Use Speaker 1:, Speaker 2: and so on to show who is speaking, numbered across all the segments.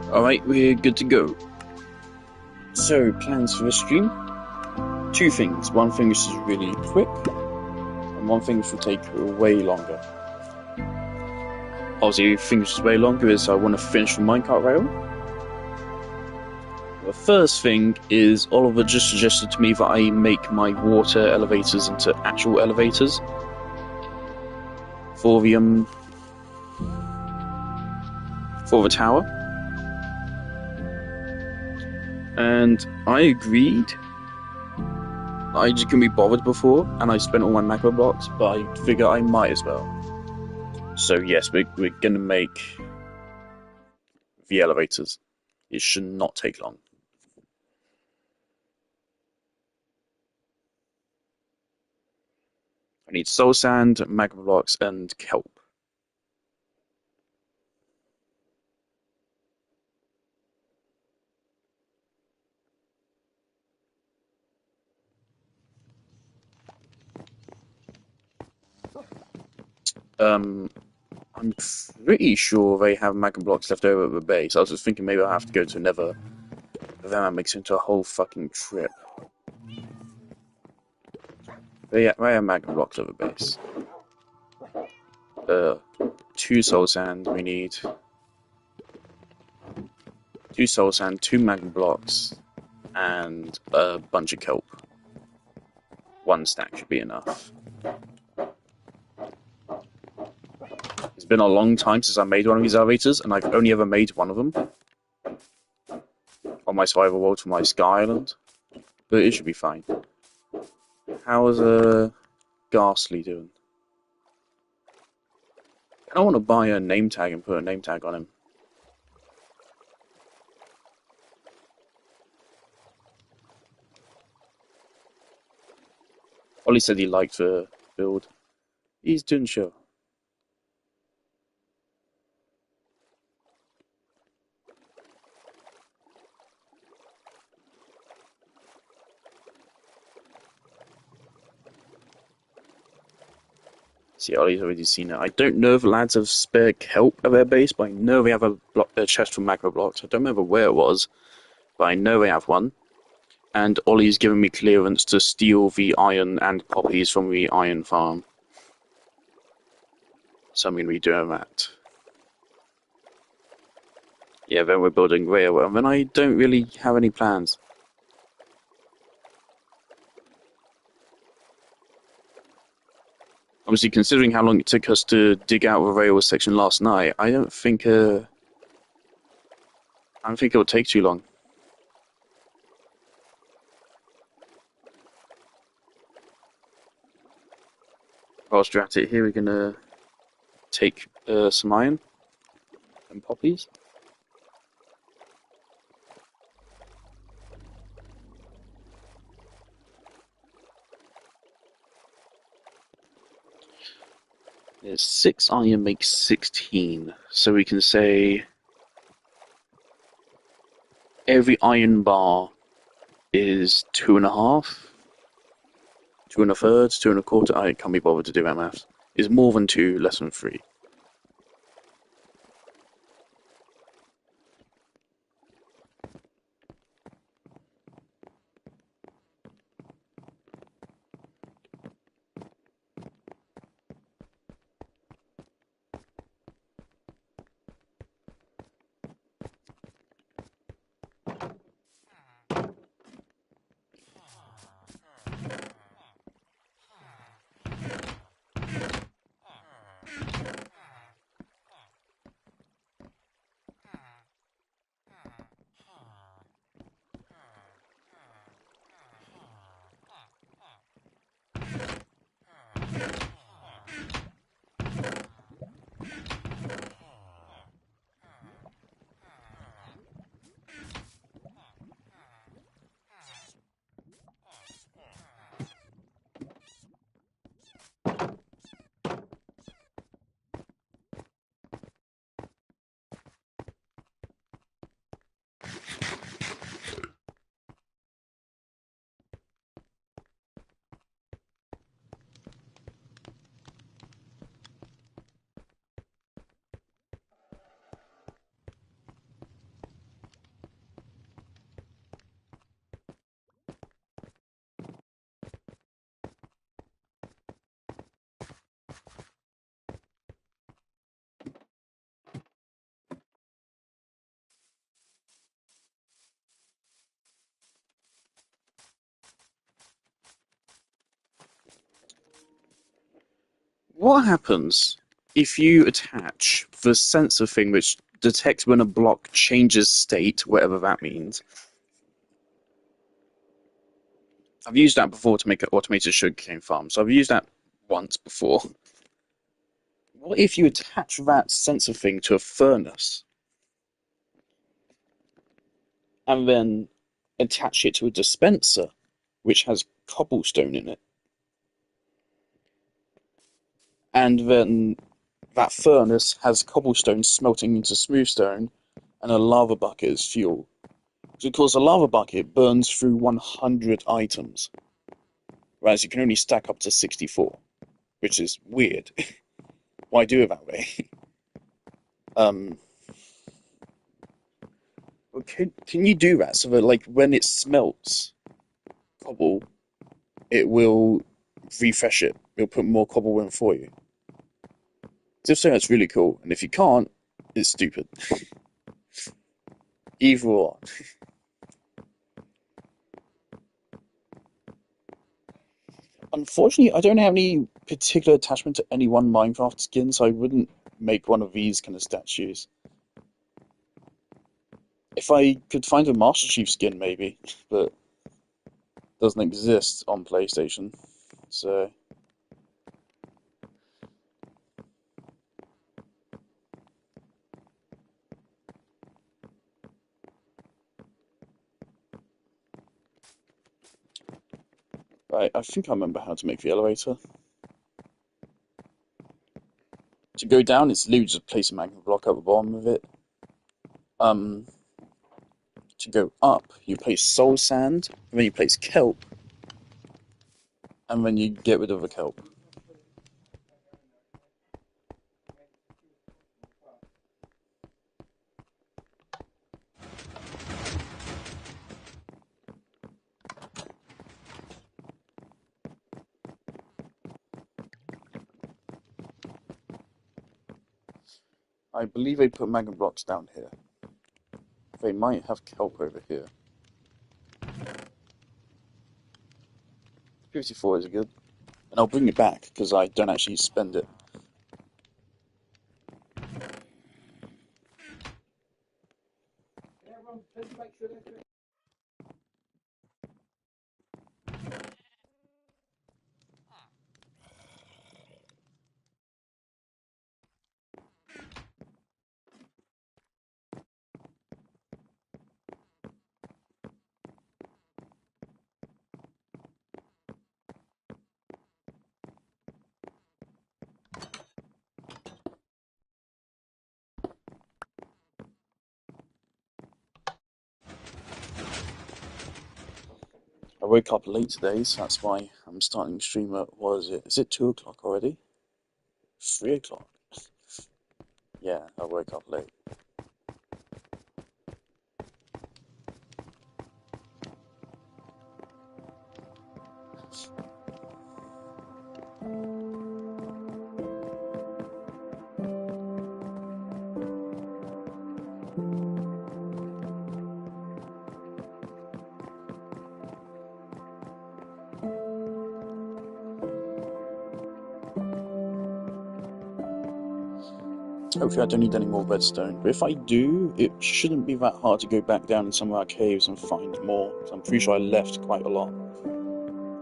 Speaker 1: Alright, we're good to go. So, plans for the stream? Two things. One thing which is really quick, and one thing which will take way longer. Obviously, the thing which is way longer is I want to finish the minecart rail. The first thing is Oliver just suggested to me that I make my water elevators into actual elevators for the tower. And I agreed. I just couldn't be bothered before, and I spent all my macro blocks, but I figure I might as well. So yes, we're gonna make the elevators. It should not take long. I need soul sand, magma blocks, and kelp. I'm pretty sure they have magma blocks left over at the base. I was just thinking maybe I'll have to go to Nether. But then that makes it into a whole fucking trip. They have magma blocks over the base. 2 soul sand we need. 2 soul sand, 2 magma blocks, and a bunch of kelp. 1 stack should be enough. It's been a long time since I made one of these elevators, and I've only ever made one of them on my survival world for my Sky Island, but it should be fine. How is Ghastly doing? I want to buy a name tag and put a name tag on him. Ollie said he liked the build. He's doing sure. See, Ollie's already seen it. I don't know if lads have spare kelp at their base, but I know they have a chest for macro blocks. I don't remember where it was, but I know they have one. And Ollie's given me clearance to steal the iron and poppies from the iron farm. So I'm going to be doing that. Yeah, then we're building railway, and then I don't really have any plans. Obviously, considering how long it took us to dig out the railway section last night, I don't think it will take too long. Whilst we're at it here, we're gonna take some iron and poppies. There's 6 iron makes 16, so we can say every iron bar is 2.5, 2 1/3, 2 1/4. I can't be bothered to do that maths. Is more than 2, less than 3. What happens if you attach the sensor thing which detects when a block changes state, whatever that means? I've used that before to make an automated sugarcane farm, so I've used that once before. What if you attach that sensor thing to a furnace and then attach it to a dispenser which has cobblestone in it? And then that furnace has cobblestone smelting into smoothstone and a lava bucket as fuel. Because a lava bucket burns through 100 items, whereas you can only stack up to 64, which is weird. Why do it that way? um, can you do that so that, like, when it smelts cobble, it will refresh it? It'll put more cobble in for you. If so, that's really cool. And if you can't, it's stupid. Either or. Unfortunately, I don't have any particular attachment to any one Minecraft skin, so I wouldn't make one of these kind of statues. If I could find a Master Chief skin, maybe, but it doesn't exist on PlayStation, so... Right, I think I remember how to make the elevator. To go down, it's literally just place a magma block at the bottom of it. To go up, you place soul sand, and then you place kelp, and then you get rid of the kelp. I believe they put magma blocks down here. They might have kelp over here. 54 is good. And I'll bring it back, because I don't actually spend it. I woke up late today, so that's why I'm starting to stream at, what is it? Is it 2 o'clock already? 3 o'clock? Yeah, I woke up late. Hopefully I don't need any more redstone, but if I do, it shouldn't be that hard to go back down in some of our caves and find more. I'm pretty sure I left quite a lot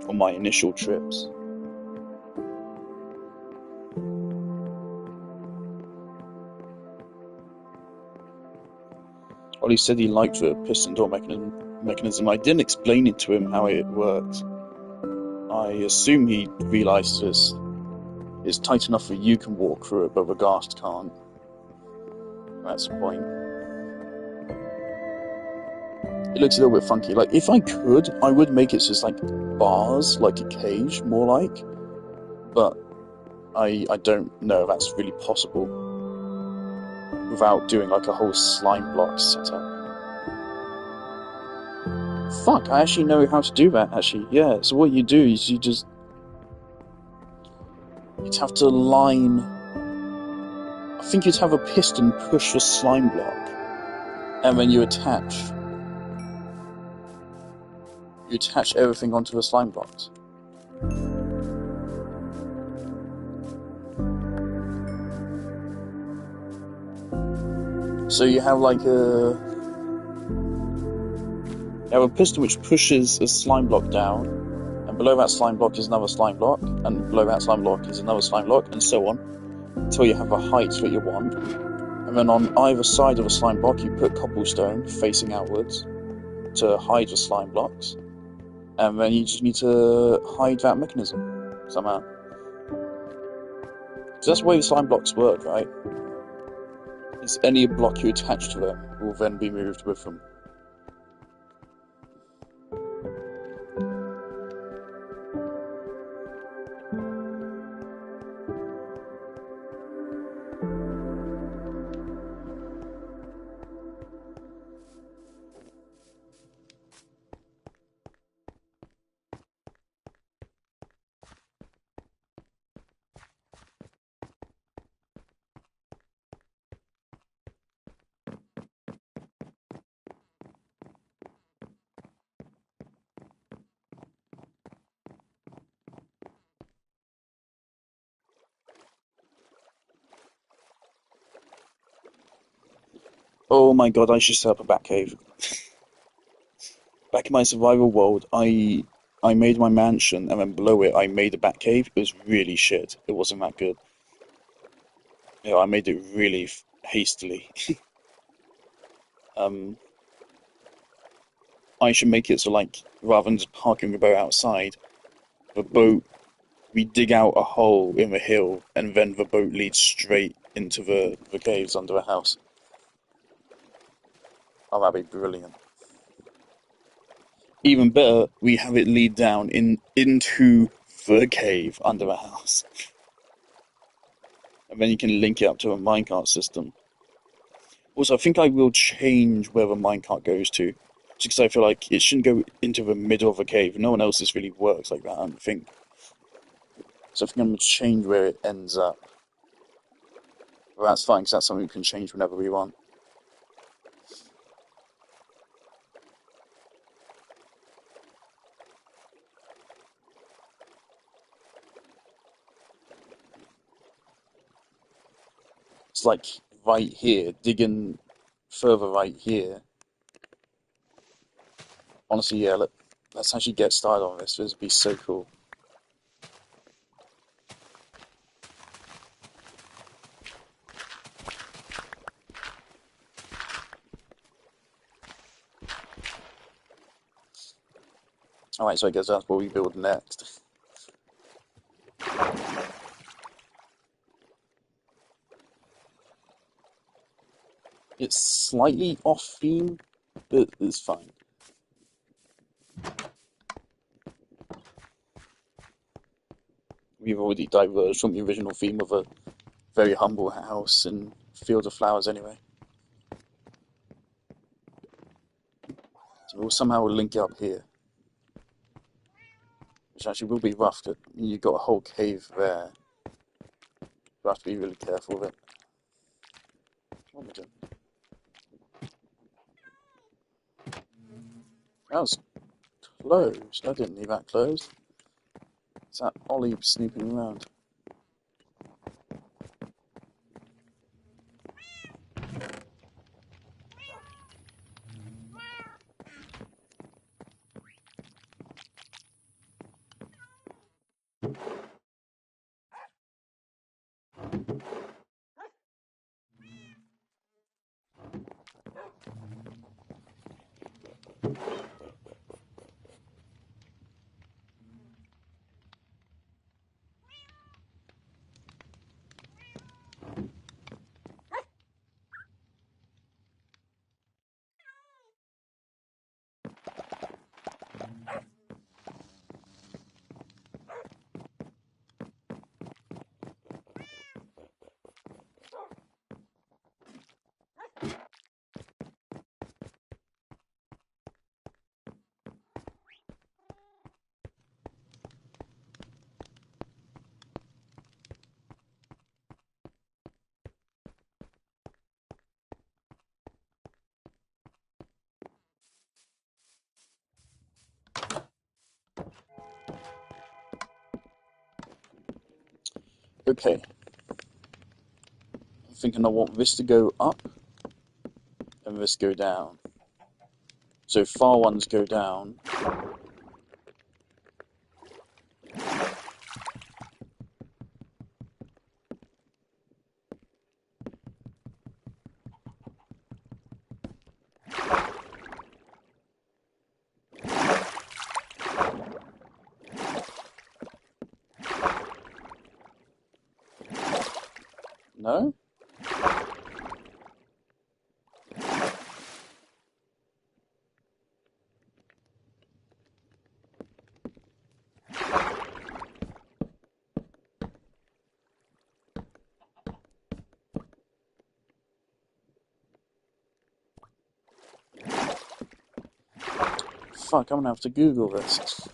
Speaker 1: on my initial trips. Ollie said he liked the piston door mechanism. I didn't explain it to him how it works. I assume he realised it's tight enough that you can walk through it, but the ghast can't. That's the point. It looks a little bit funky. Like, if I could, I would make it so it's like bars, like a cage, more like. But I don't know if that's really possible without doing like a whole slime block setup. Fuck, I actually know how to do that, actually. Yeah, so what you do is you'd have to line... I think you'd have a piston push the slime block, and then you attach everything onto the slime blocks. So you have like a piston which pushes a slime block down, and below that slime block is another slime block, and below that slime block is another slime block, and so on, until you have a height that you want. And then on either side of a slime block, you put cobblestone facing outwards to hide the slime blocks, and then you just need to hide that mechanism somehow. So that's the way the slime blocks work, right? Is any block you attach to them will then be moved with them. Oh my god, I should set up a bat cave. Back in my survival world, I made my mansion, and then below it I made a bat cave. It was really shit. It wasn't that good. Yeah, I made it really hastily. Um, I should make it so, like, rather than just parking the boat outside, the boat, we dig out a hole in the hill, and then the boat leads straight into the caves under the house. Oh, that'd be brilliant. Even better, we have it lead down into the cave under the house. And then you can link it up to a minecart system. Also, I think I will change where the minecart goes to, just because I feel like it shouldn't go into the middle of a cave. No one else's really works like that, I don't think. So I think I'm going to change where it ends up. But that's fine, because that's something we can change whenever we want. It's like right here, digging further right here. Honestly, yeah, let's actually get started on this. This would be so cool. Alright, so I guess that's what we build next. It's slightly off theme, but it's fine. We've already diverged from the original theme of a very humble house and field of flowers anyway. So we'll somehow link it up here. Which actually will be rough, because you've got a whole cave there. You have to be really careful with it. What am I doing? That was closed. I didn't leave that closed. Is that Ollie snooping around? Okay. I'm thinking I want this to go up, and this go down. So far ones go down. No? Fuck, I'm gonna have to Google this.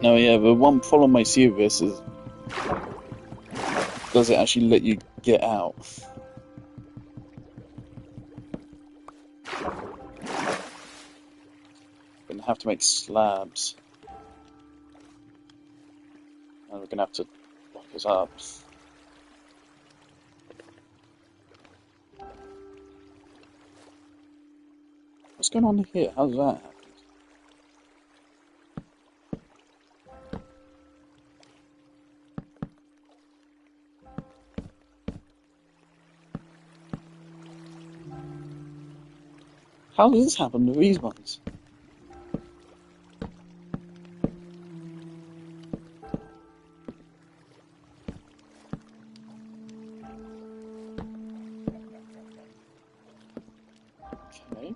Speaker 1: No, yeah, the one problem I see with this is, does it actually let you get out? Gonna have to make slabs, and we're gonna have to lock this up. What's going on here? How's that happened? How did this happen to these ones? Okay.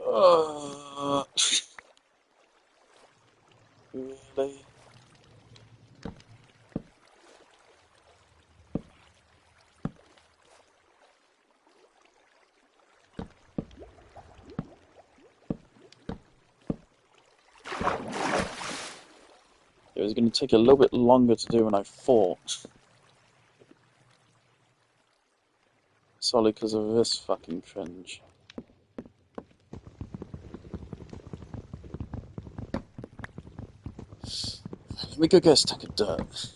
Speaker 1: Uh, really? It was going to take a little bit longer to do than I thought. Solely because of this fucking cringe. Let me go get a stack of dirt.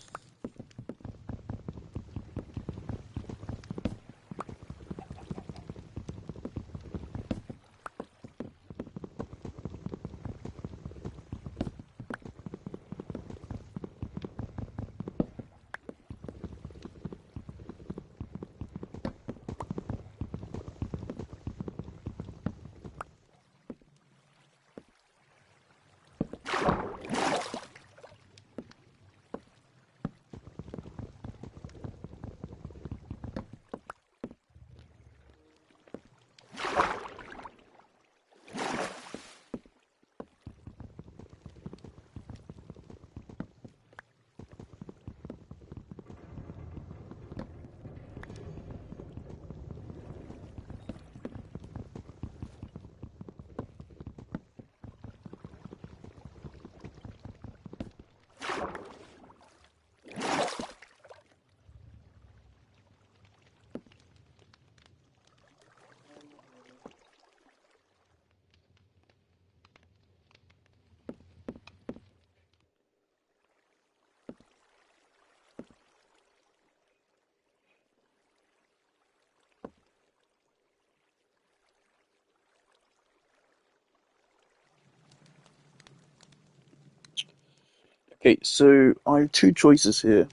Speaker 1: Okay, so I have two choices here.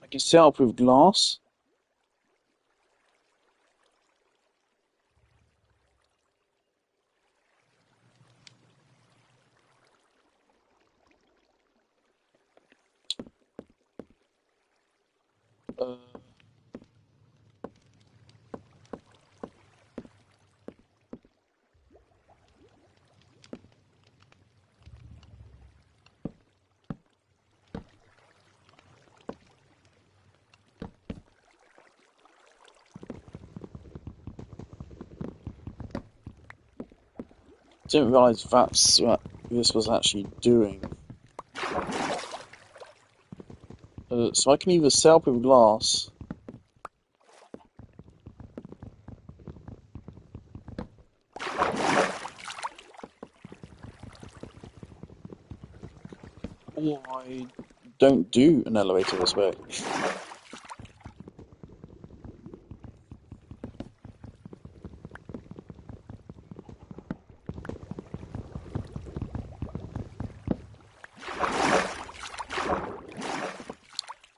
Speaker 1: I can set up with glass. Uh, didn't realise that's what this was actually doing. So I can either sail up with glass, or I don't do an elevator this way.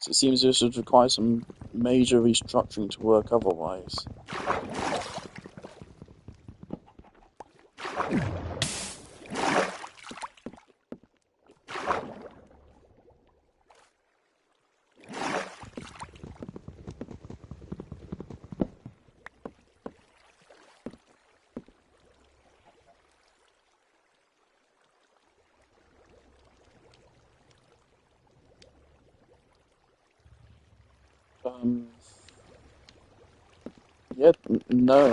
Speaker 1: So it seems this would require some major restructuring to work otherwise. Um, yeah, no,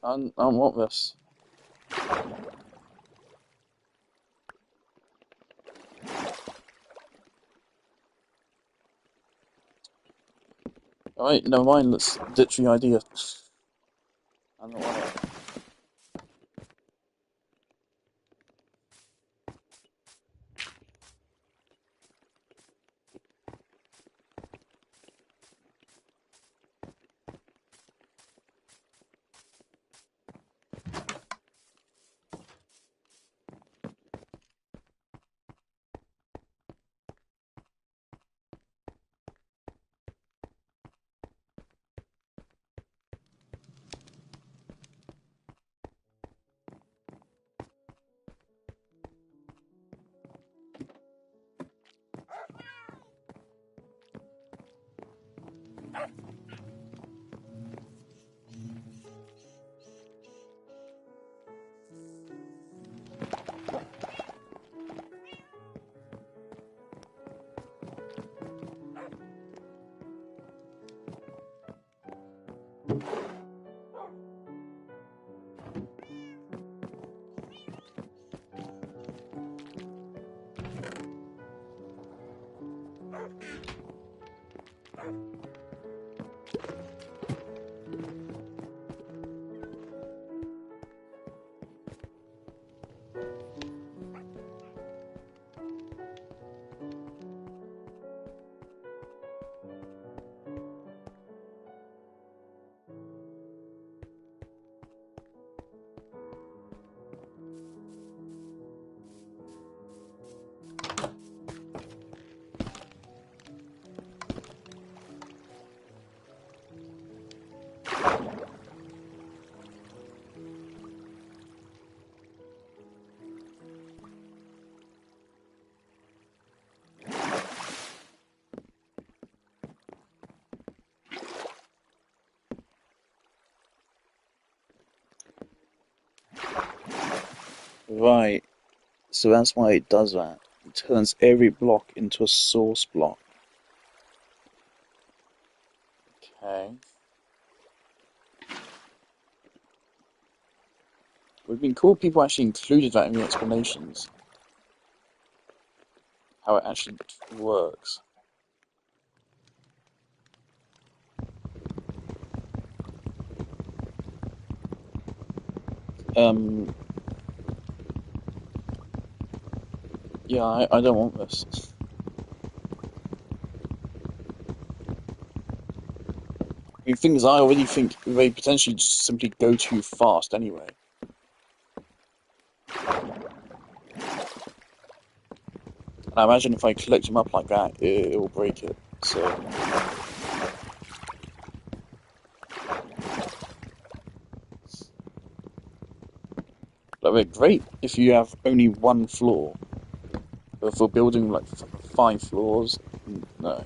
Speaker 1: I don't want this. Alright, never mind, let's ditch the idea. I don't want it. Right, so that's why it does that. It turns every block into a source block. Okay. Would have been cool if people actually included that in the explanations. How it actually works. Um, yeah, I don't want this. I mean, things I already think they potentially just simply go too fast anyway. And I imagine if I collect them up like that, it will break it. So, that would be great if you have only one floor. But for building like 5 floors, no.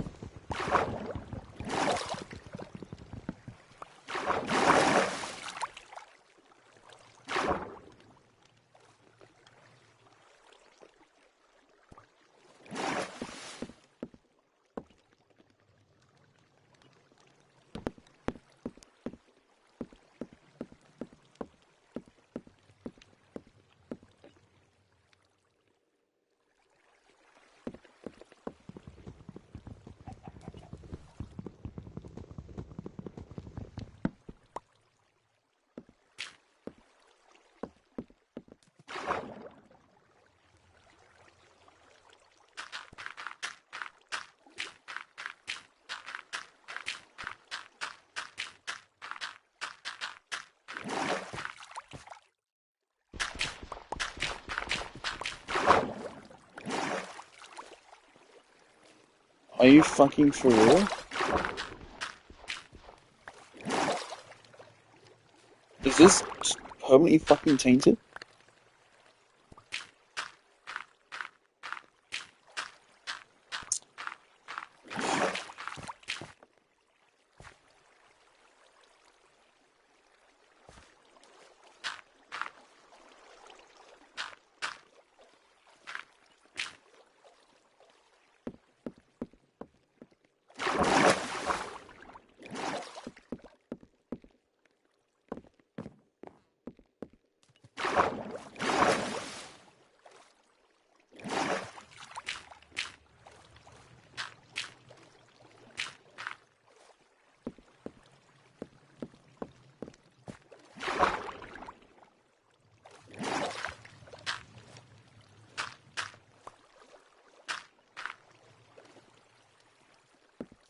Speaker 1: Are you fucking for real? Is this just permanently fucking tainted?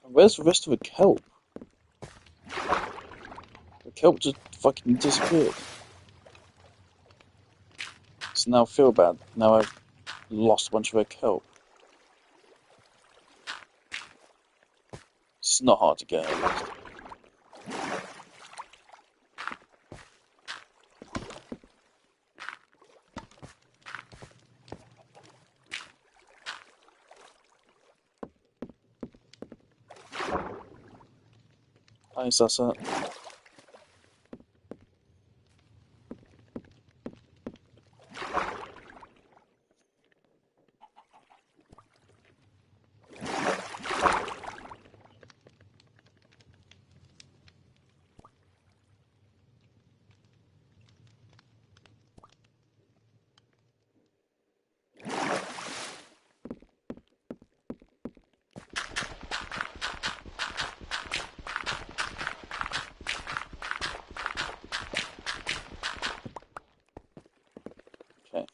Speaker 1: Where's the rest of the kelp? The kelp just fucking disappeared. So now I feel bad. Now I've lost a bunch of the kelp. It's not hard to get at least. Hi, Sasa. Okay.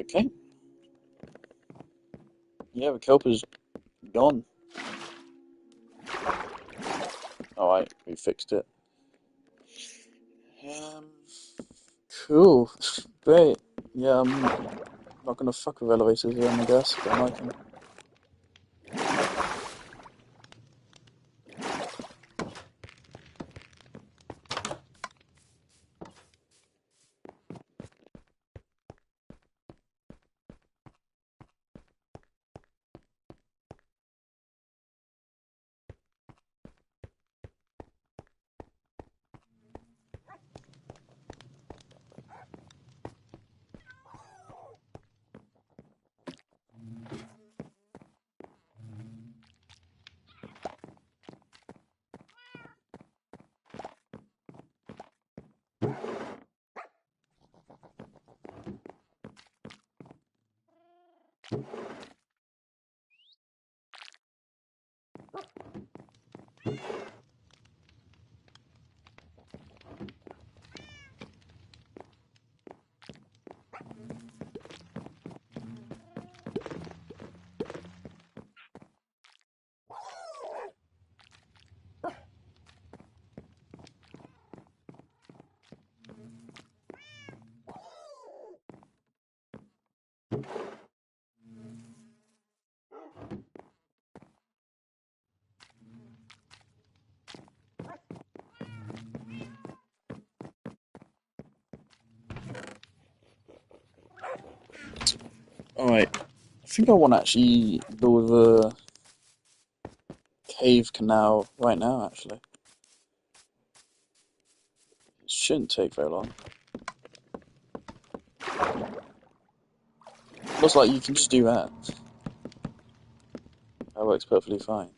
Speaker 1: Okay. Yeah, the kelp is gone. Alright, we fixed it. Um, cool. Great. Yeah, I'm not gonna fuck with elevators then, I guess. Don't like them. Alright. I think I want to actually build a cave canal right now, actually. It shouldn't take very long. Looks like you can just do that. That works perfectly fine.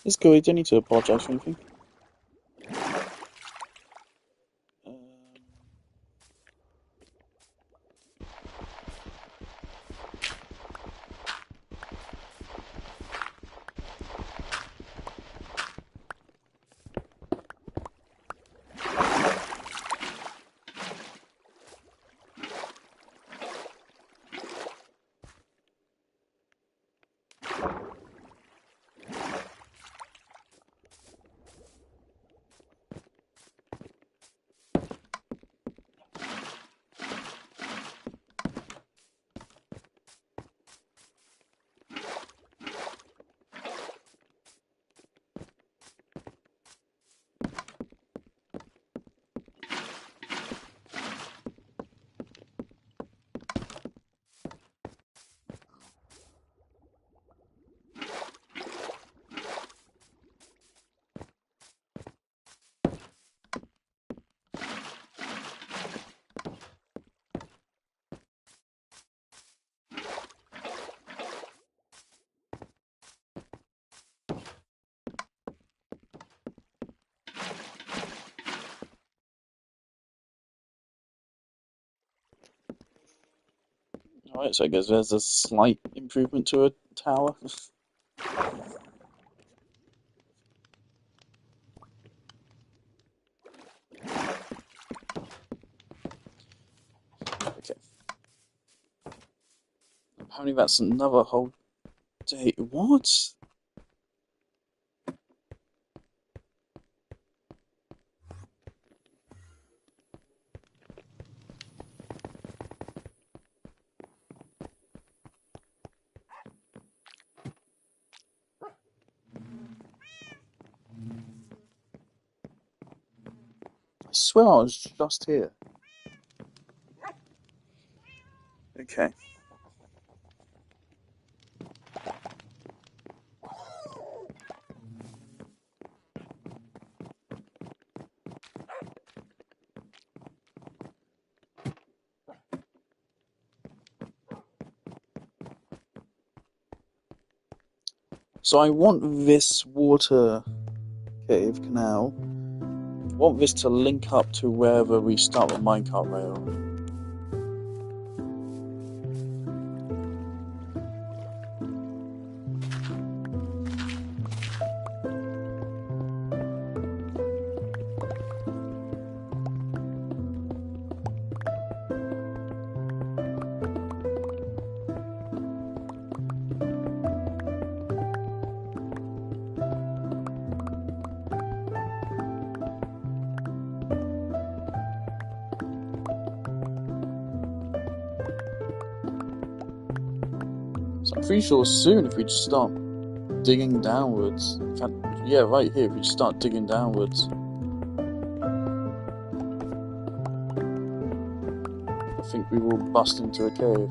Speaker 1: It's cool, you don't need to apologise for anything. Um, Alright, so I guess there's a slight improvement to a tower. Okay. Apparently that's another whole day. What? I swear I was just here. Okay. So I want this water cave canal. I want this to link up to wherever we start the minecart rail. So I'm pretty sure soon if we just start digging downwards. In fact, yeah, right here, if we just start digging downwards. I think we will bust into a cave.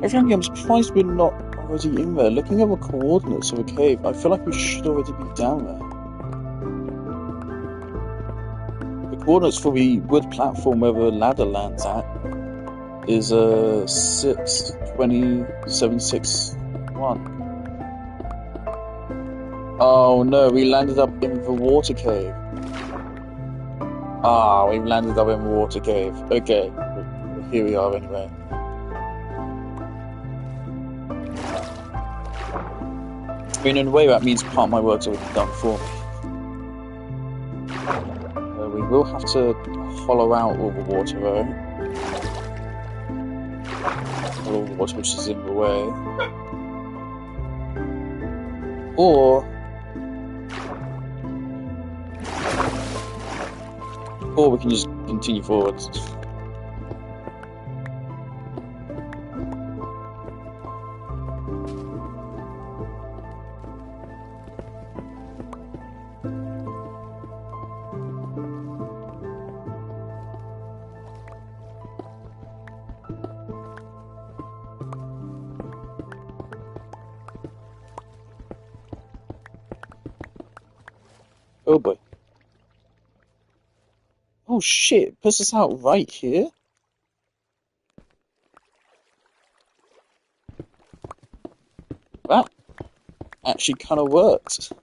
Speaker 1: Frankly, I'm surprised we're not already in there. Looking at the coordinates of the cave, I feel like we should already be down there. The coordinates for the wood platform where the ladder lands at is 62761. Oh no, we landed up in the water cave. Ah, we landed up in the water cave. Okay, here we are anyway. I mean, in a way, that means part of my work's already done for me. We will have to hollow out all the water, though. All the water which is in the way. Or we can just continue forwards. Oh boy. Oh shit, it puts us out right here? That actually kind of worked.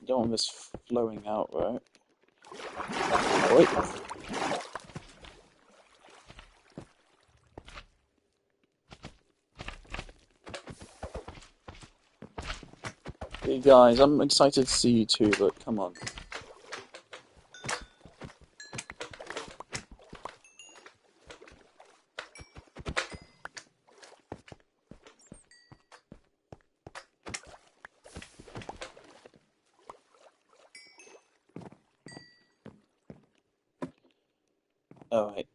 Speaker 1: Don't want this flowing out, right? Wait. Hey guys, I'm excited to see you too, but come on. Alright.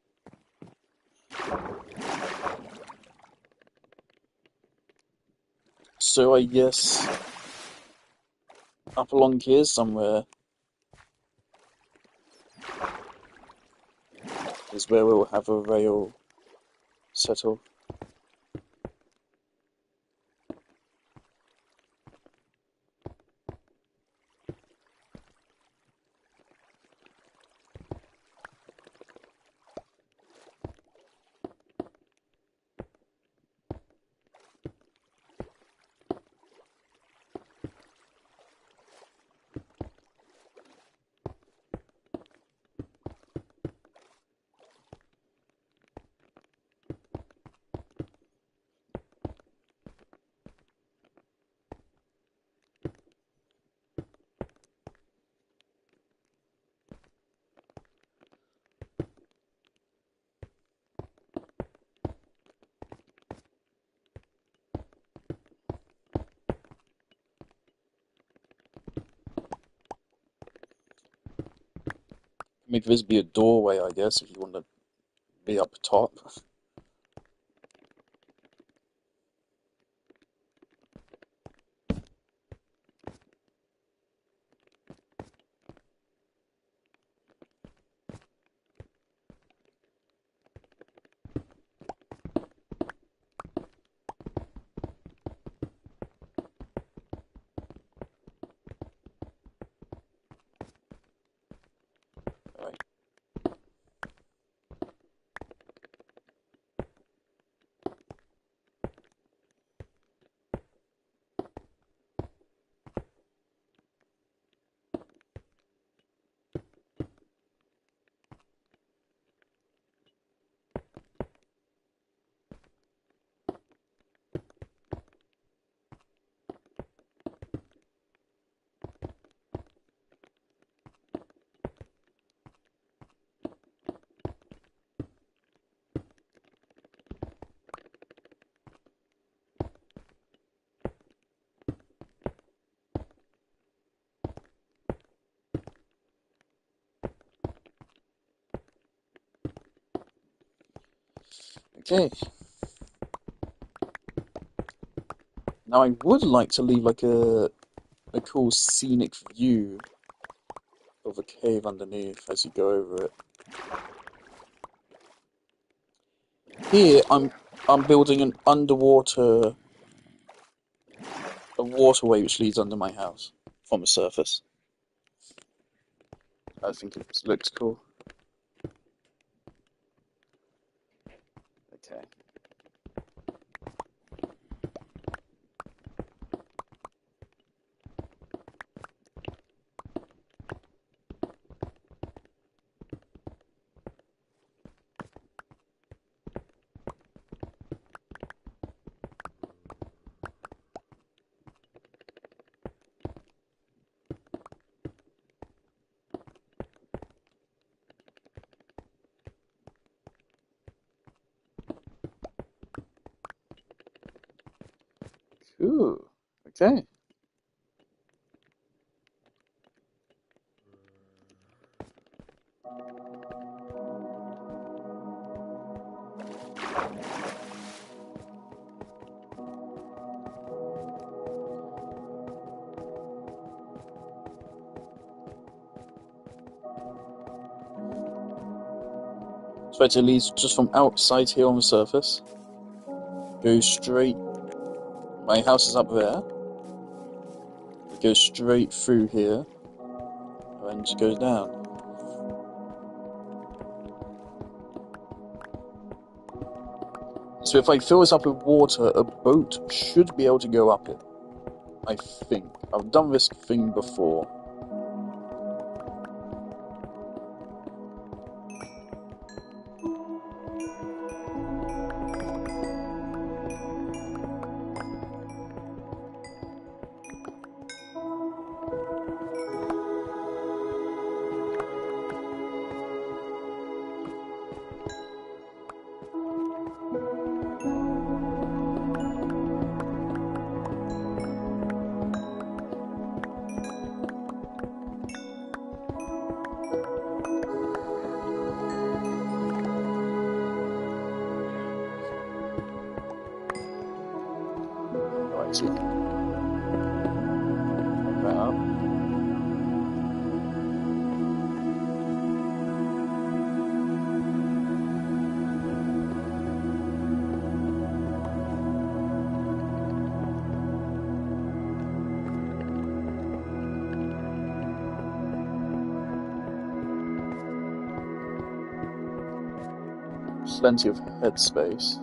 Speaker 1: So I guess up along here somewhere is where we'll have a rail settle. Make this be a doorway, I guess, if you want to be up top. Right. Okay. Now I would like to leave like a cool scenic view of a cave underneath as you go over it. Here I'm building an underwater a waterway which leads under my house from the surface. I think it looks cool. Okay. Cool. Okay. So it leads just from outside here on the surface. Goes straight. My house is up there. It goes straight through here. And just goes down. So if I fill this up with water, a boat should be able to go up it. I think. I've done this thing before. Right, so pick that up. Plenty of headspace.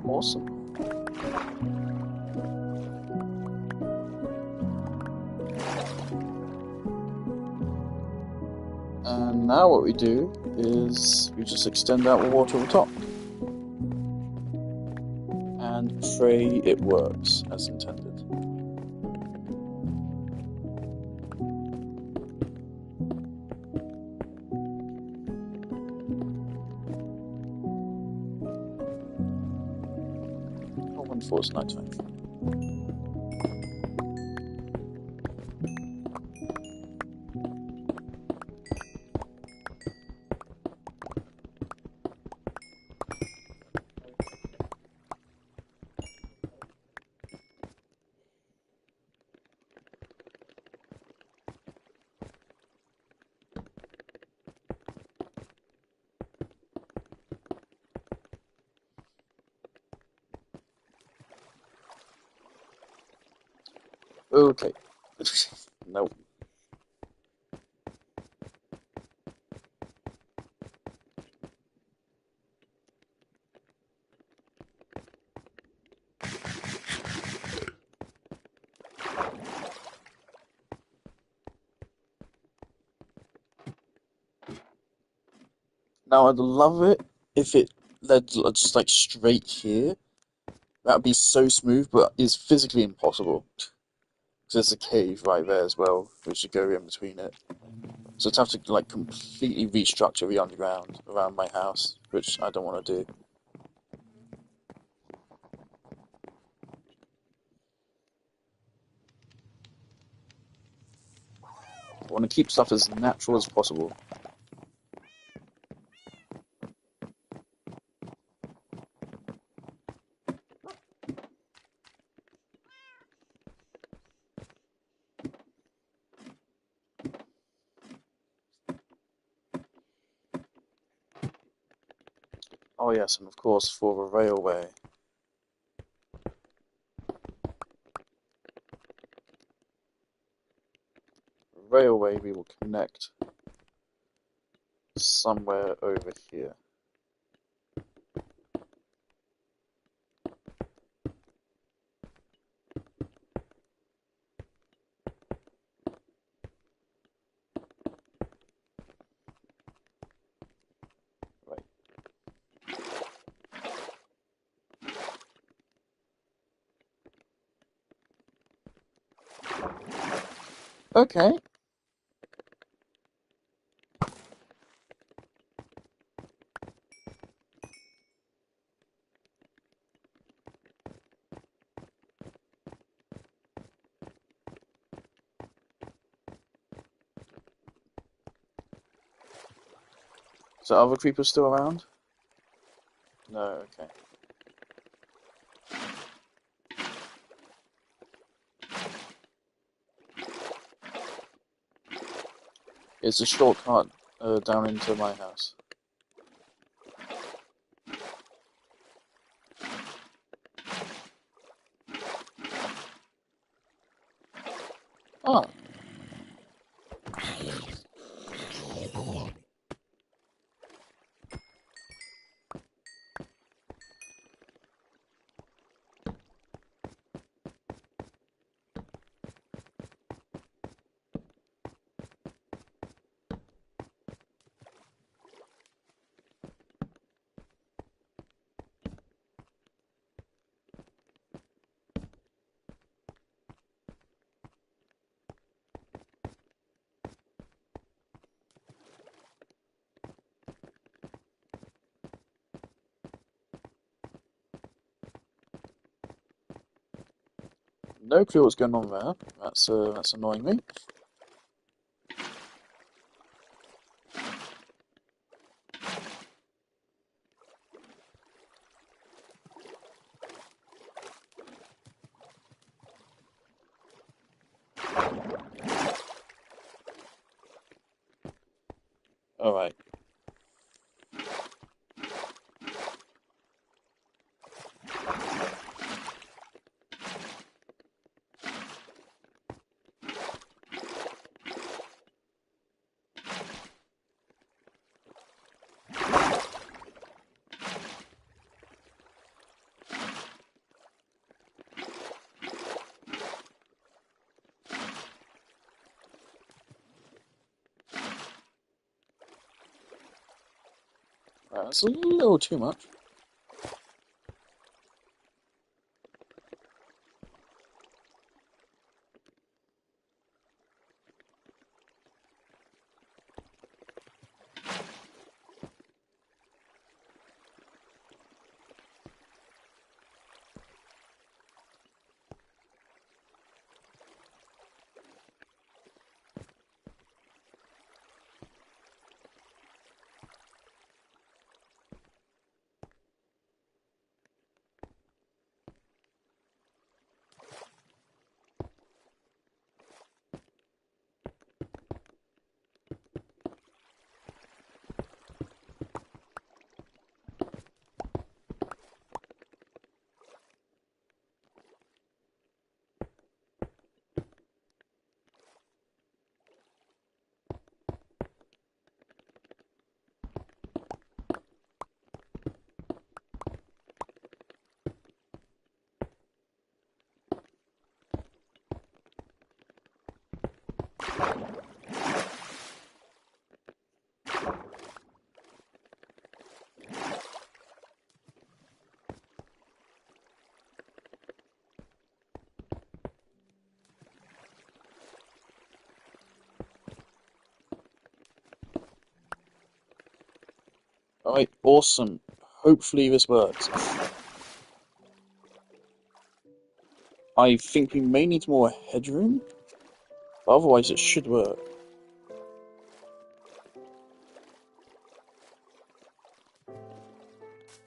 Speaker 1: Awesome. And now what we do is we just extend out the water on top. And pray it works as intended. Oh, wonderful, it's nighttime. Okay, Nope. Now I'd love it if it led just like straight here. That'd be so smooth, but it's physically impossible. Because there's a cave right there as well, which should go in between it. So I'd have to like completely restructure the underground around my house, which I don't want to do. I want to keep stuff as natural as possible. Oh yes, and of course for the railway. Railway we will connect somewhere over here. Right. Okay. So are other creepers still around? No, okay. It's a shortcut down into my house. Ah, no clue what's going on there. That's annoying me. All right. Right, that's a little too much. Alright, awesome. Hopefully this works. I think we may need more headroom, but otherwise it should work.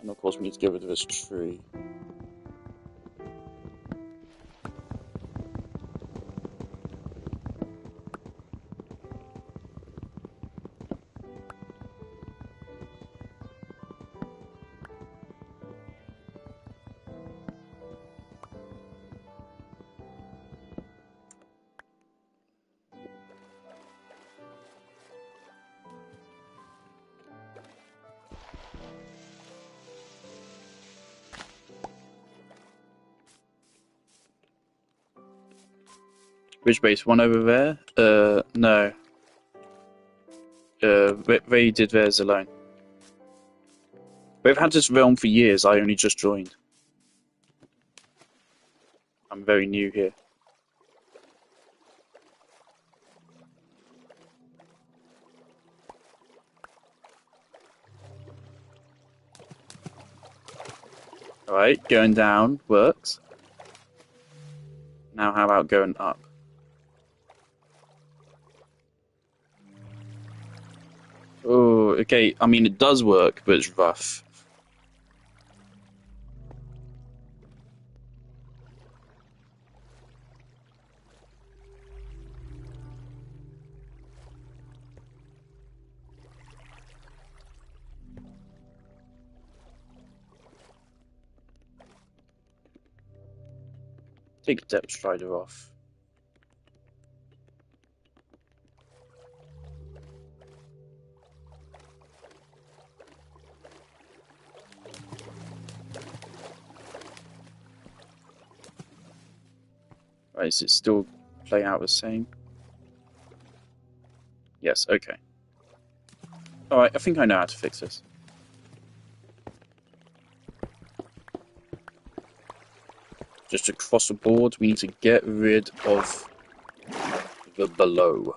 Speaker 1: And of course we need to get rid of this tree. Which base? One over there? No. They did theirs alone. We've had this realm for years, I only just joined. I'm very new here. Alright, going down works. Now how about going up? Oh, okay, I mean it does work, but it's rough. Take Depth Strider off. Right, is it still playing out the same? Yes, okay. Alright, I think I know how to fix this. Just across the board, we need to get rid of the below.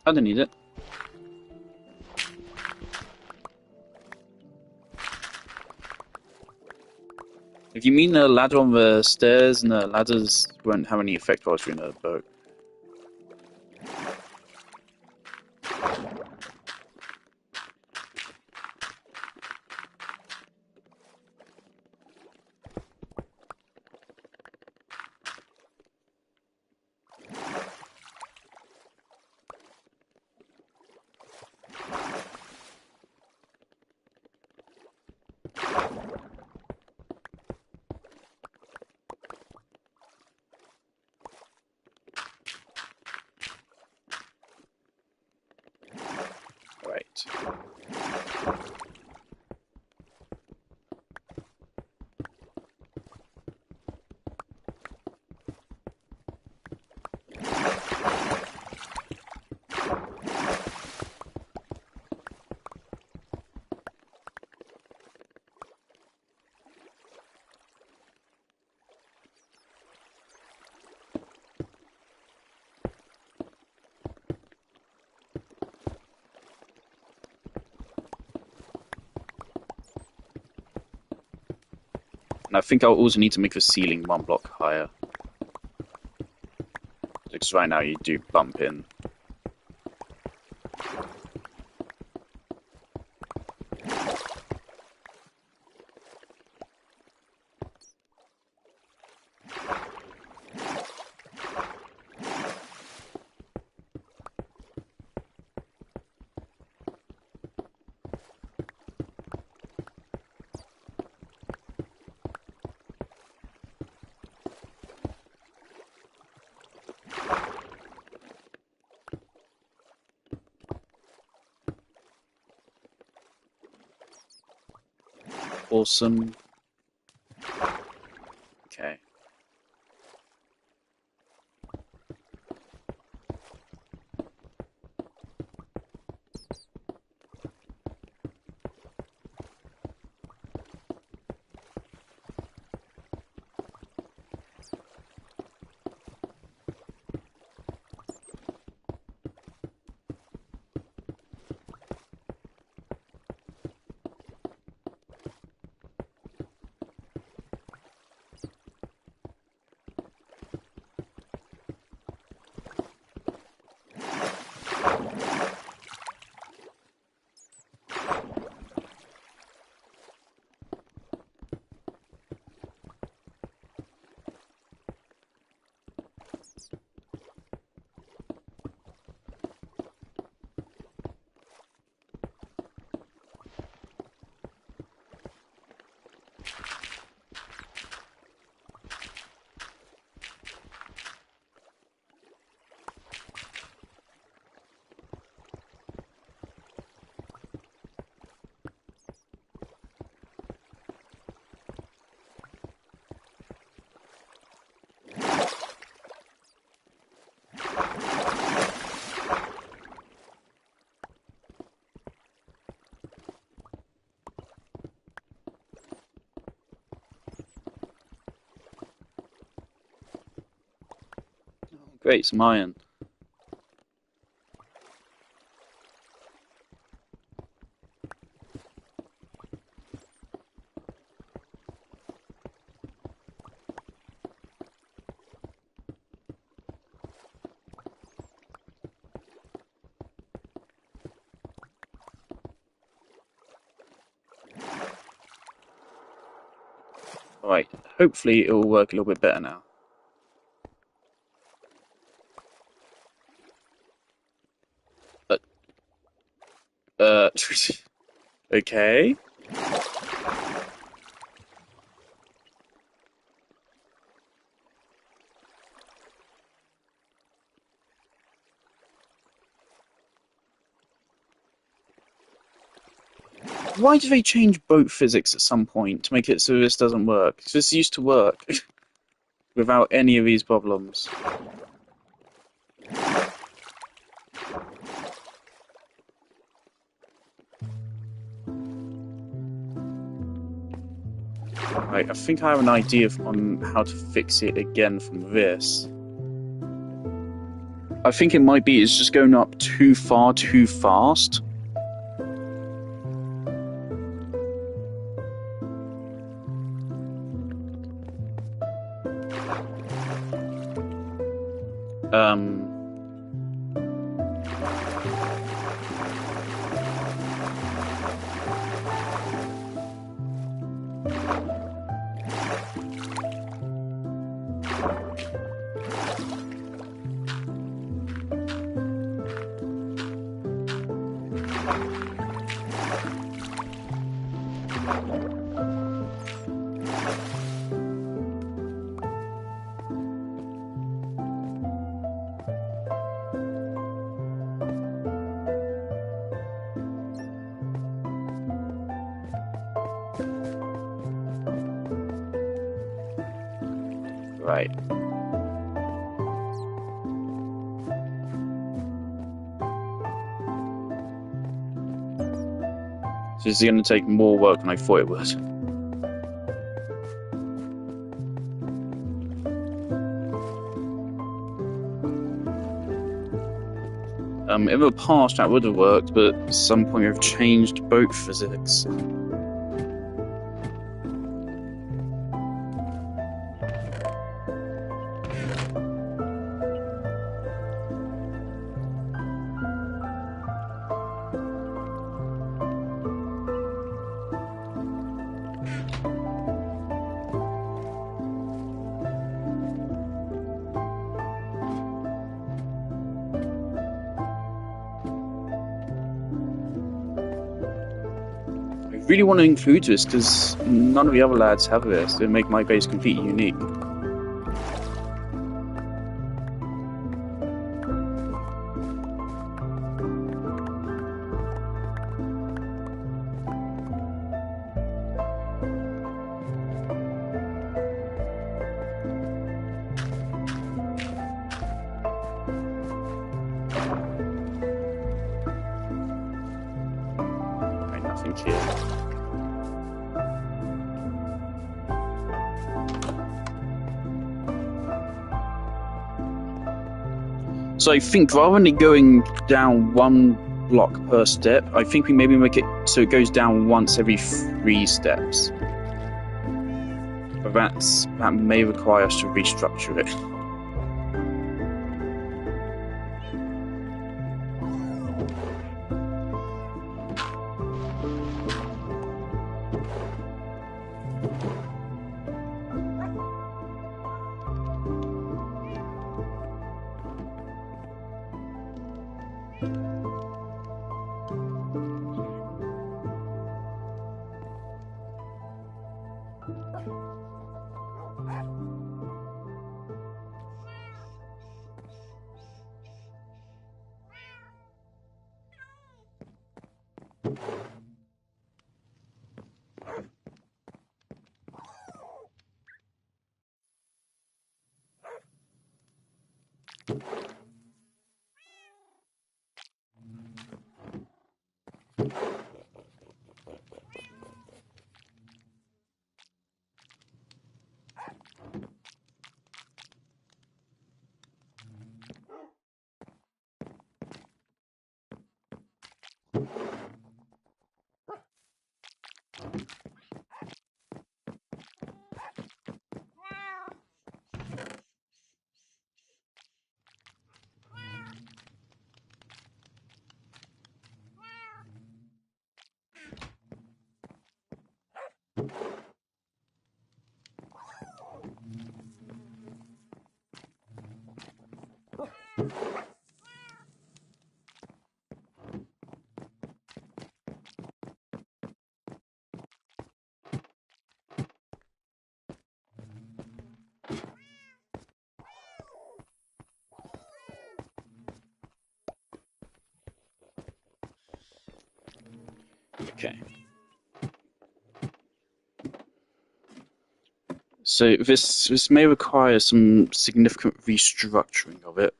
Speaker 1: I don't need it. If you mean a ladder on the stairs, no, ladders won't have any effect whilst you're in a boat. Right. And I think I'll also need to make the ceiling 1 block higher. Because right now you do bump in. Awesome. Okay. Great, some iron. Alright, hopefully it will work a little bit better now. Okay. Why do they change boat physics at some point to make it so this doesn't work? 'Cause this used to work without any of these problems. Right, I think I have an idea on how to fix it again from this. I think it might be it's just going up too far too fast. Right. So this is going to take more work than I thought it would. In the past that would have worked, but at some point I've changed boat physics. really want to include this because none of the other lads have this. It make my base completely unique. Right, nothing here. So I think rather than it going down one block per step, I think we maybe make it so it goes down once every 3 steps. But that may require us to restructure it. Okay. So this may require some significant restructuring of it.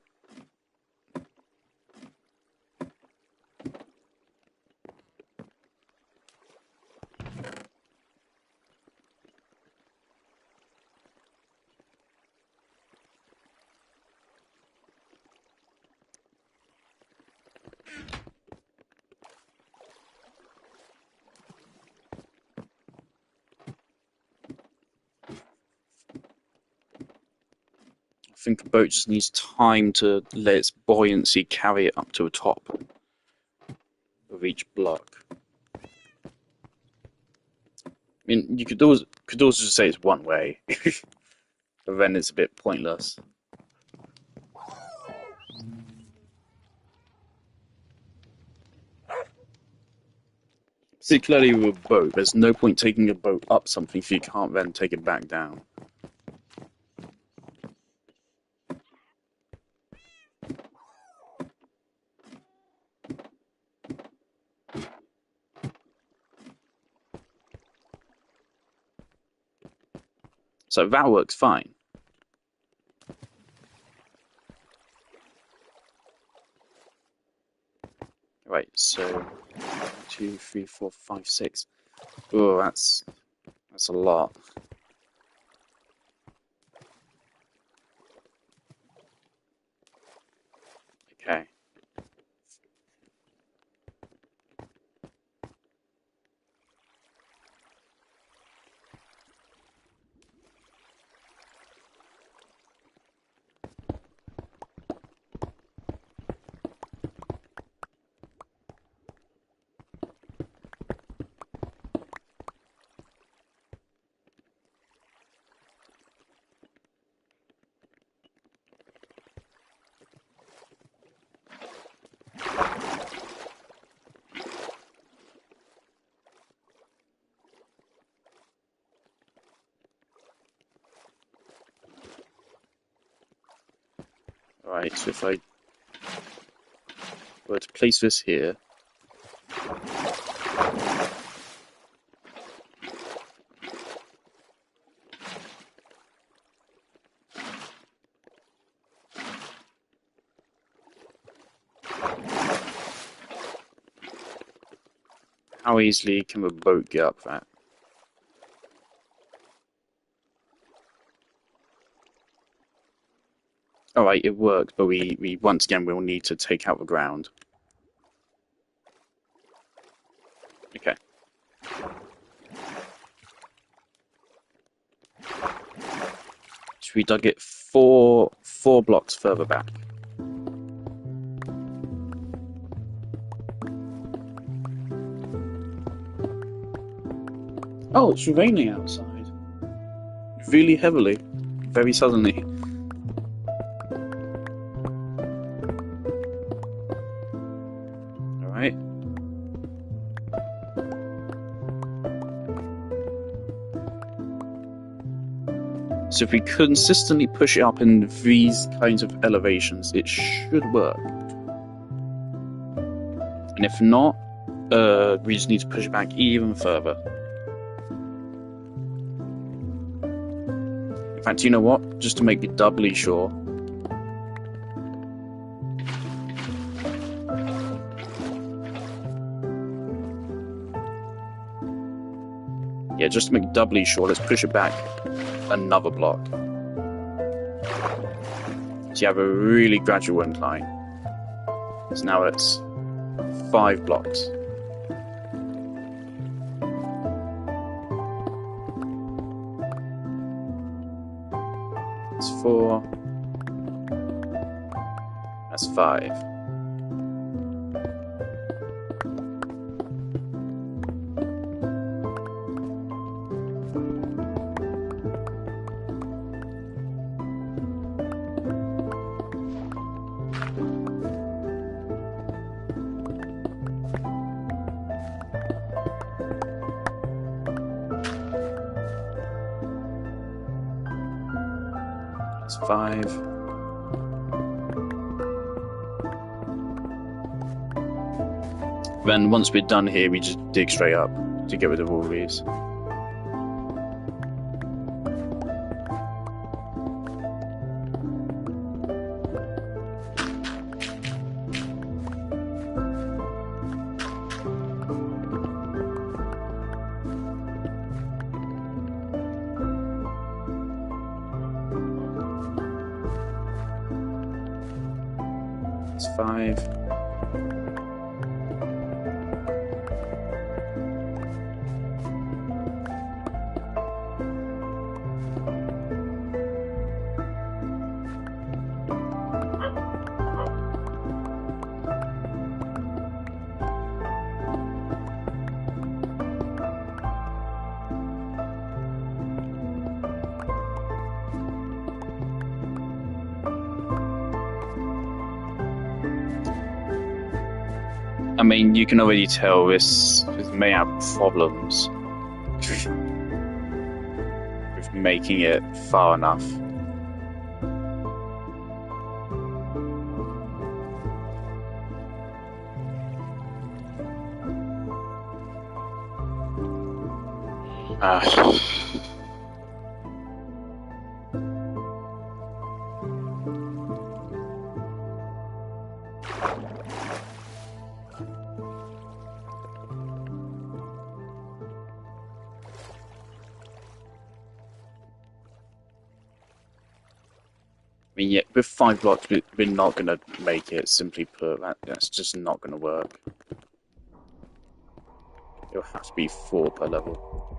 Speaker 1: I think the boat just needs time to let its buoyancy carry it up to the top of each block. I mean, you could also just say it's one way, but then it's a bit pointless. Particularly with a boat, there's no point taking a boat up something if you can't then take it back down. So that works fine. Right, so 2, 3, 4, 5, 6. Oh, that's a lot. Okay. Right, so if I were to place this here, how easily can the boat get up that? Alright, it worked, but we once again will need to take out the ground. Okay. So we dug it four blocks further back. Oh, it's raining outside. Really heavily. Very suddenly. Alright. So if we consistently push it up in these kinds of elevations, it should work. And if not, we just need to push it back even further. In fact, you know what? Just to make it doubly sure. Yeah, just to make it doubly sure, let's push it back another block. So you have a really gradual incline. So now it's 5 blocks. That's 4. That's 5. That's 5. Then once we're done here, we just dig straight up to get rid of all these. That's 5. I mean, you can already tell this may have problems with making it far enough. I mean, yeah, with 5 blocks, we're not going to make it, simply put. That's just not going to work. It'll have to be 4 per level.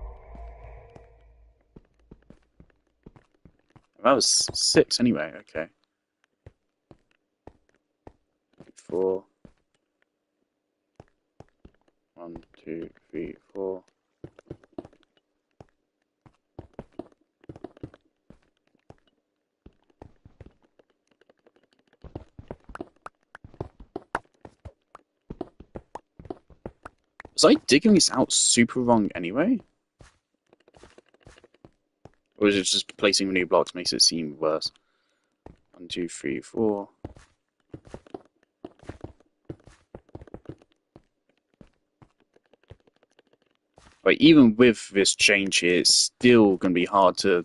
Speaker 1: That was 6 anyway, okay. 4. 1, 2, 3, 4. Was I digging this out super wrong anyway? Or is it just placing new blocks makes it seem worse? 1, 2, 3, 4. But even with this change here, it's still going to be hard to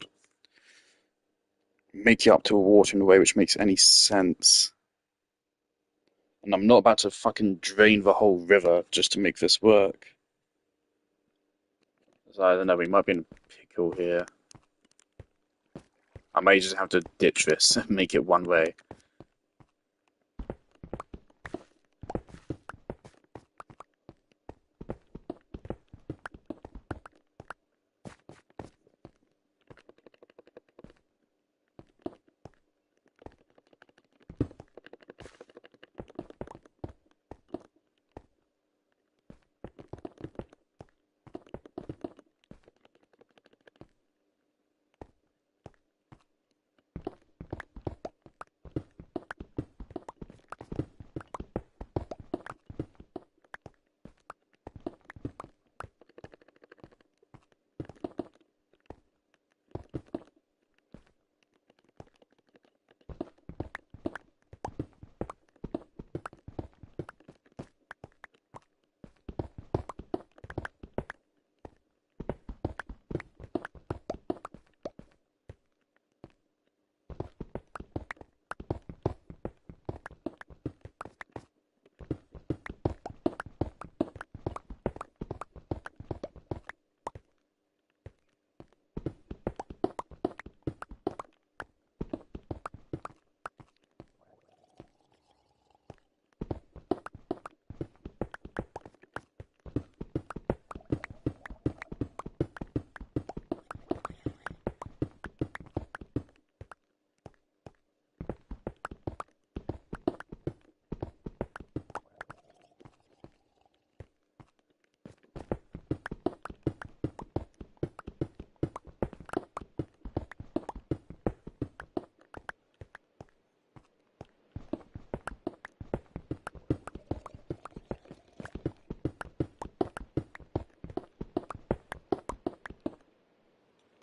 Speaker 1: make it up to a water in a way which makes any sense. And I'm not about to fucking drain the whole river just to make this work. So I don't know, we might be in a pickle here. I may just have to ditch this and make it one way.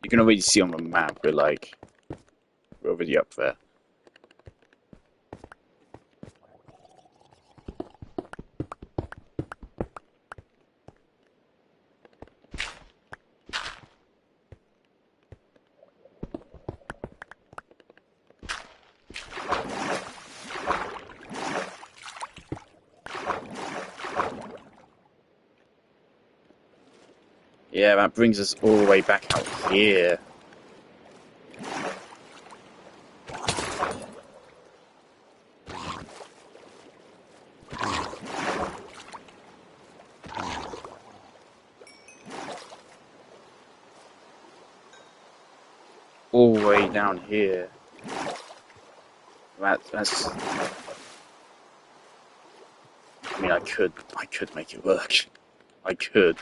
Speaker 1: You can already see on the map, we're already up there. Yeah, that brings us all the way back out here. All the way down here. That's. I mean, I could make it work. I could.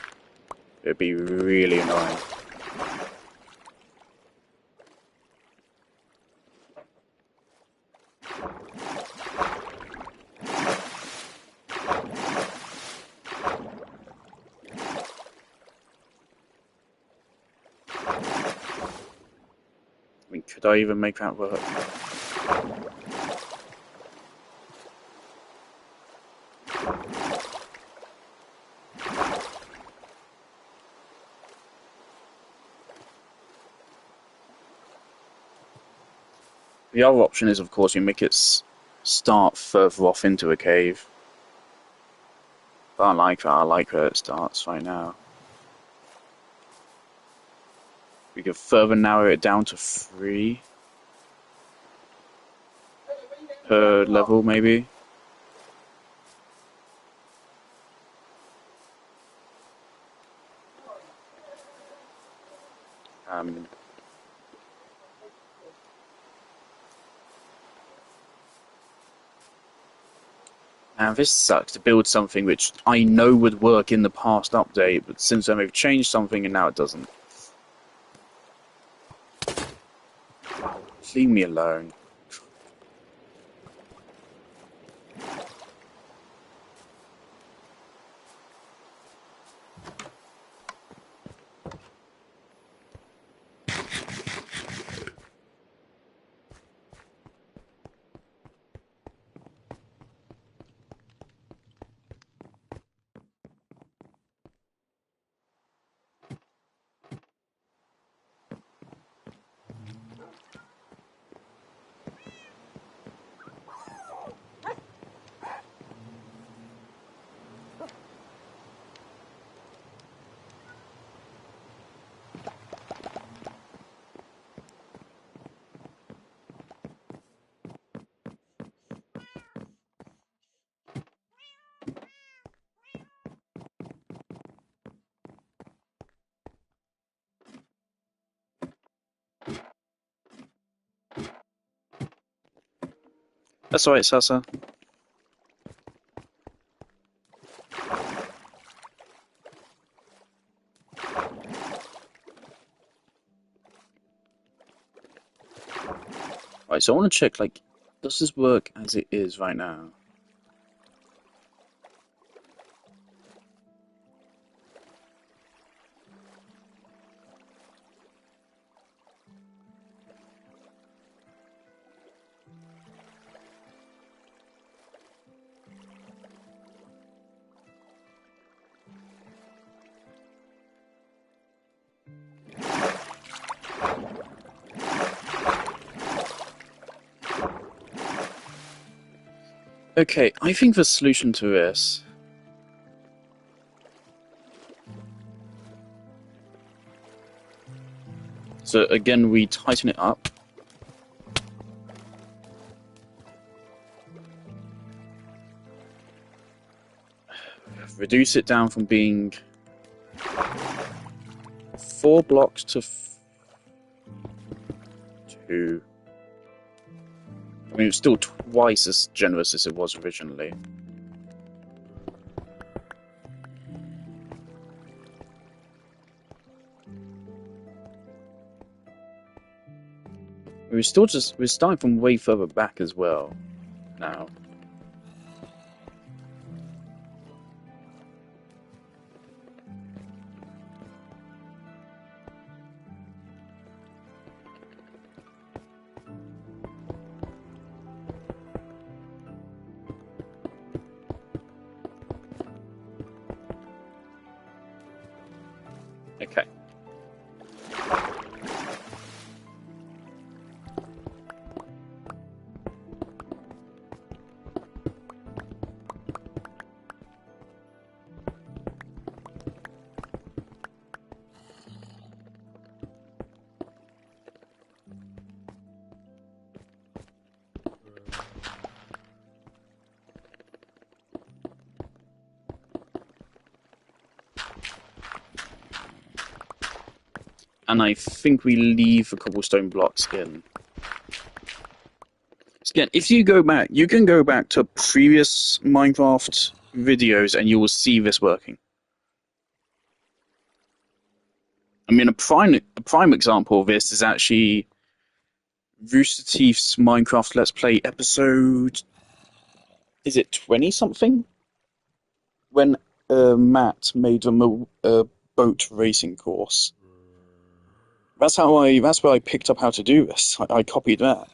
Speaker 1: It'd be really annoying. I mean, could I even make that work? The other option is, of course, you make it start further off into a cave. But I like that. I like where it starts right now. We could further narrow it down to 3 per level, maybe. Now this sucks to build something which I know would work in the past update, but since then they've changed something and now it doesn't. Leave me alone. That's alright, Sasa. Right, so I want to check, like, does this work as it is right now? Okay, I think the solution to this... So again, we tighten it up. Reduce it down from being 4 blocks to 2. I mean, it's still twice as generous as it was originally. We're starting from way further back as well now. Okay. And I think we leave the cobblestone blocks in. Again, if you go back, you can go back to previous Minecraft videos and you will see this working. I mean, a prime example of this is actually Rooster Teeth's Minecraft Let's Play episode... Is it 20 something? When Matt made a boat racing course. That's where I picked up how to do this. I copied that.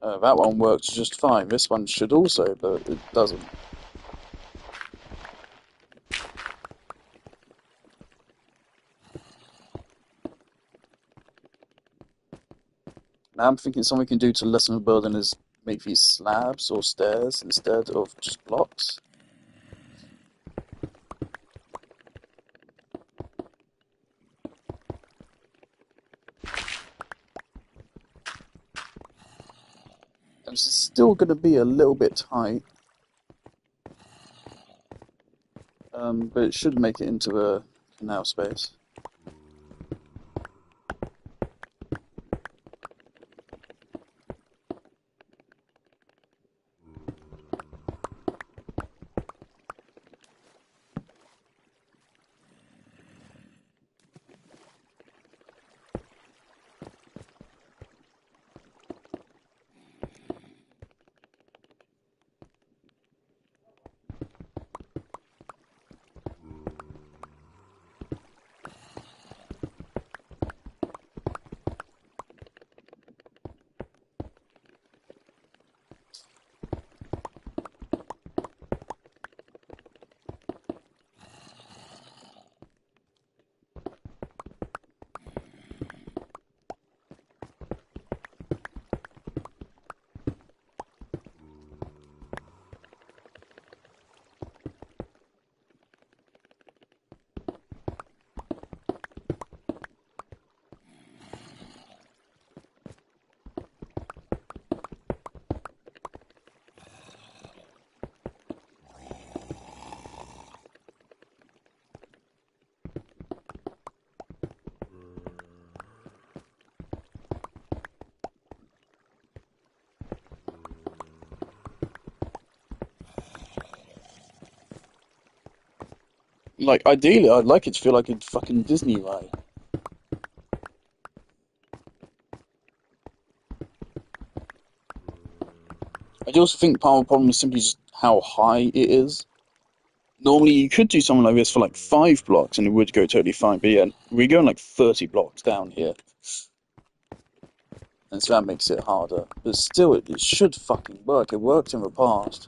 Speaker 1: That one works just fine. This one should also, but it doesn't. Now I'm thinking something we can do to lessen the burden is make these slabs or stairs instead of just blocks. And it's still going to be a little bit tight, but it should make it into a canal space. Like, ideally, I'd like it to feel like a fucking Disney ride. I also think part of the problem is simply just how high it is. Normally, you could do something like this for like 5 blocks and it would go totally fine, but yeah, we're going like 30 blocks down here. And so that makes it harder. But still, it should fucking work. It worked in the past.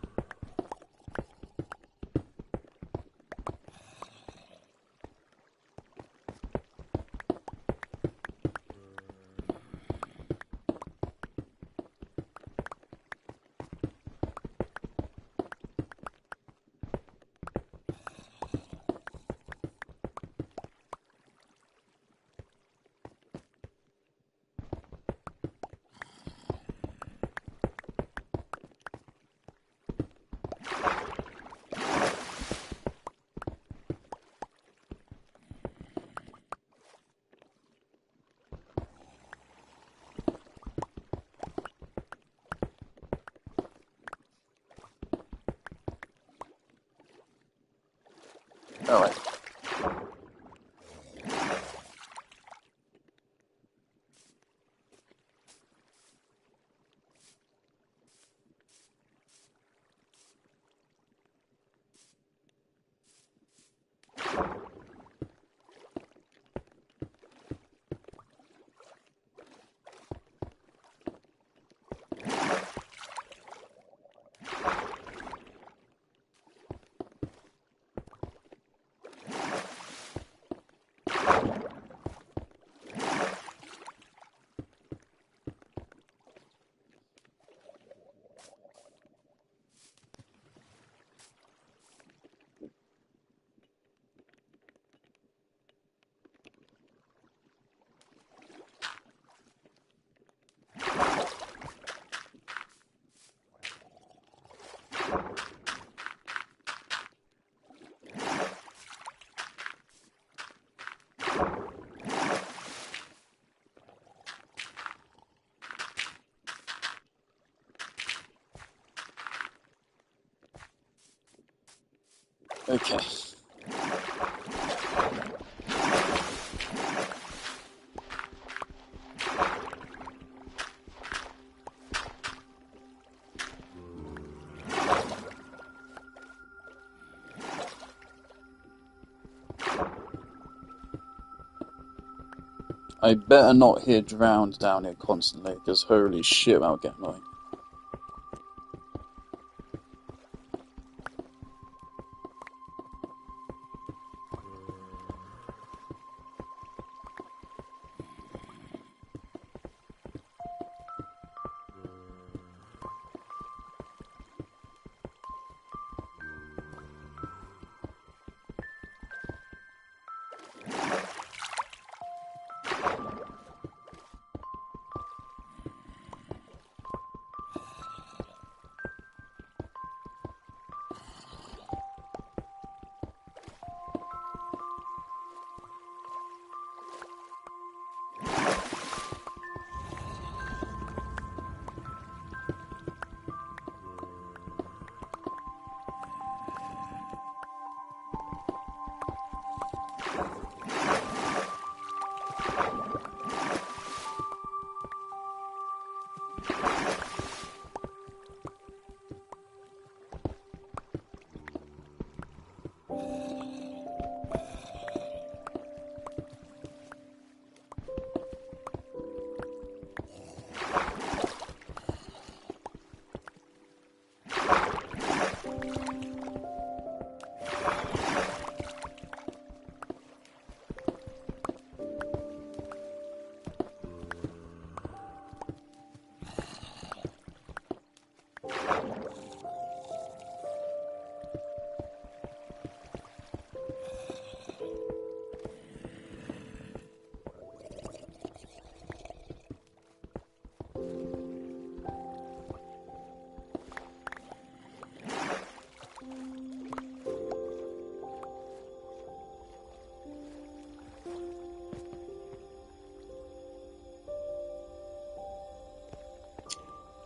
Speaker 1: Alright. Okay. I better not hear drowned down here constantly, because holy shit, that'll get annoying.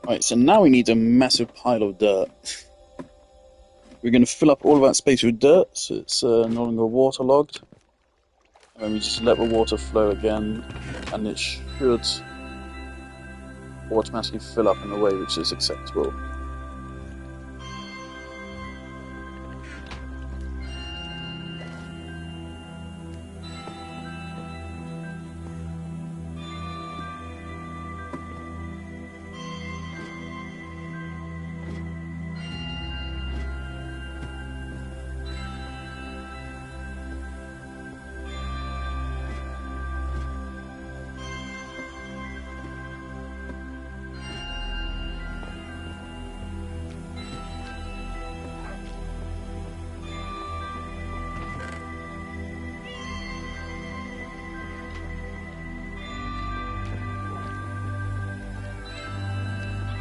Speaker 1: Right, so now we need a massive pile of dirt. We're going to fill up all of that space with dirt, so it's no longer waterlogged. And then we just let the water flow again, and it should automatically fill up in a way which is acceptable.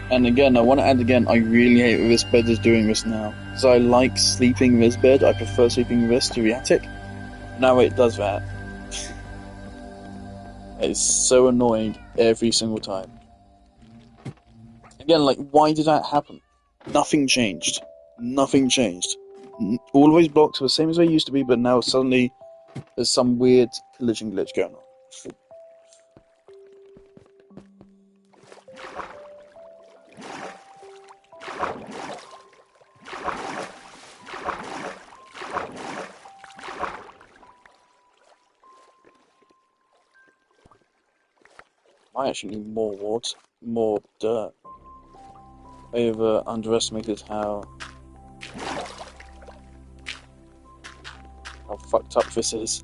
Speaker 1: And again, I want to add again, I really hate that this bed is doing this now. Because I like sleeping in this bed, I prefer sleeping in this to the attic. Now it does that. It's so annoying every single time. Again, like, why did that happen? Nothing changed. Nothing changed. All of those blocks are the same as they used to be, but now suddenly there's some weird collision glitch going on. I actually need more water, more dirt. I have underestimated how fucked up this is.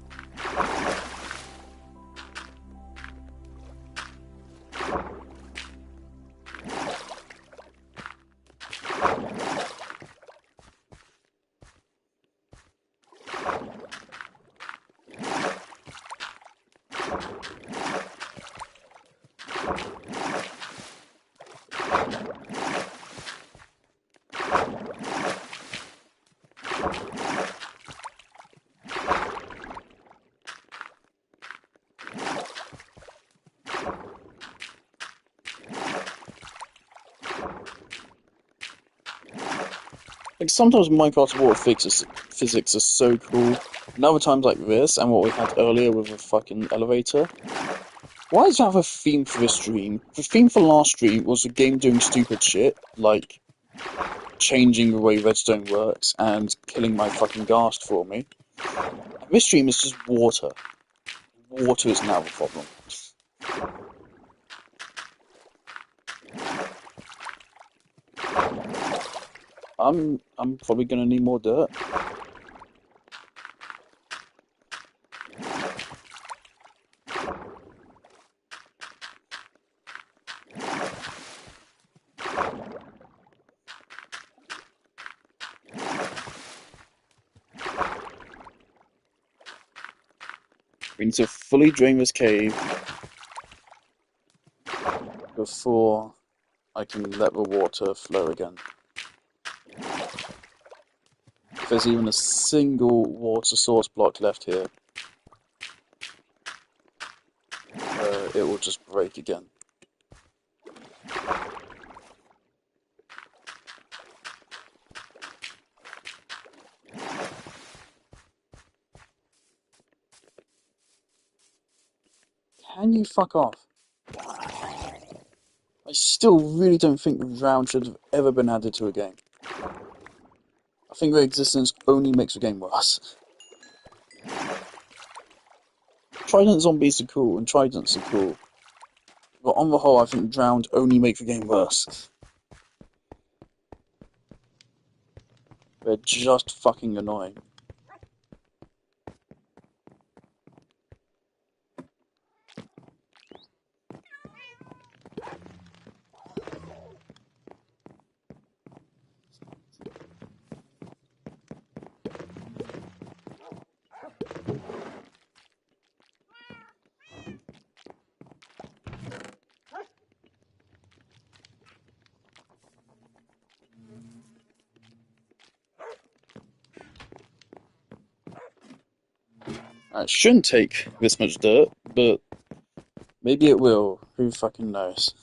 Speaker 1: Like, sometimes Minecraft's water physics are so cool, and other times like this, and what we had earlier with a fucking elevator. Why does it have a theme for this stream? The theme for last stream was the game doing stupid shit, like changing the way redstone works and killing my fucking ghast for me. And this stream is just water. Water is now the problem. I'm probably gonna need more dirt. We need to fully drain this cave before I can let the water flow again. If there's even a single water source block left here, it will just break again. Can you fuck off? I still really don't think Drown should have ever been added to a game. I think their existence only makes the game worse. Trident zombies are cool, and tridents are cool. But on the whole, I think Drowned only make the game worse. They're just fucking annoying. It shouldn't take this much dirt, but maybe it will. Who fucking knows?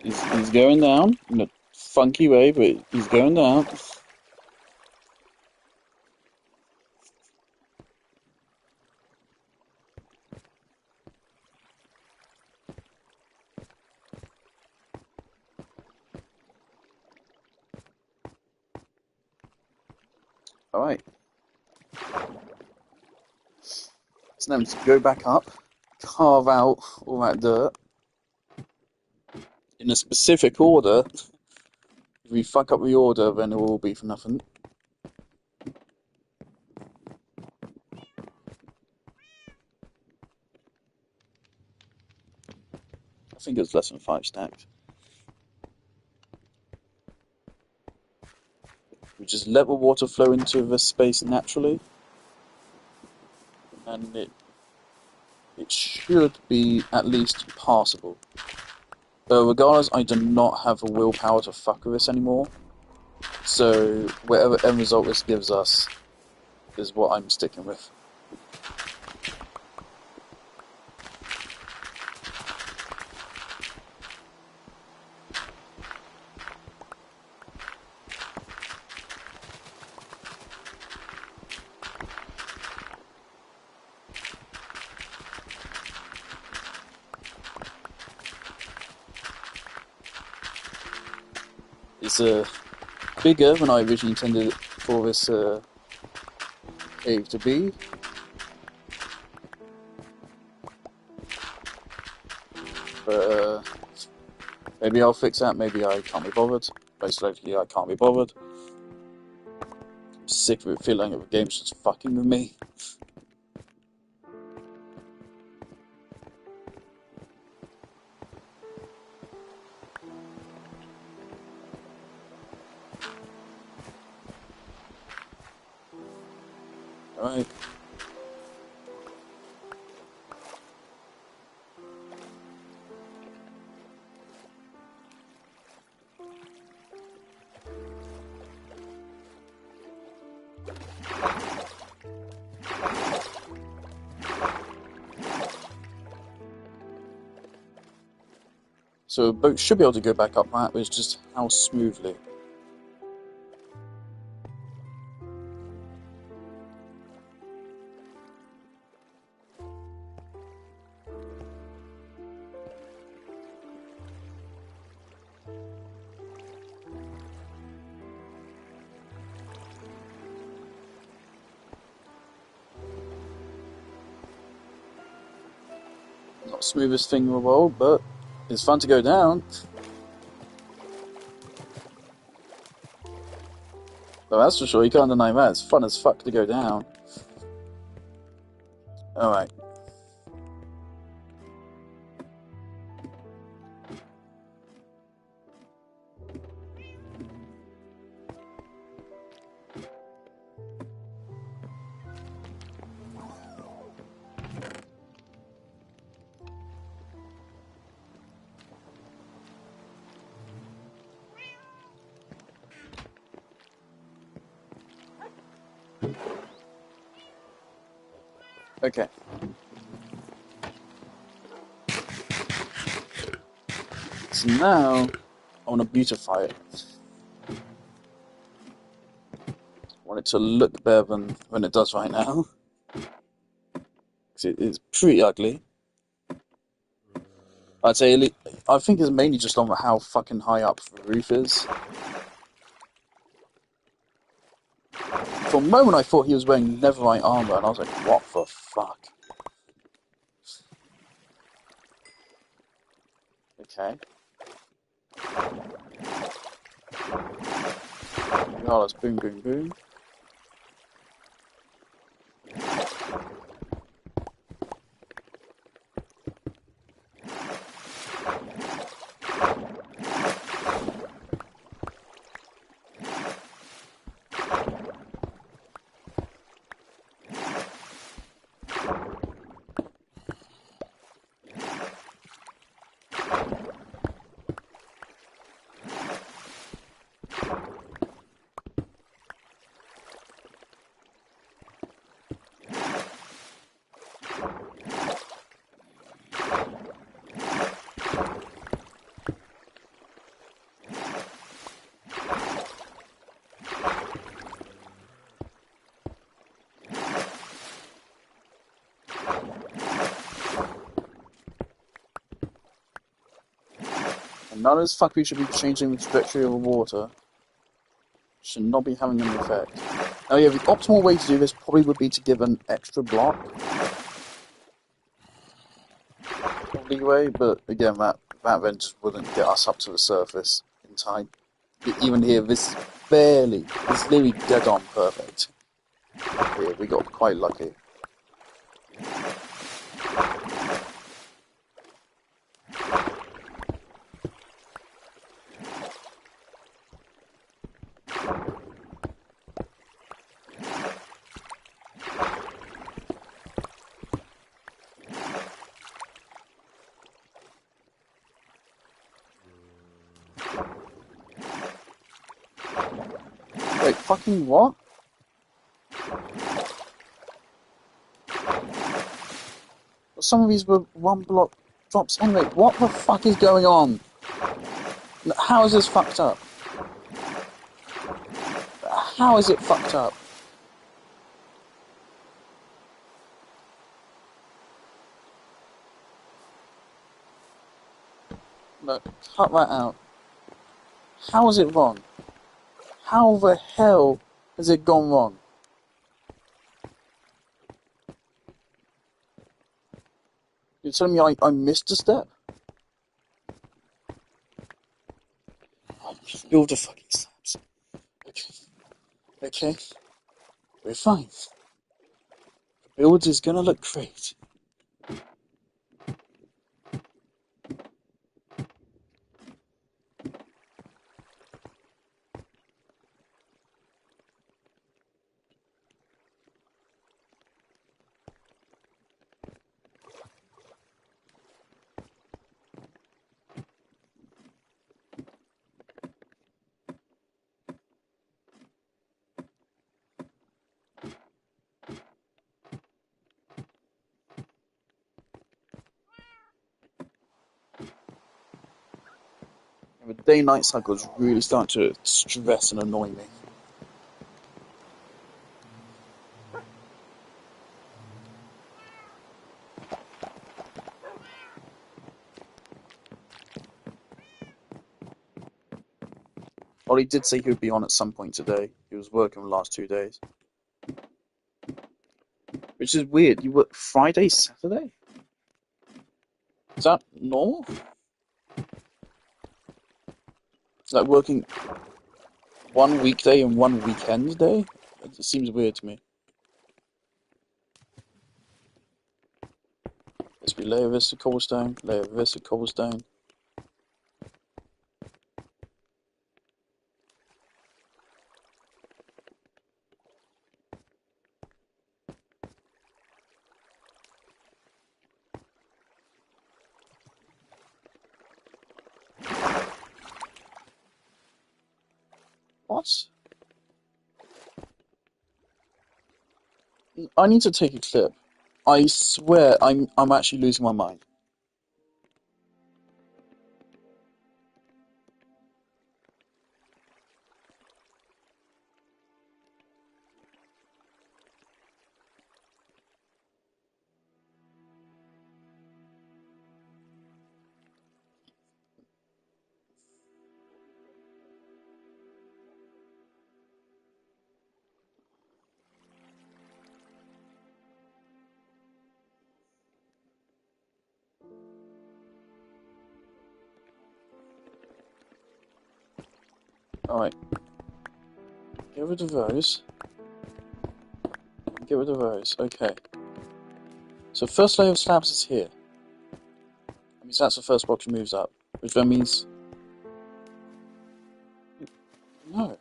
Speaker 1: He's going down in a funky way, but he's going down. Alright. So now to go back up, carve out all that dirt in a specific order. If we fuck up the order, then it will all be for nothing. I think it's less than 5 stacks. We just let the water flow into the space naturally, and it should be at least passable. But regardless, I do not have the willpower to fuck with this anymore. So whatever end result this gives us is what I'm sticking with. It's bigger than I originally intended for this cave to be. But maybe I'll fix that, maybe I can't be bothered. Most likely I can't be bothered. I'm sick of it feeling like the game's just fucking with me. Alright. So a boat should be able to go back up that, but it's just how smoothly. Not the smoothest thing in the world, but it's fun to go down. So that's for sure, you can't deny that. It's fun as fuck to go down. Alright. Okay. So now, I want to beautify it. I want it to look better than it does right now. Because it's pretty ugly. I'd say, I think it's mainly just on how fucking high up the roof is. For a moment I thought he was wearing netherite armor, and I was like, what the fuck? Okay. Oh, that's boom, boom, boom. And none of this fuckery should be changing the trajectory of the water. Should not be having an effect. Now, yeah, the optimal way to do this probably would be to give an extra block of leeway, but again, that then just wouldn't get us up to the surface in time. Even here, this is literally dead on perfect. Yeah, we got quite lucky. Wait, fucking what? Some of these were one block drops anyway. What the fuck is going on? How is this fucked up? How is it fucked up? Look, cut that out. How is it wrong? How the hell has it gone wrong? You're telling me I missed a step? Build the fucking slabs. Okay. We're fine. The build is gonna look great. The day-night cycle is really starting to stress and annoy me. Ollie did say he would be on at some point today. He was working the last 2 days. Which is weird. You work Friday, Saturday? Is that normal? Is that working one weekday and one weekend day? It seems weird to me. Let's be layer this to cobblestone, layer this to cobblestone. What? I need to take a clip. I swear I'm actually losing my mind. Alright. Get rid of those. Get rid of those. Okay. So first layer of slabs is here. That means that's the first box moves up. Which then means... No.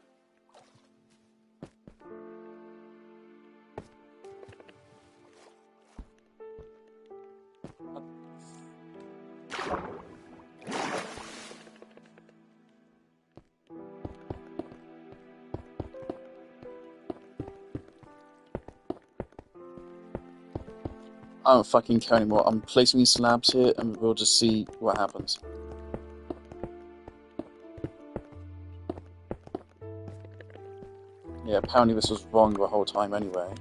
Speaker 1: I don't fucking care anymore. I'm placing these slabs here and we'll just see what happens. Yeah, apparently this was wrong the whole time anyway.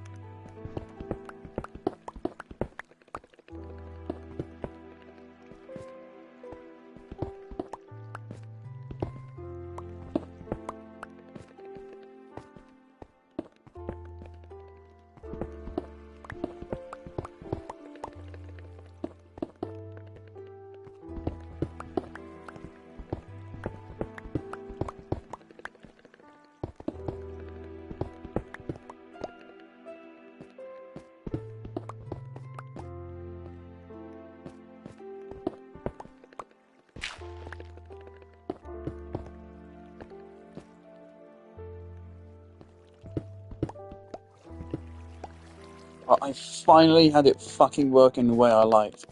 Speaker 1: I finally had it fucking working the way I liked.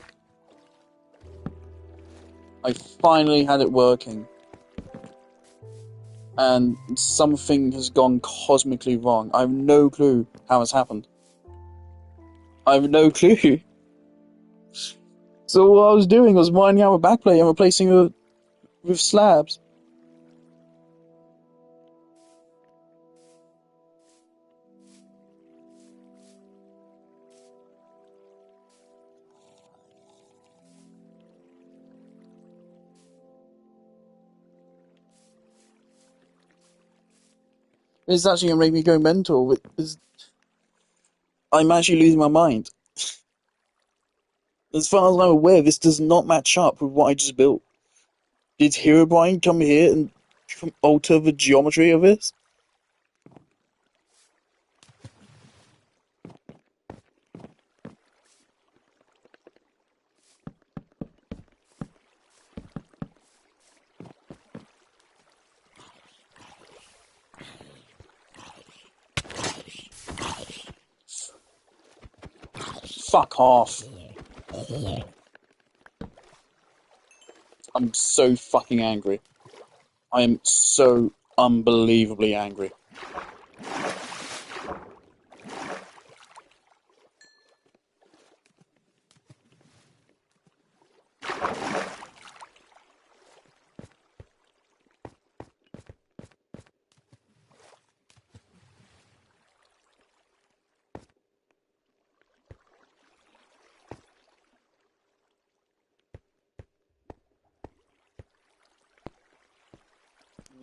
Speaker 1: I finally had it working. And something has gone cosmically wrong. I have no clue how it's happened. I have no clue. So what I was doing was winding out a backplate and replacing it with slabs. It's actually going to make me go mental. I'm actually losing my mind. As far as I'm aware, this does not match up with what I just built. Did Herobrine come here and alter the geometry of this? Fuck off. I'm so fucking angry. I am so unbelievably angry.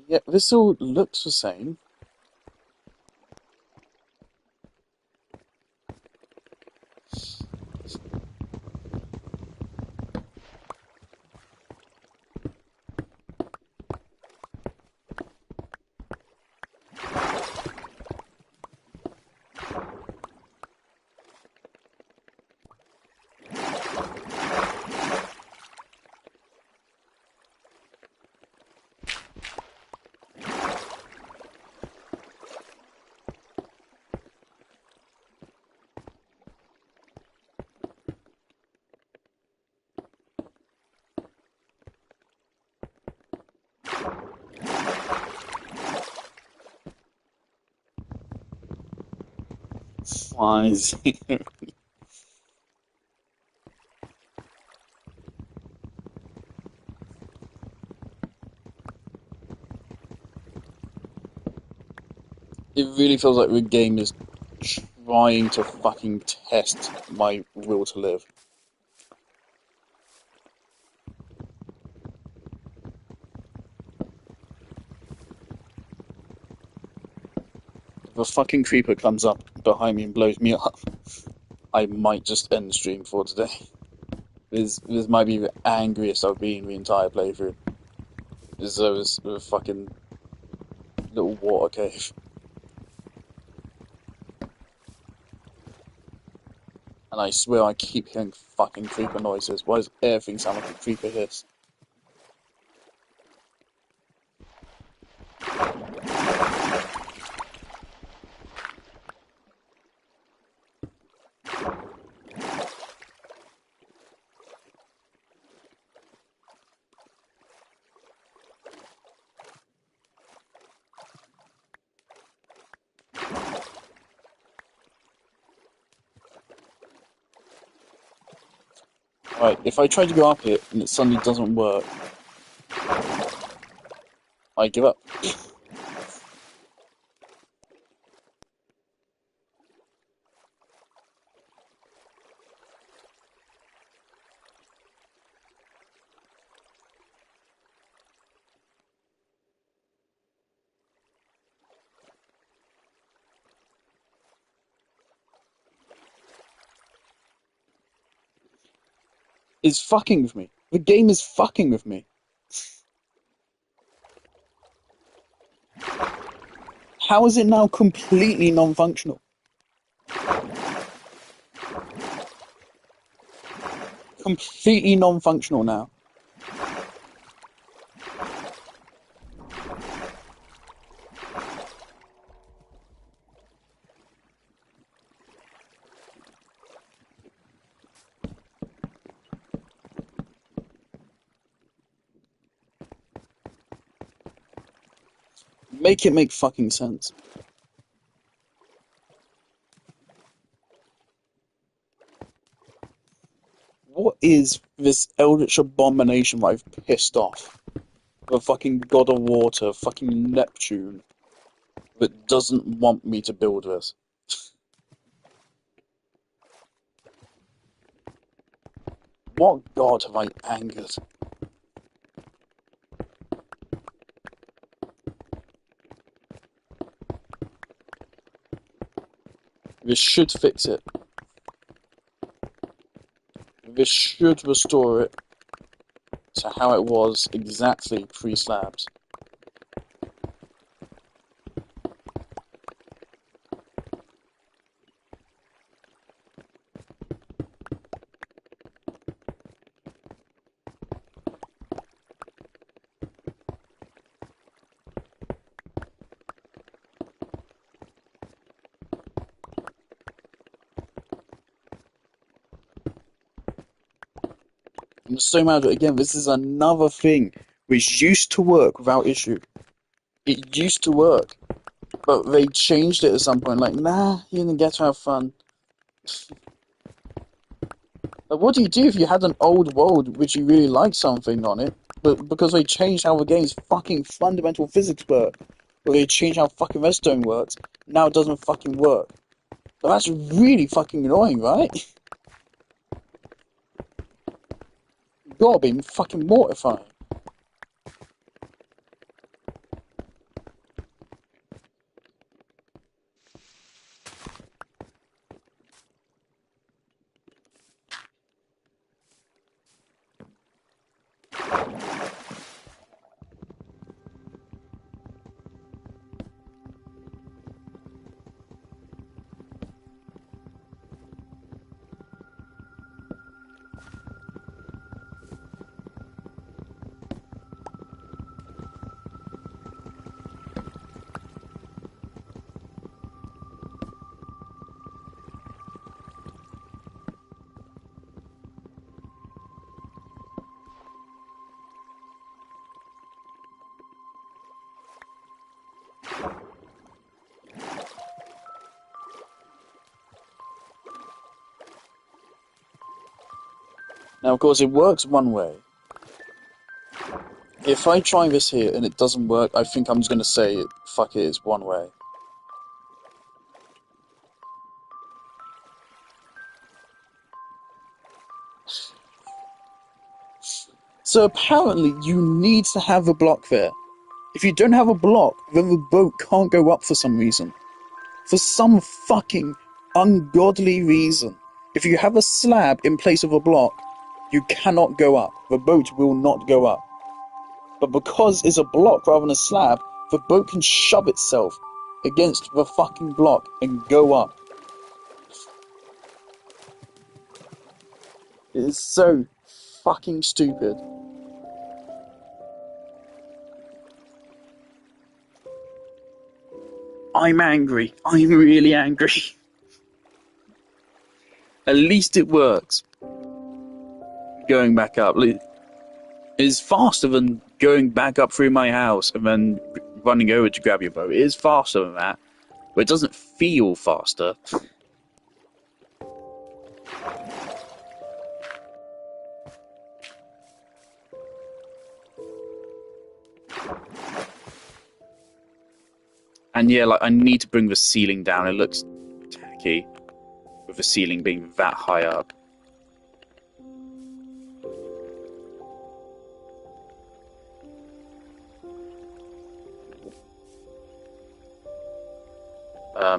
Speaker 1: Yeah, this all looks the same. Flies. It really feels like the game is trying to fucking test my will to live. If a fucking creeper comes up behind me and blows me up, I might just end the stream for today. This might be the angriest I've been the entire playthrough. This is a fucking little water cave. And I swear I keep hearing fucking creeper noises. Why does everything sound like a creeper hiss? Right, if I try to go up it and it suddenly doesn't work, I give up. It's fucking with me. The game is fucking with me. How is it now completely non-functional? Completely non-functional now. Make it make fucking sense. What is this eldritch abomination that I've pissed off? The fucking god of water, fucking Neptune, that doesn't want me to build this. What god have I angered? This should fix it. This should restore it to how it was exactly pre-slabs. I'm so mad at it again. This is another thing which used to work without issue. It used to work, but they changed it at some point. Like, nah, you didn't get to have fun. Like, what do you do if you had an old world which you really liked something on it, but because they changed how the game's fucking fundamental physics work, or they changed how fucking redstone works, now it doesn't fucking work. But that's really fucking annoying, right? Gotta be fucking mortifying. Now, of course, it works one way. If I try this here and it doesn't work, I think I'm just gonna say, fuck it, it's one way. So apparently you need to have a block there. If you don't have a block, then the boat can't go up for some reason. For some fucking ungodly reason. If you have a slab in place of a block, you cannot go up. The boat will not go up. But because it's a block rather than a slab, the boat can shove itself against the fucking block and go up. It is so fucking stupid. I'm angry. I'm really angry. At least it works. Going back up is faster than going back up through my house and then running over to grab your bow. It is faster than that, but it doesn't feel faster. And yeah, like I need to bring the ceiling down. It looks tacky with the ceiling being that high up. I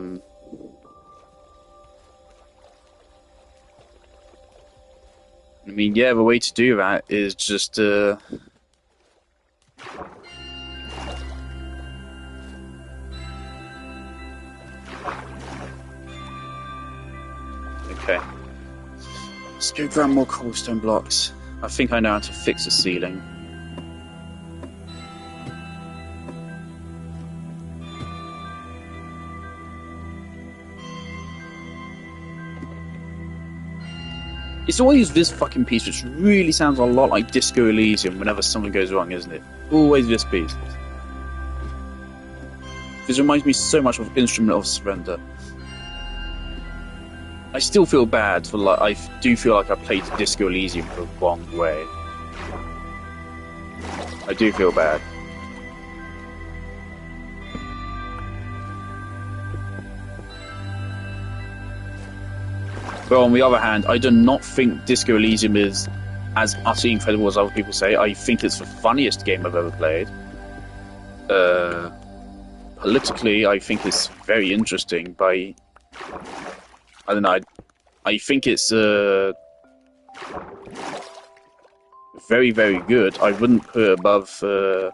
Speaker 1: mean, yeah, the way to do that is just okay. Let's go grab more cobblestone blocks. I think I know how to fix the ceiling. It's always this fucking piece which really sounds a lot like Disco Elysium whenever something goes wrong, isn't it? Always this piece. This reminds me so much of Instrument of Surrender. I still feel bad for I do feel like I played Disco Elysium the wrong way. I do feel bad. But on the other hand, I do not think Disco Elysium is as utterly incredible as other people say. I think it's the funniest game I've ever played. Politically, I think it's very interesting. I don't know. I think it's very, very good. I wouldn't put it above a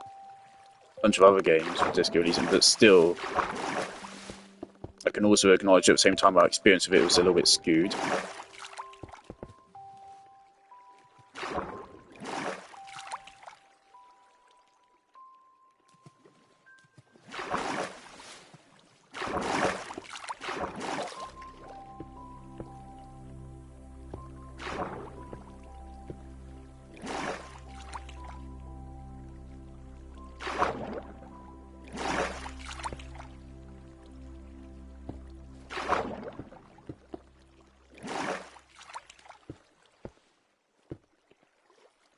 Speaker 1: bunch of other games with Disco Elysium, but still, I can also acknowledge at the same time our experience of it was a little bit skewed.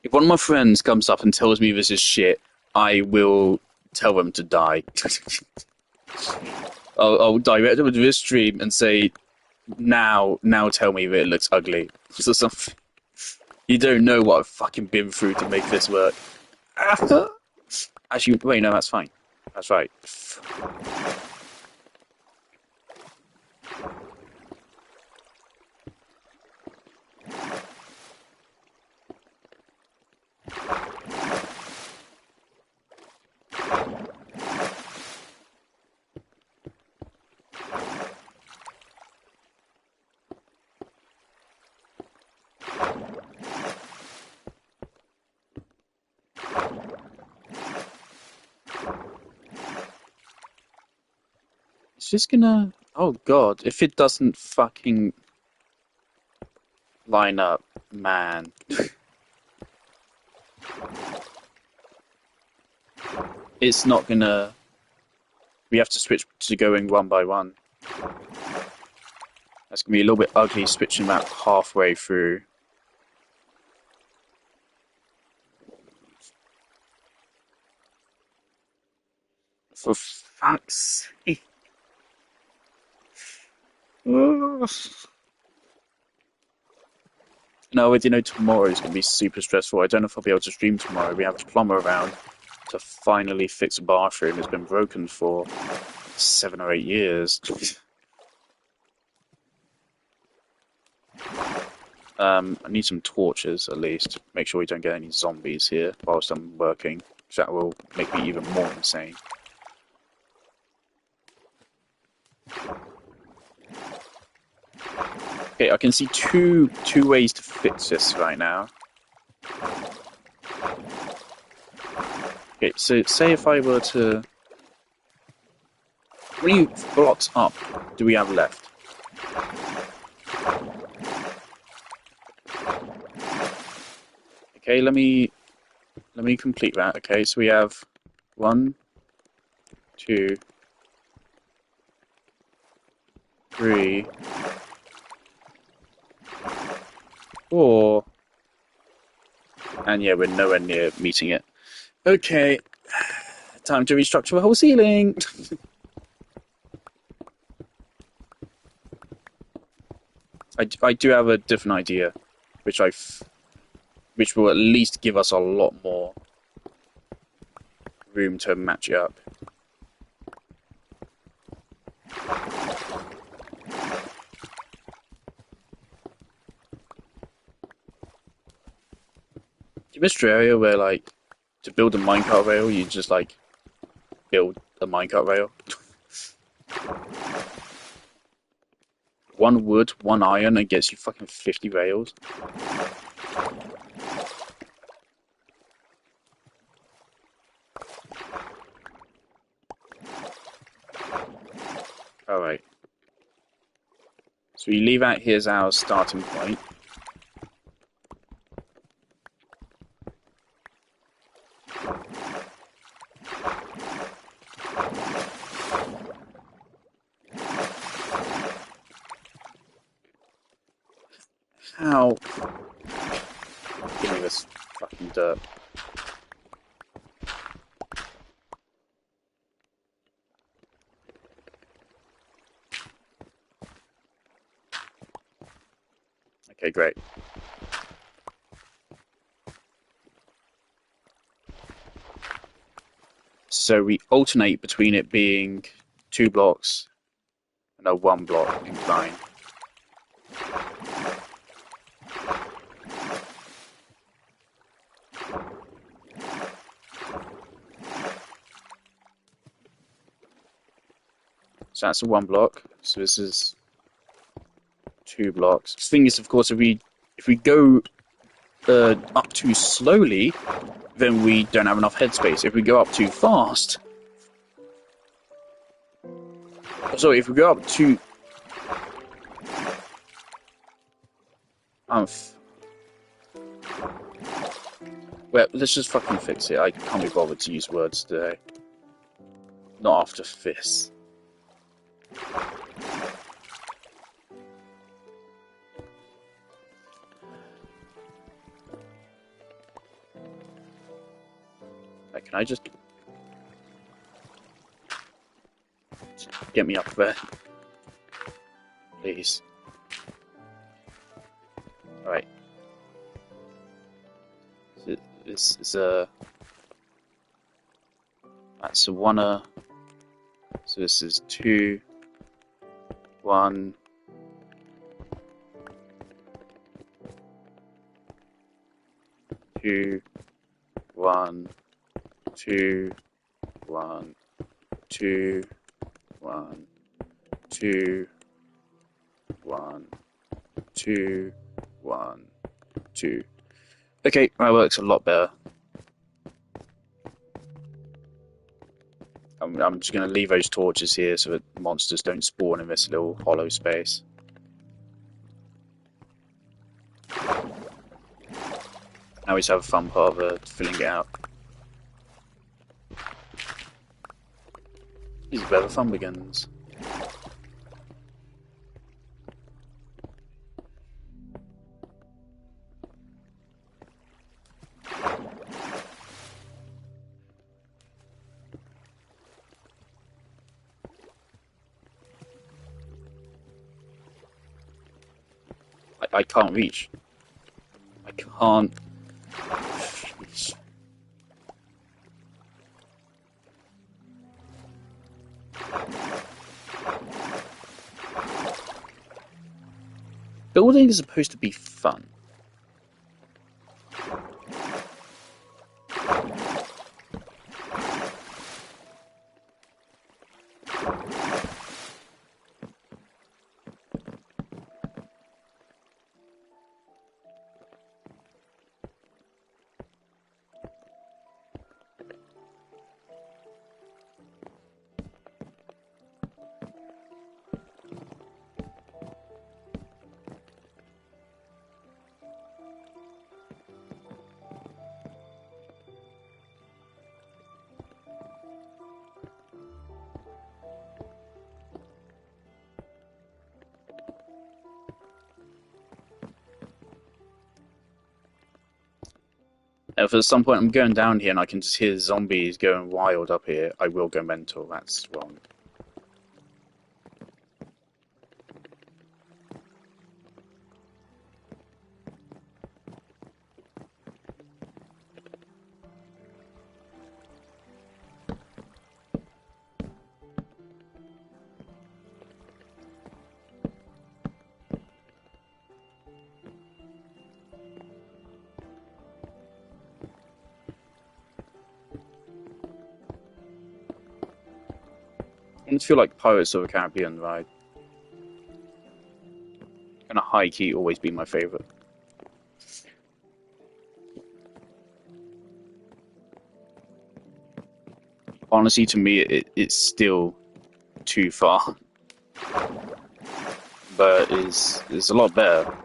Speaker 1: If one of my friends comes up and tells me this is shit, I will tell them to die. I'll direct them to this stream and say, now tell me that it looks ugly. So something. You don't know what I've fucking been through to make this work. Actually, wait, no, that's fine. That's right. It's just gonna... Oh god, if it doesn't fucking line up, man. It's not gonna... We have to switch to going one by one. That's gonna be a little bit ugly switching that halfway through. For fuck's sake. No, tomorrow is going to be super stressful. I don't know if I'll be able to stream tomorrow. We have a plumber around to finally fix a bathroom. It's been broken for 7 or 8 years. I need some torches, at least. Make sure we don't get any zombies here whilst I'm working. Because that will make me even more insane. Okay, I can see two ways to fix this right now. Okay, so say if I were to... How many blocks up do we have left? Okay, let me complete that. Okay, so we have 1, 2, 3, 4, and yeah, we're nowhere near meeting it. Okay, time to restructure the whole ceiling. I do have a different idea, which which will at least give us a lot more room to match it up. Do you miss area where, like, to build a minecart rail, you just, like, build a minecart rail? One wood, one iron, and gets you fucking 50 rails. Alright. So we leave out here as our starting point. How? Give me this fucking dirt. Okay, great. So we alternate between it being 2 blocks and a 1 block incline. So that's a 1 block. So this is 2 blocks. The thing is, of course, if we go up too slowly, then we don't have enough headspace. If we go up too fast, sorry, if we go up too, well, let's just fucking fix it. I can't be bothered to use words today. Not after this. Like, can I just get me up there? Please. Alright. So this is that's a 1. So this is 2, 1. 2, 1, 2, 1, 2, 1, 2, 1, 2, 1, 2. Okay, that works a lot better. I'm just going to leave those torches here so that monsters don't spawn in this little hollow space. Now we just have a fun part of filling it out. This is where the fun begins. I can't reach. I can't reach. Building is supposed to be fun. If at some point I'm going down here and I can just hear zombies going wild up here, I will go mental. That's wrong. I just feel like Pirates of the Caribbean ride. And a high key always be my favorite. Honestly, to me, it's still too far, but it's a lot better.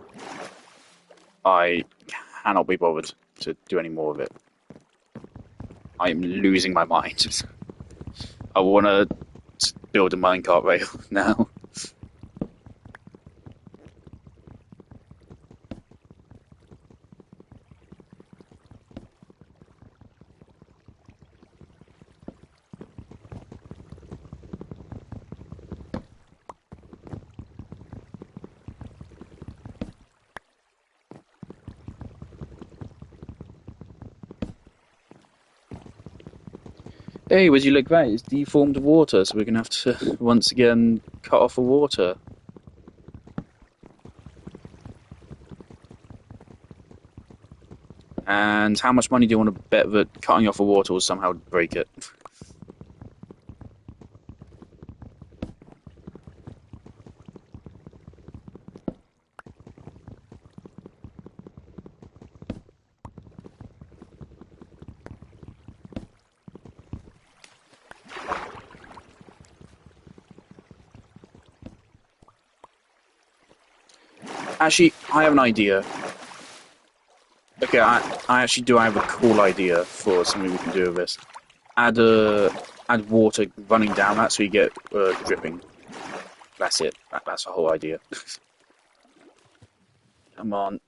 Speaker 1: I cannot be bothered to do any more of it. I'm losing my mind. I want to build a minecart rail now. Hey, would you look that? It's deformed water, so we're gonna have to once again cut off the water. And how much money do you want to bet that cutting off the water will somehow break it? Actually, I have an idea. Okay, I actually do have a cool idea for something we can do with this. Add water running down that so you get dripping. That's it. That's the whole idea. Come on.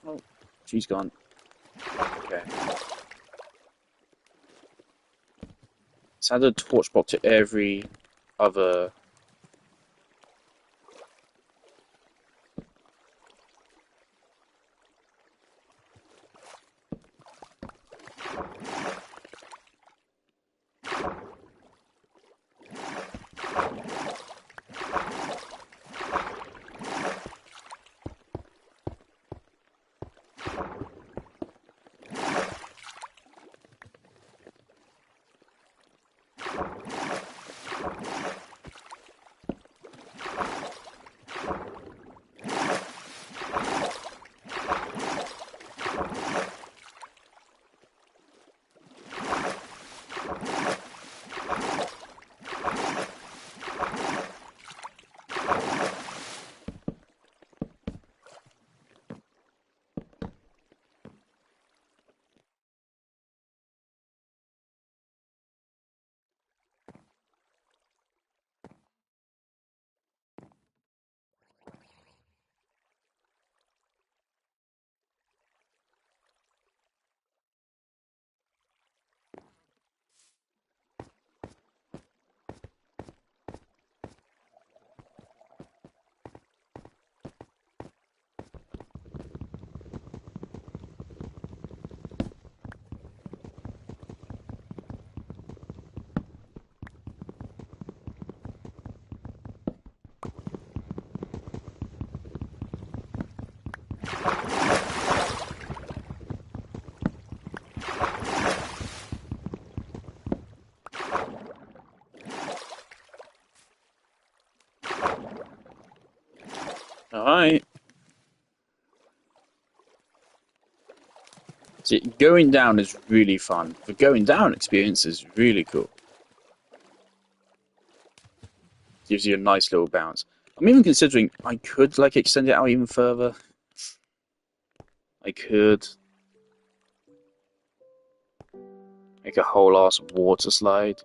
Speaker 1: Oh, she's gone. Okay. Let's add a torch block to every other. Alright. See, going down is really fun. The going down experience is really cool. Gives you a nice little bounce. I'm even considering I could like extend it out even further. I could make a whole ass water slide.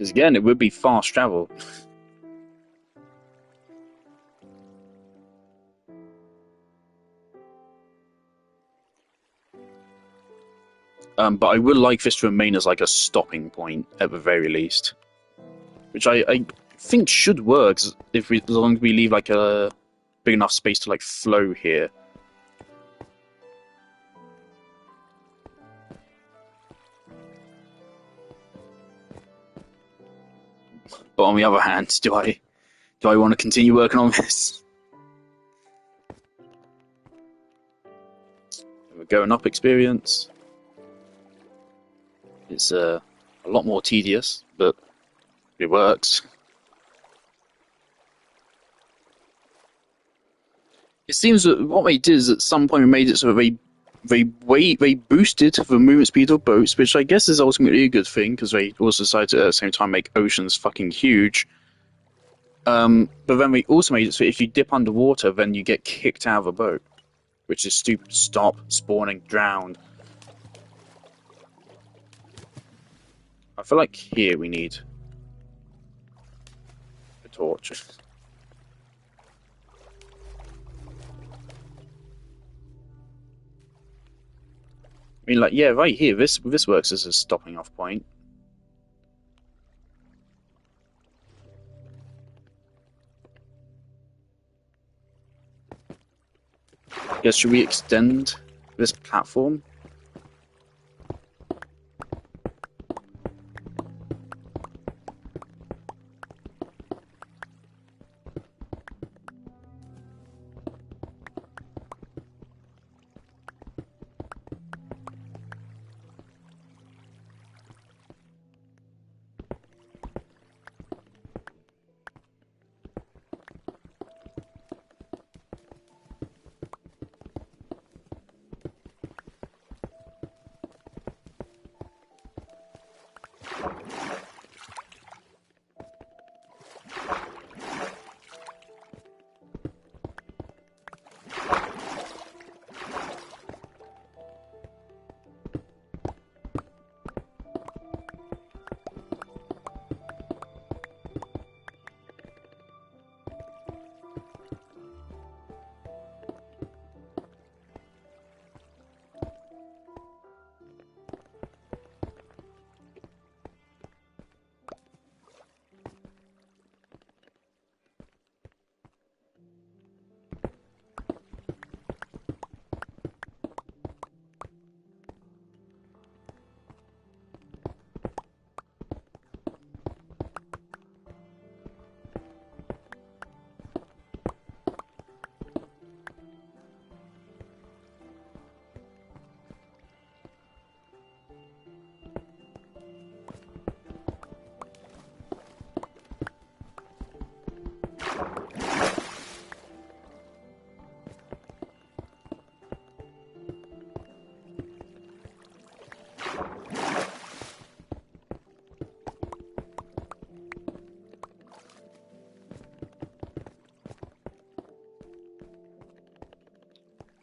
Speaker 1: Because again, it would be fast travel. But I would like this to remain as like a stopping point at the very least, which I think should work if as long as we leave like a big enough space to like flow here. But on the other hand, do I want to continue working on this? We're going up experience. It's a lot more tedious, but it works. It seems that what they did is at some point we made it so that they boosted the movement speed of boats, which I guess is ultimately a good thing because they also decided to at the same time make oceans fucking huge. But then we also made it so if you dip underwater, then you get kicked out of a boat, which is stupid. Stop spawning, drowned. I feel like here we need a torch. I mean, like, yeah, right here. This works as a stopping off point. Yeah, should we extend this platform?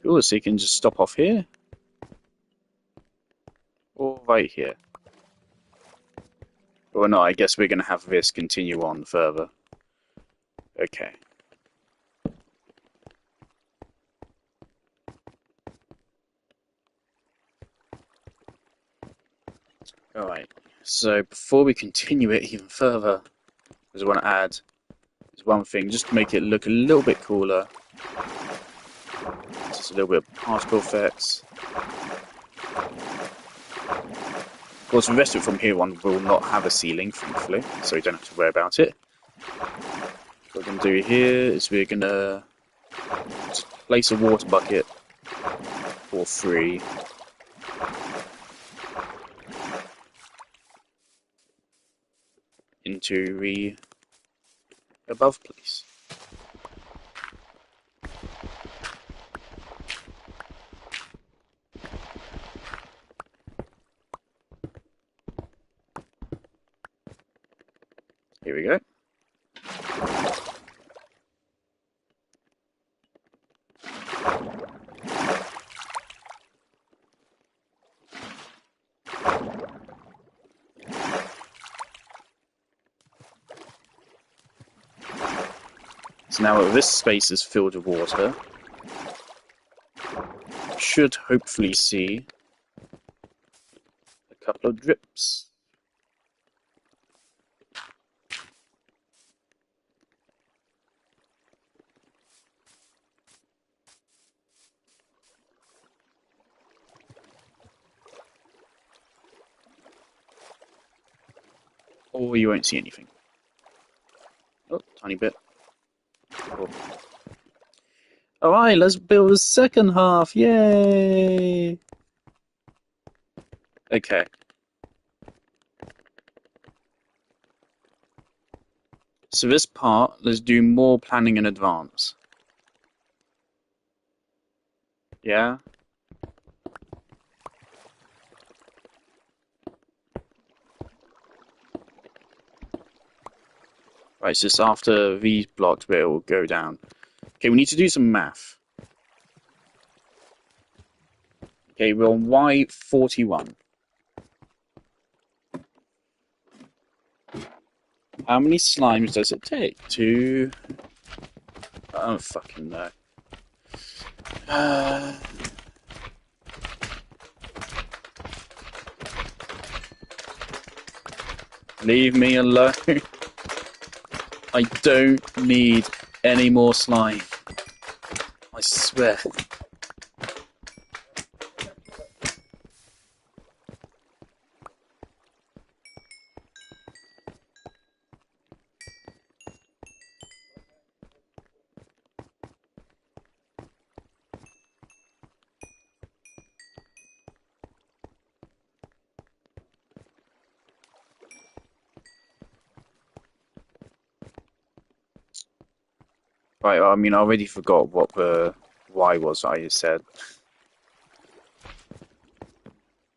Speaker 1: Cool, so you can just stop off here. Or right here. Or no, I guess we're going to have this continue on further. Okay. Alright, so before we continue it even further, I just want to add this one thing, just to make it look a little bit cooler. Just a little bit of particle effects. Of course, the rest of it from here on will not have a ceiling, thankfully, so we don't have to worry about it. What we're going to do here is we're going to just place a water bucket for free. Into the above place. Here we go. So now this space is filled with water. Should hopefully see a couple of drips. Or you won't see anything. Oh, tiny bit. Cool. Alright, let's build the second half. Yay! Okay. So this part, let's do more planning in advance. Yeah? Right, so it's after these blocks where it will go down. Okay, we need to do some math. Okay, we're on Y41. How many slimes does it take to... I don't fucking know. Leave me alone. I don't need any more slime. I swear. Right, I mean, I already forgot what the Y was I said.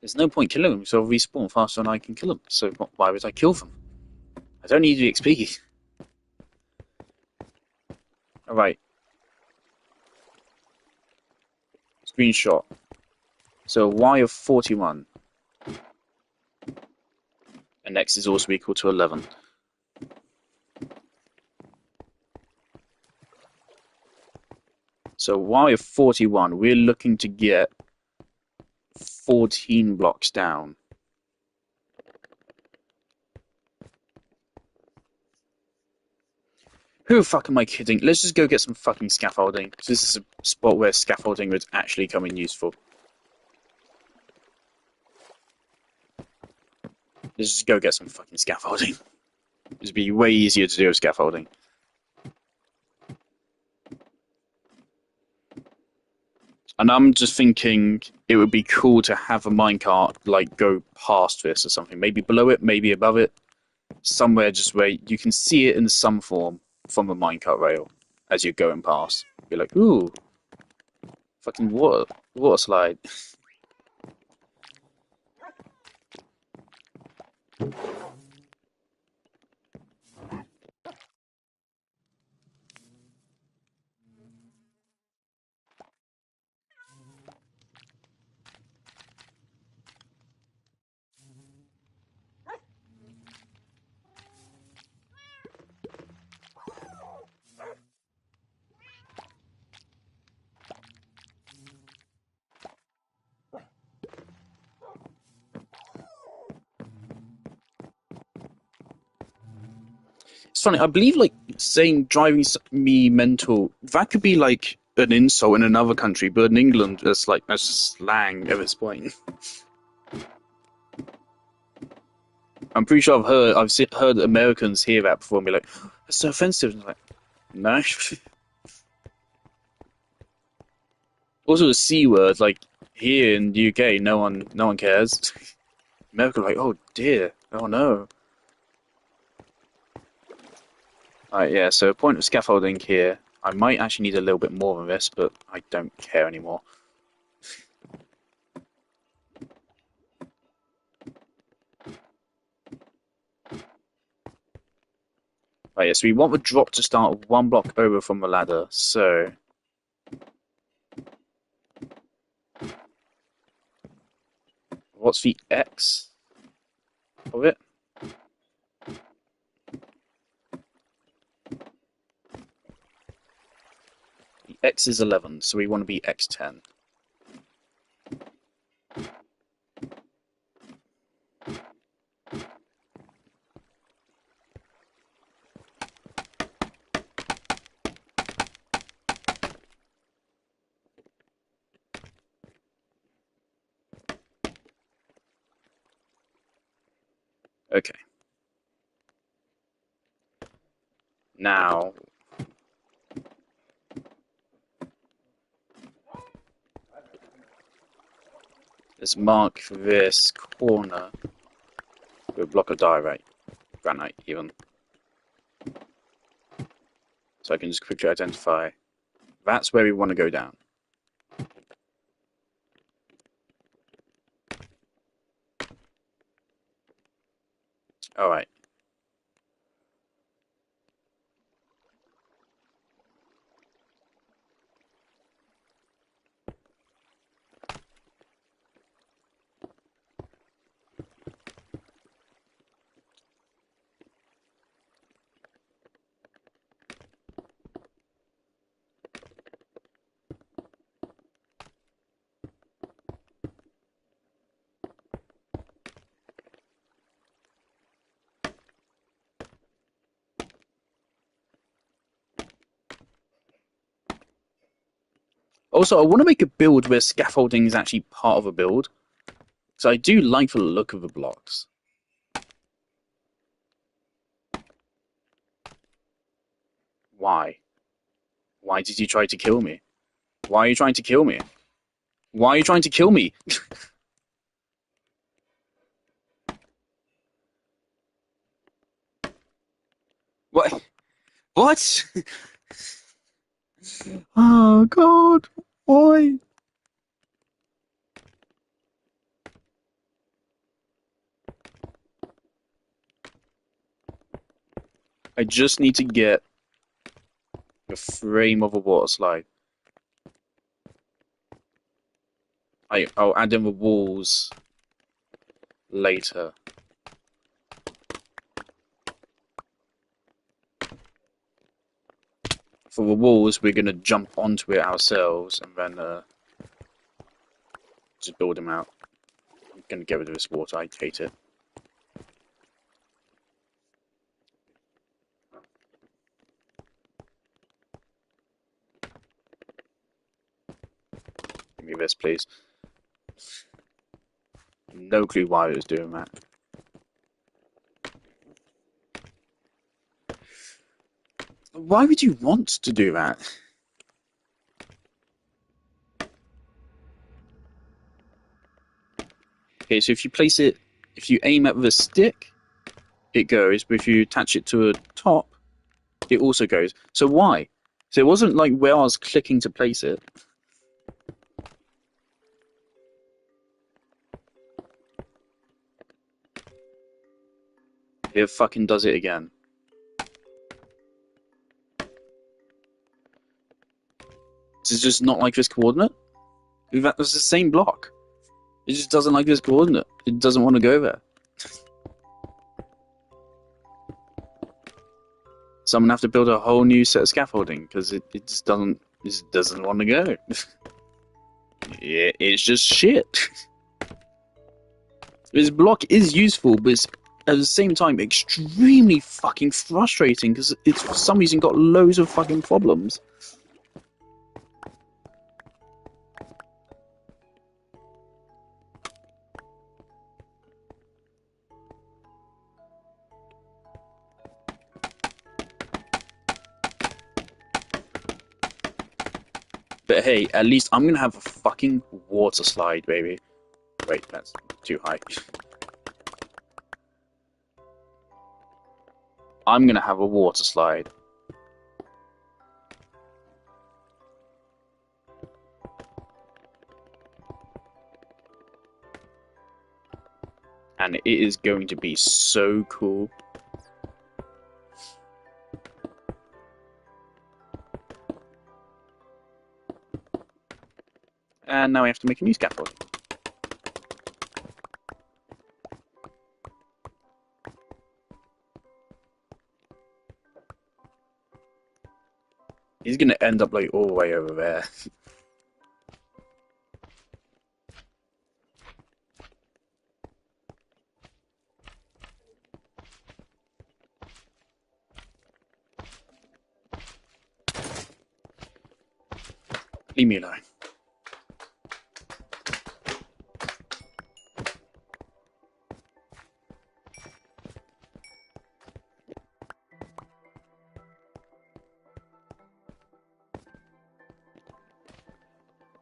Speaker 1: There's no point killing them, so they'll respawn faster than I can kill them. So why would I kill them? I don't need the XP. Alright. Screenshot. So Y of 41. And X is also equal to 11. So Y of 41, we're looking to get 14 blocks down. Who the fuck am I kidding? Let's just go get some fucking scaffolding. This is a spot where scaffolding would actually come in useful. Let's just go get some fucking scaffolding. It'd be way easier to do with scaffolding. And I'm just thinking it would be cool to have a minecart like go past this or something. Maybe below it, maybe above it. Somewhere just where you can see it in some form from a minecart rail as you're going past. You're like, ooh, fucking water slide. It's funny, I believe like saying driving me mental, that could be like an insult in another country, but in England it's like that's slang at this point. I'm pretty sure heard Americans hear that before and be like, that's so offensive. And I'm like, no. Also the C word, like here in the UK, no one cares. America like, oh dear, oh no. Alright, yeah, so point of scaffolding here. I might actually need a little bit more than this, but I don't care anymore. Right, yeah, so we want the drop to start one block over from the ladder, so... What's the X of it? X is 11, so we want to be X10. Okay. Now, let's mark this corner with a block of diorite, granite even. So I can just quickly identify that's where we want to go down. Alright. Also, I want to make a build where scaffolding is actually part of a build. So I do like the look of the blocks. Why? Why did you try to kill me? Why are you trying to kill me? Why are you trying to kill me? What? What? Oh God! Why? I just need to get the frame of a water slide. I'll add in the walls later. For the walls, we're gonna jump onto it ourselves and then just build them out. I'm gonna get rid of this water. I hate it. Give me this, please. No clue why I was doing that. Why would you want to do that? Okay, so if you place it, if you aim at the stick, it goes, but if you attach it to a top, it also goes. So why? So it wasn't like where I was clicking to place it. It fucking does it again. It's just not like this coordinate. That was the same block. It just doesn't like this coordinate. It doesn't want to go there. So I'm gonna have to build a whole new set of scaffolding because it just doesn't want to go. It's just shit. This block is useful, but it's at the same time extremely fucking frustrating because it's for some reason got loads of fucking problems. But hey, at least I'm gonna have a fucking water slide, baby. Wait, that's too high. I'm gonna have a water slide. And it is going to be so cool. And now we have to make a new scaffold. He's gonna end up like all the way over there. Leave me alone.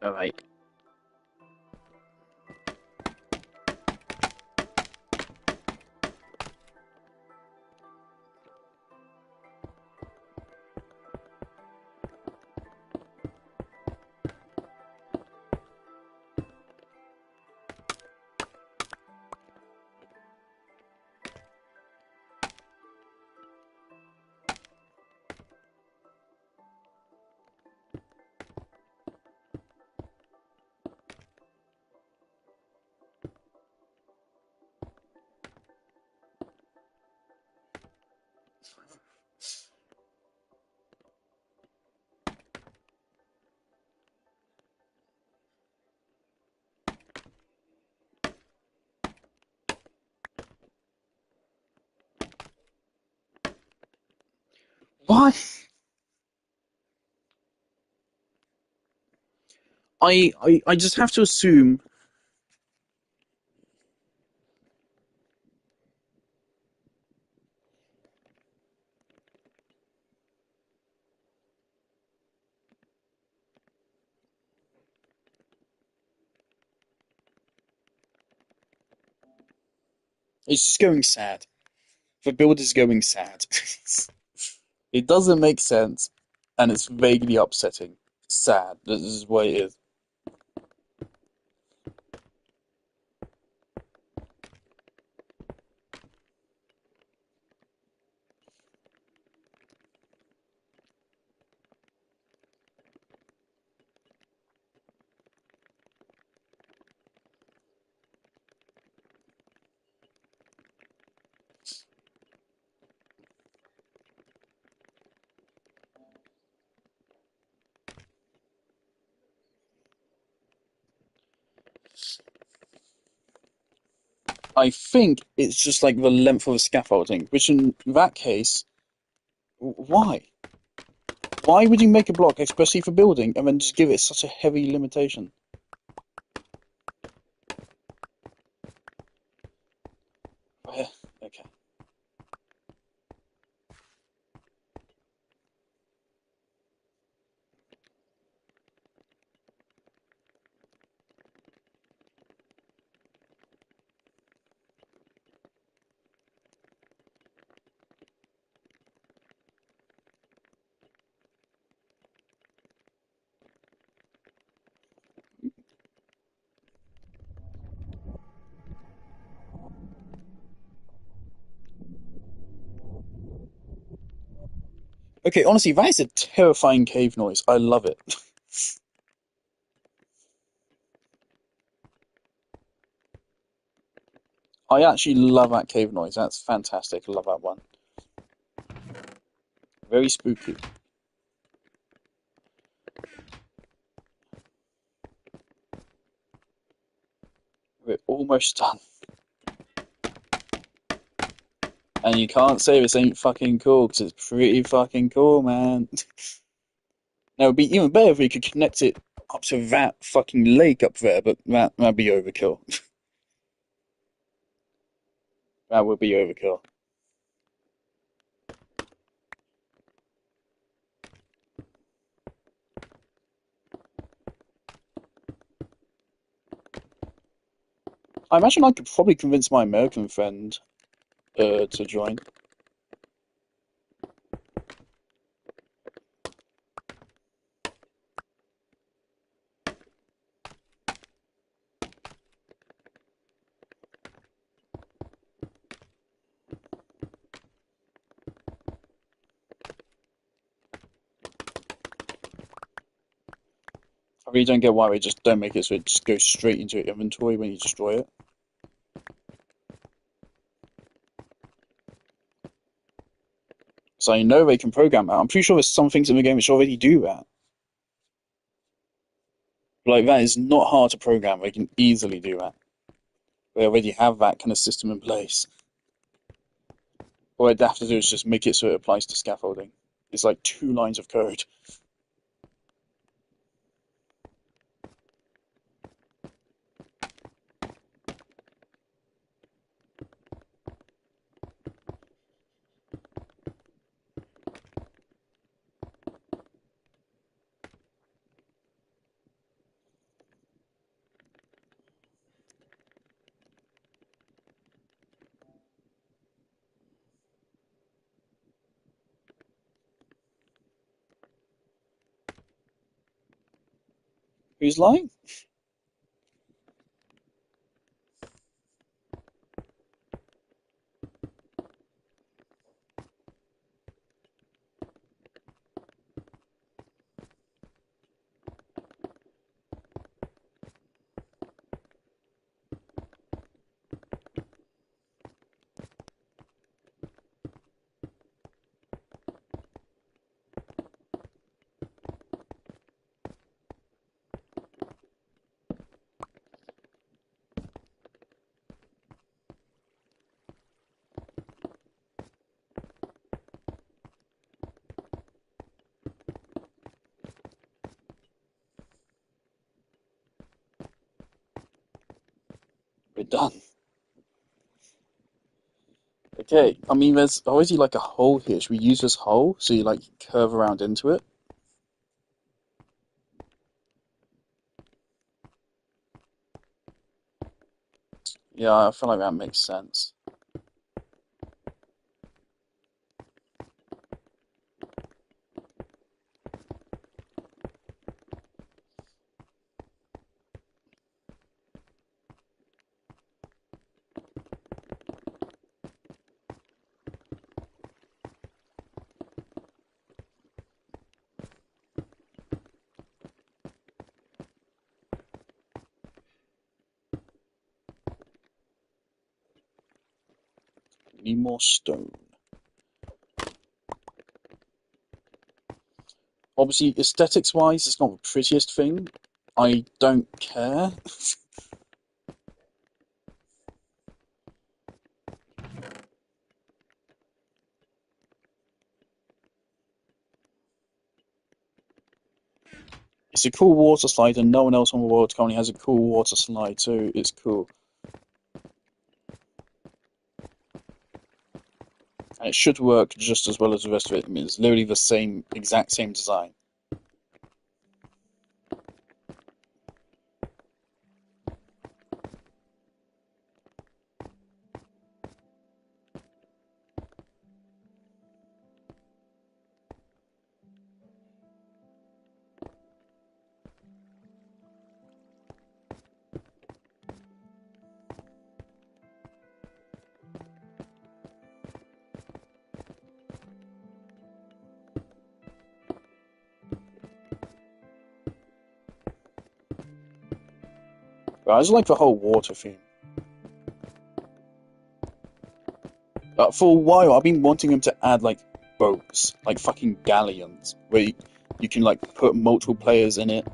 Speaker 1: All right. Why? I just have to assume it's just going sad. The build is going sad. It doesn't make sense, and it's vaguely upsetting. Sad. This is what it is. I think it's just like the length of the scaffolding, which in that case, why? Why would you make a block, especially for building, and then just give it such a heavy limitation? Okay. Okay, honestly, that is a terrifying cave noise. I love it. I actually love that cave noise. That's fantastic. I love that one. Very spooky. We're almost done. And you can't say this ain't fucking cool, because it's pretty fucking cool, man. Now, it'd be even better if we could connect it up to that fucking lake up there, but that'd be overkill. That would be overkill. I imagine I could probably convince my American friend to join. I really don't get why we just don't make it so it just goes straight into your inventory when you destroy it. Because So I know they can program that. I'm pretty sure there's some things in the game which already do that. Like, that is not hard to program. They can easily do that. They already have that kind of system in place. All they have to do is just make it so it applies to scaffolding. It's like 2 lines of code. Who's lying? We're done. Okay, I mean, there's already like a hole here. Should we use this hole so you like curve around into it? Yeah, I feel like that makes sense. Need more stone. Obviously, aesthetics-wise, it's not the prettiest thing. I don't care. It's a cool water slide, and no one else on the world currently has a cool water slide, so it's cool. And it should work just as well as the rest of it. I mean, it's literally the same, exact same design. But I just like the whole water theme. For a while, I've been wanting them to add like boats, like fucking galleons, where you can like put multiple players in it.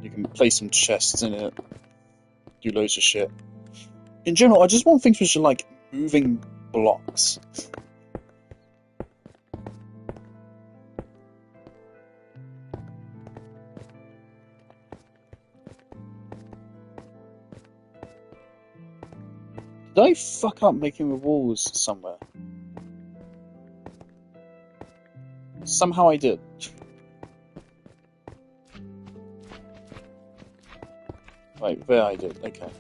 Speaker 1: You can place some chests in it, do loads of shit. In general, I just want things which are like moving blocks. Did I fuck up making the walls somewhere? Somehow I did. Right, there I did, okay.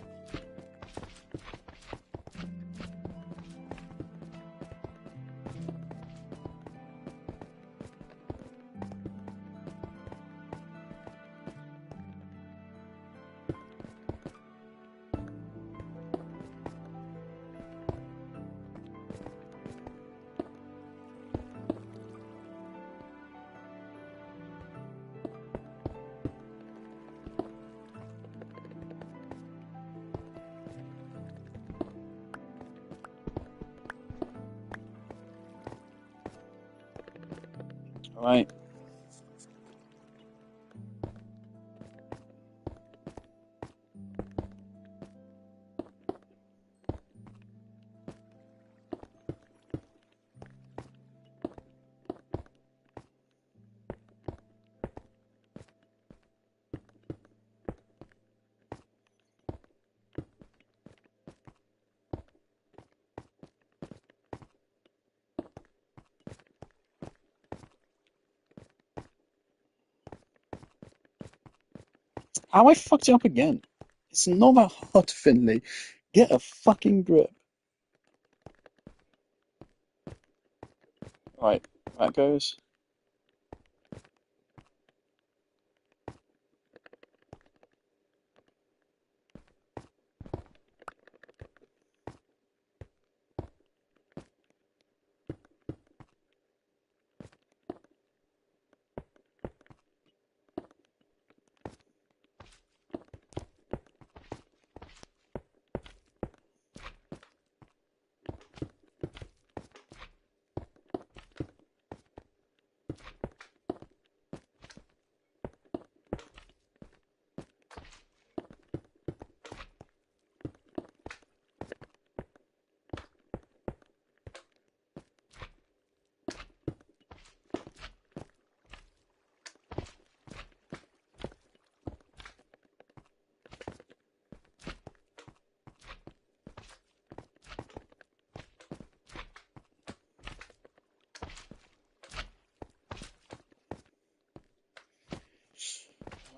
Speaker 1: Right. How I fucked it up again? It's not that hard, Finley. Get a fucking grip. Right, that goes.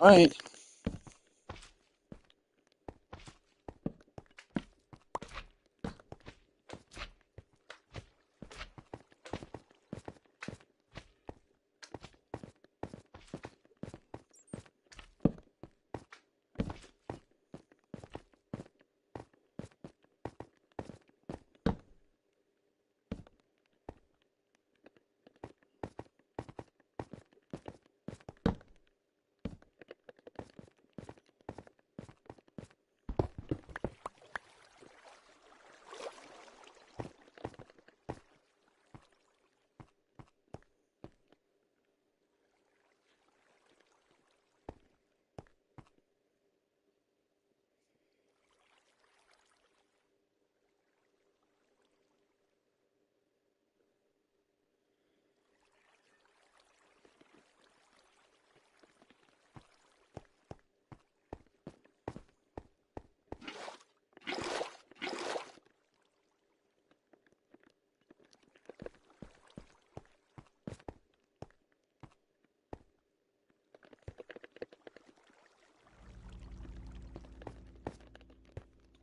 Speaker 1: Right.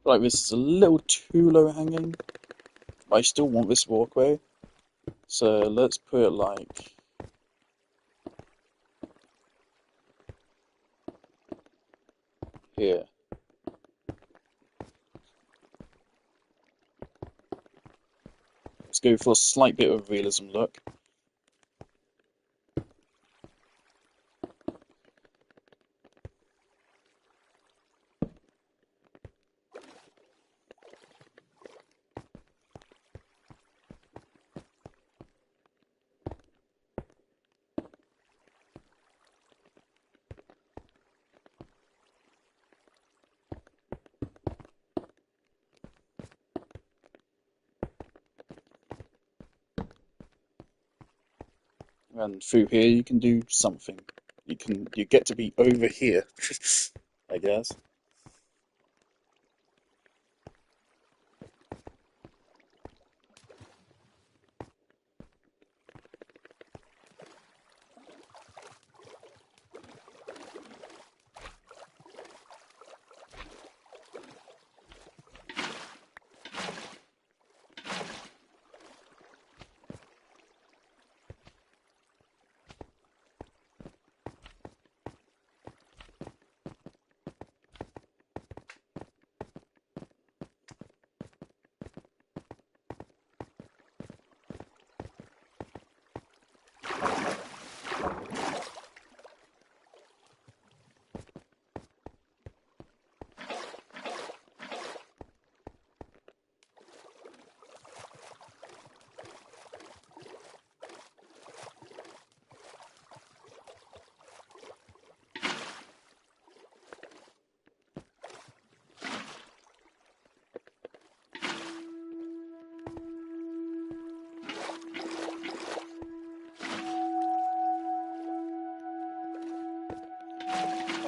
Speaker 1: Like this is a little too low hanging, but I still want this walkway. So let's put it like here. Let's go for a slight bit of realism look. And through here you can do something. You get to be over here, I guess.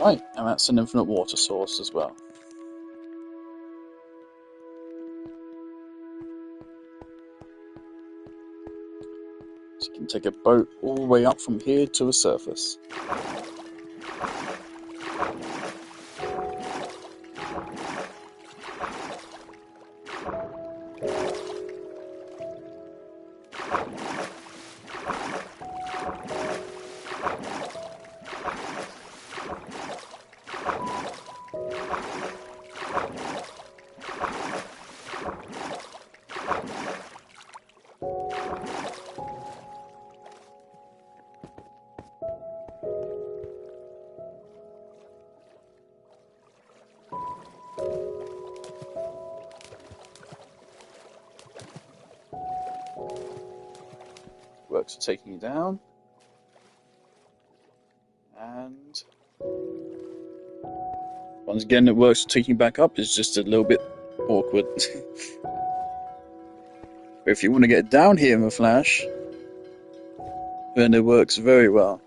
Speaker 1: Right, and that's an infinite water source as well. So you can take a boat all the way up from here to the surface. Works are taking you down. And once again, it works taking you back up. It's just a little bit awkward. But if you want to get down here in a flash, then it works very well.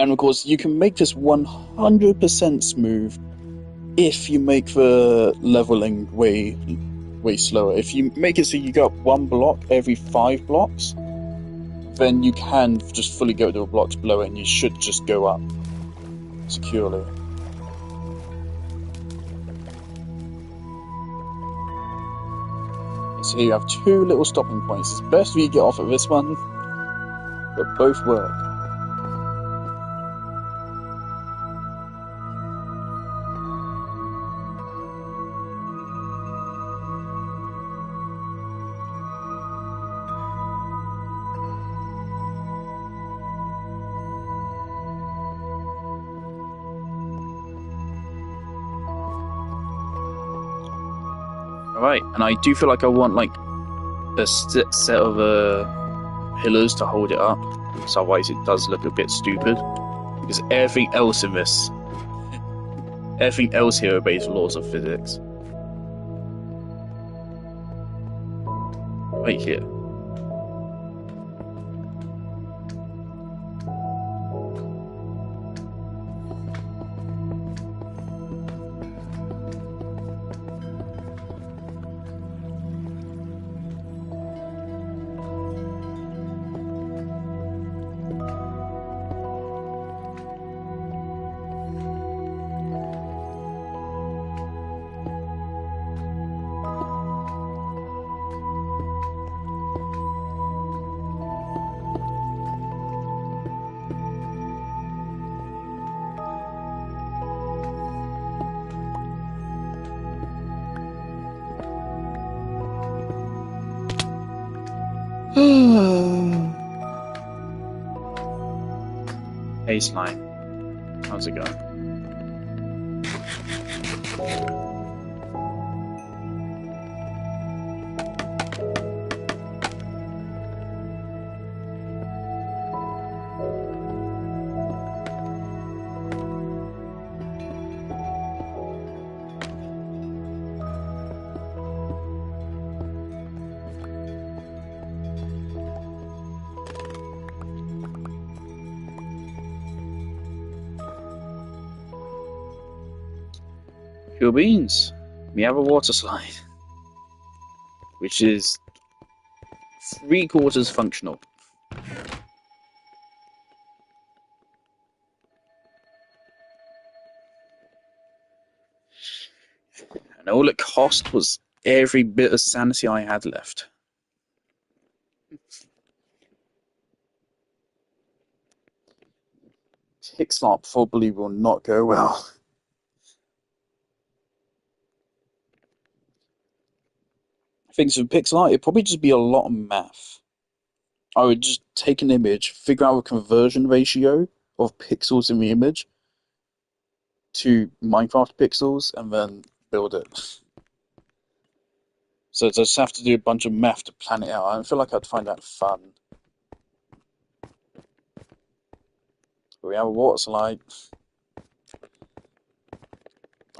Speaker 1: And of course, you can make this 100% smooth if you make the leveling way slower. If you make it so you go up one block every 5 blocks, then you can just fully go to the blocks below it and you should just go up securely. So here you have 2 little stopping points. It's best if you get off at this one, but both work. Alright, and I do feel like I want like a set of pillars to hold it up, so otherwise it does look a bit stupid. Because everything else here obeys laws of physics. Right here. Hey Slime, how's it going? Cool beans. We have a water slide, which is 3/4 functional. And all it cost was every bit of sanity I had left. Kickstart probably will not go well. I think for pixel art, it'd probably just be a lot of math. I would just take an image, figure out a conversion ratio of pixels in the image, 2 Minecraft pixels and then build it. So I just have to do a bunch of math to plan it out. I don't feel like I'd find that fun. But we have a water slide.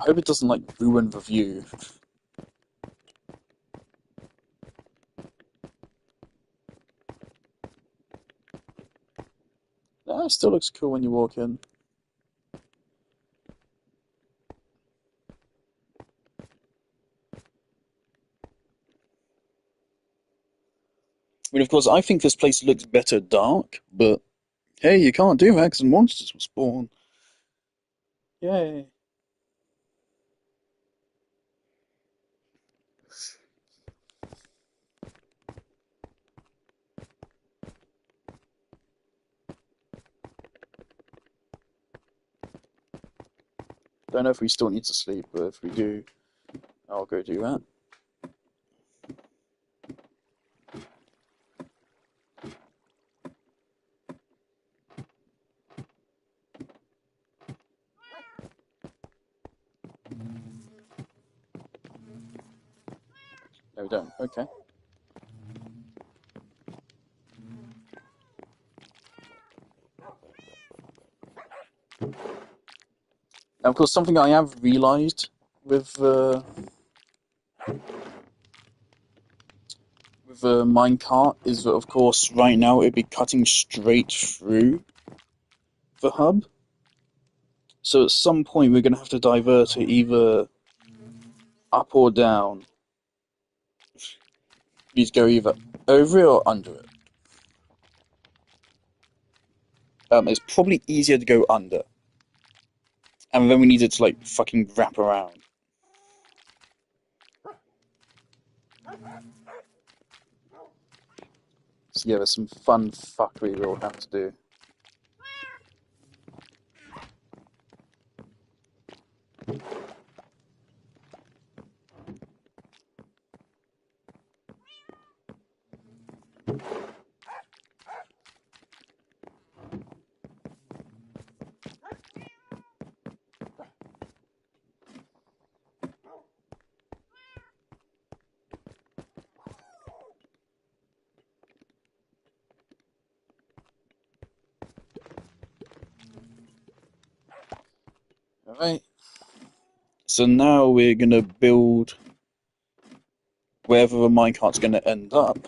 Speaker 1: I hope it doesn't like ruin the view. Nah, it still looks cool when you walk in. I mean, of course, I think this place looks better dark, but hey, you can't do that because monsters will spawn. Yay. Don't know if we still need to sleep, but if we do, I'll go do that. No, we don't. Okay. Now, of course, something I have realised with the minecart is that, of course, right now it'd be cutting straight through the hub. So at some point we're going to have to divert it either up or down. You need to go either over it or under it. It's probably easier to go under. And then we need it to, like, fucking wrap around. So yeah, there's some fun fuckery we'll have to do. Alright. So now we're going to build wherever the minecart's going to end up.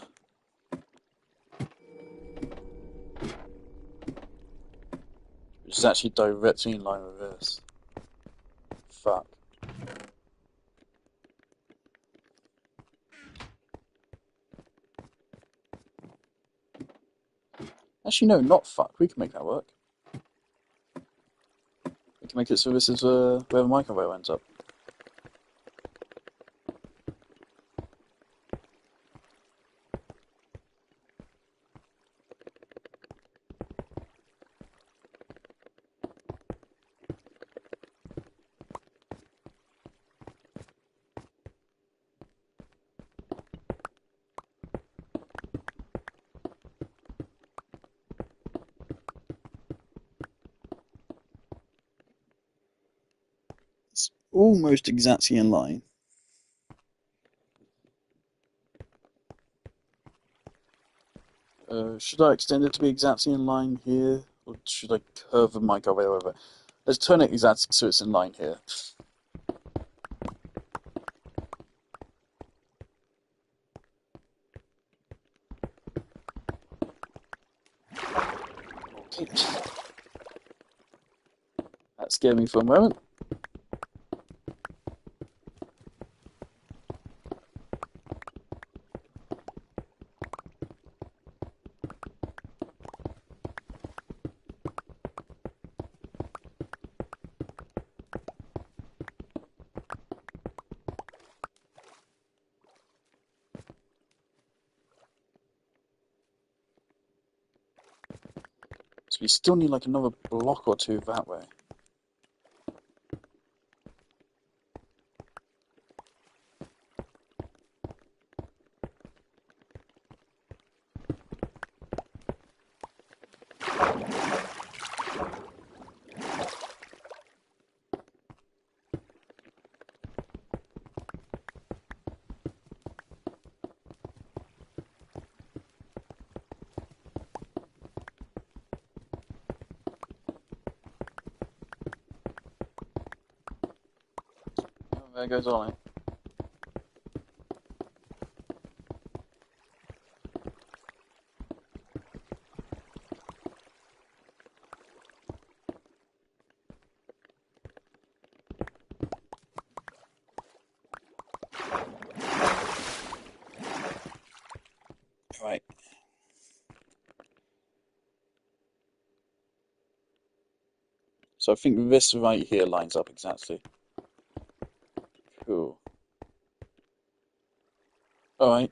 Speaker 1: Which is actually directly in line with this. Fuck. Actually, no, not fuck. We can make that work. We can make it so this is where the microwave ends up. It's almost exactly in line. Should I extend it to be exactly in line here? Or should I curve the microwave over? Let's turn it exactly so it's in line here. Okay. That scared me for a moment. So we still need like another block or two that way. There goes Ollie. Right. So I think this right here lines up exactly. Cool. Alright.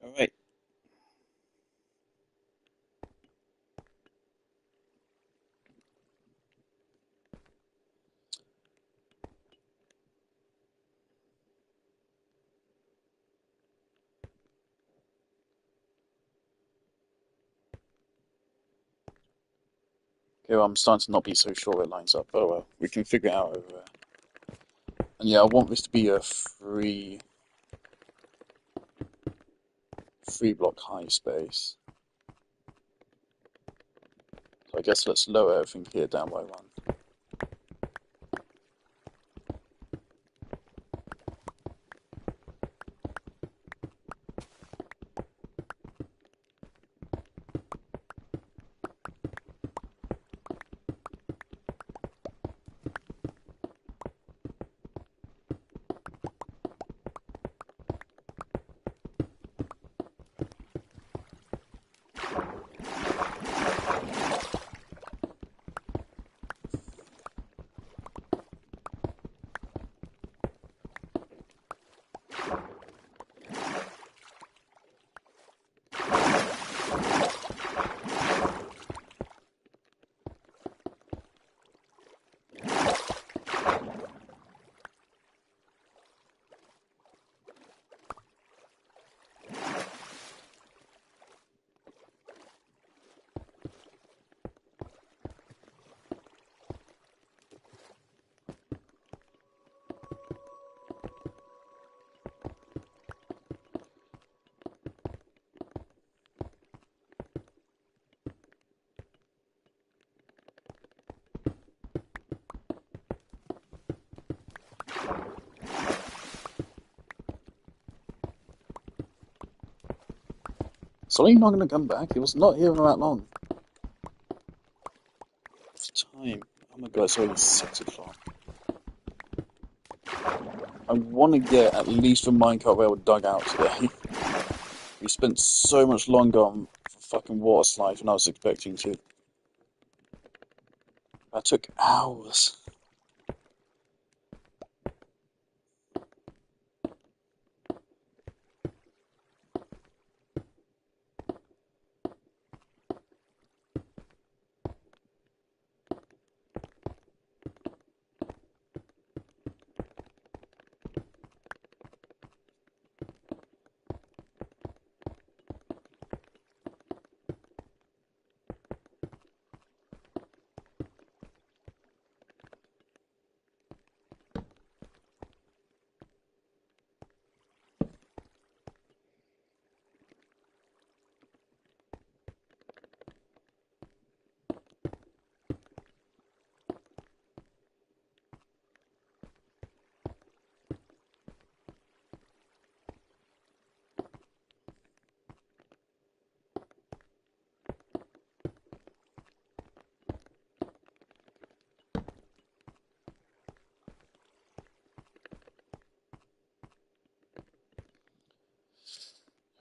Speaker 1: Alright. Okay, well, I'm starting to not be so sure it lines up. Oh well, we can figure it out over there. And yeah, I want this to be a three block high space. So I guess let's lower everything here down by one. So are you not going to come back? He was not here for that long. It's time. Oh my god, it's already 6 o'clock. I want to get at least the minecart rail dug out today. We spent so much longer on fucking water slide than I was expecting to. That took hours.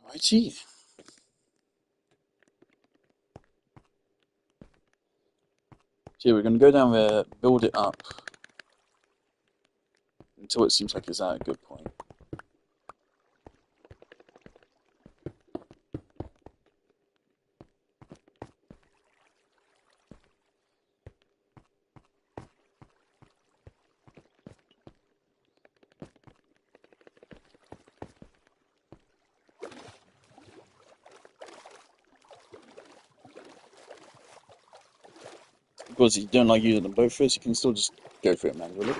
Speaker 1: Righty. So yeah, we're going to go down there, build it up until it seems like it's at a good point. Because if you don't like using them both first, you can still just go for it manually.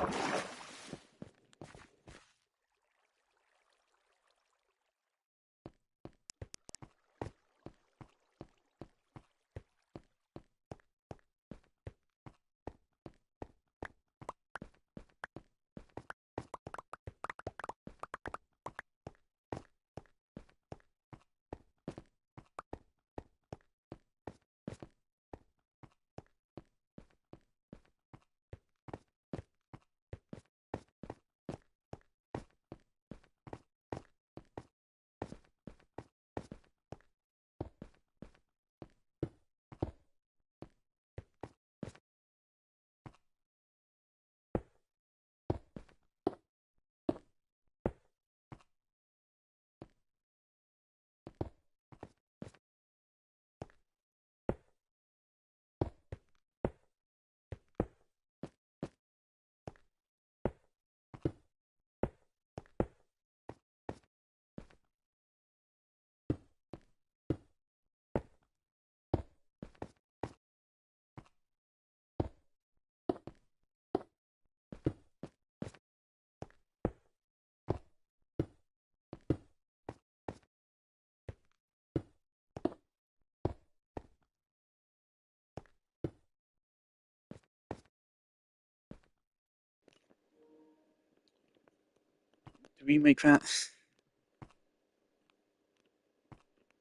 Speaker 1: Do we make that?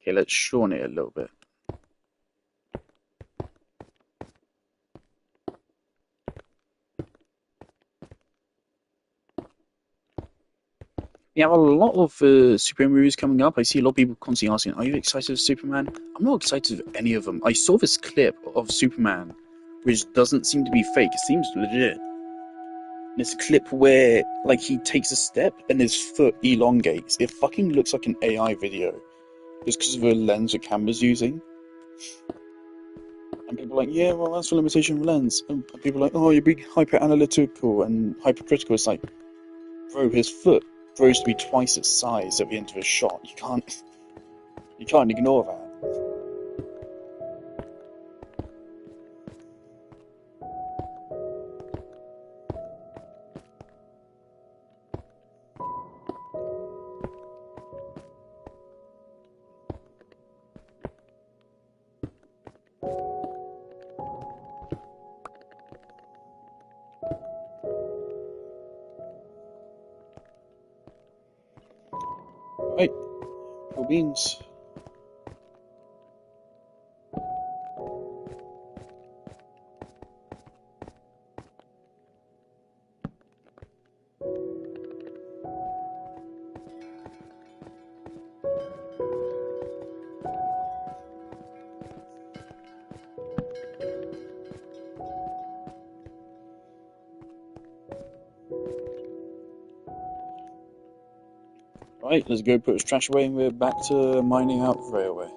Speaker 1: Okay, let's shorten it a little bit. We have a lot of Superman movies coming up. I see a lot of people constantly asking, "Are you excited for Superman?" I'm not excited for any of them. I saw this clip of Superman, which doesn't seem to be fake. It seems legit. And it's a clip where, like, he takes a step and his foot elongates. It fucking looks like an AI video, just because of the lens the camera's using. And people are like, "Yeah, well, that's the limitation of lens." And people are like, "Oh, you're being hyper analytical and hypercritical." It's like, bro, his foot grows to be twice its size at the end of a shot. You can't ignore that. Right, cool beans. Right, let's go put his trash away and we're back to mining out the railway.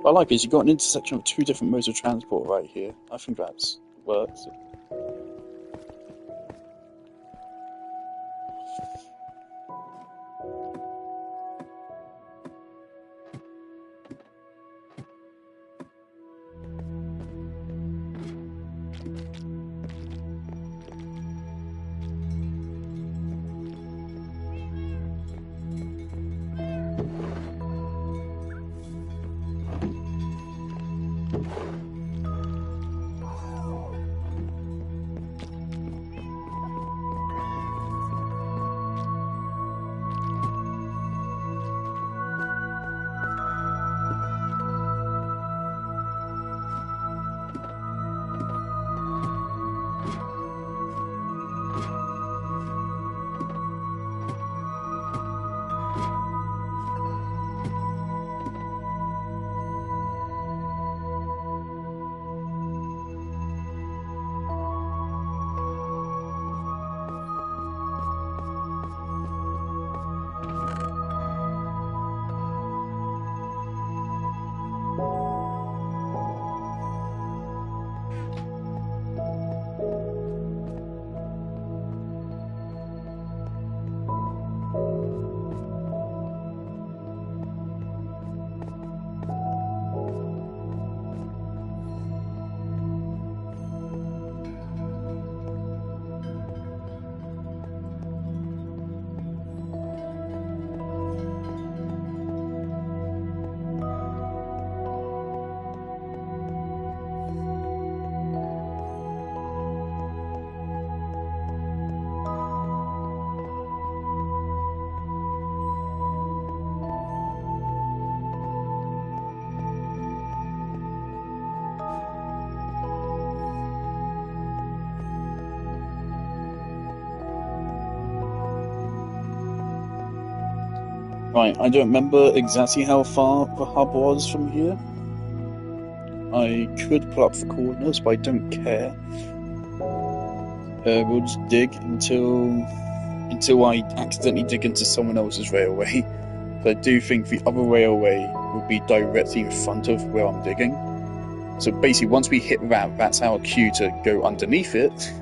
Speaker 1: What I like is you've got an intersection of two different modes of transport right here. I think that's works. Right, I don't remember exactly how far the hub was from here. I could pull up the coordinates, but I don't care. We'll just dig until I accidentally dig into someone else's railway. But I do think the other railway will be directly in front of where I'm digging. So basically, once we hit that, that's our cue to go underneath it.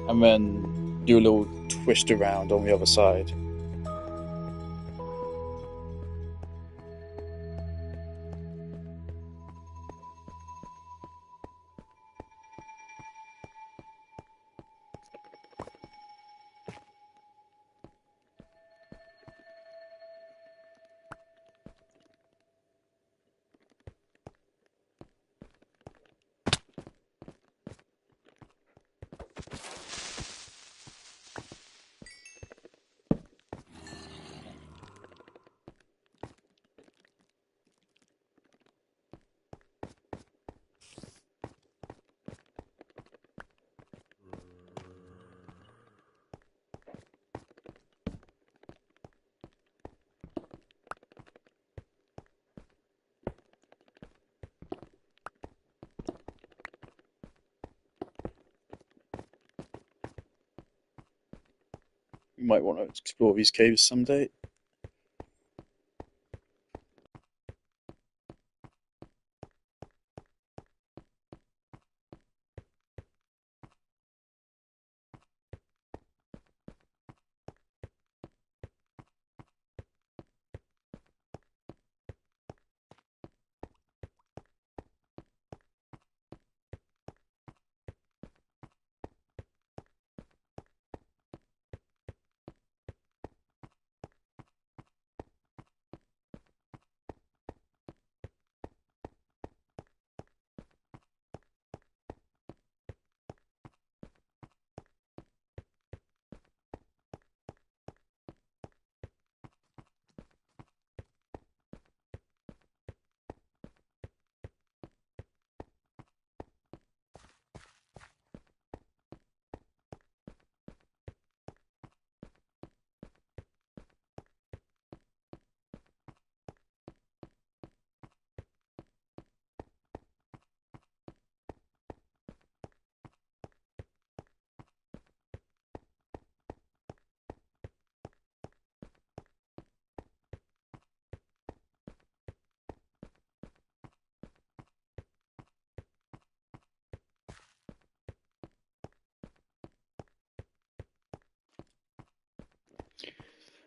Speaker 1: And then do a little twist around on the other side. We might want to explore these caves someday.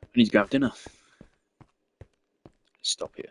Speaker 1: I need to go have dinner. Stop here.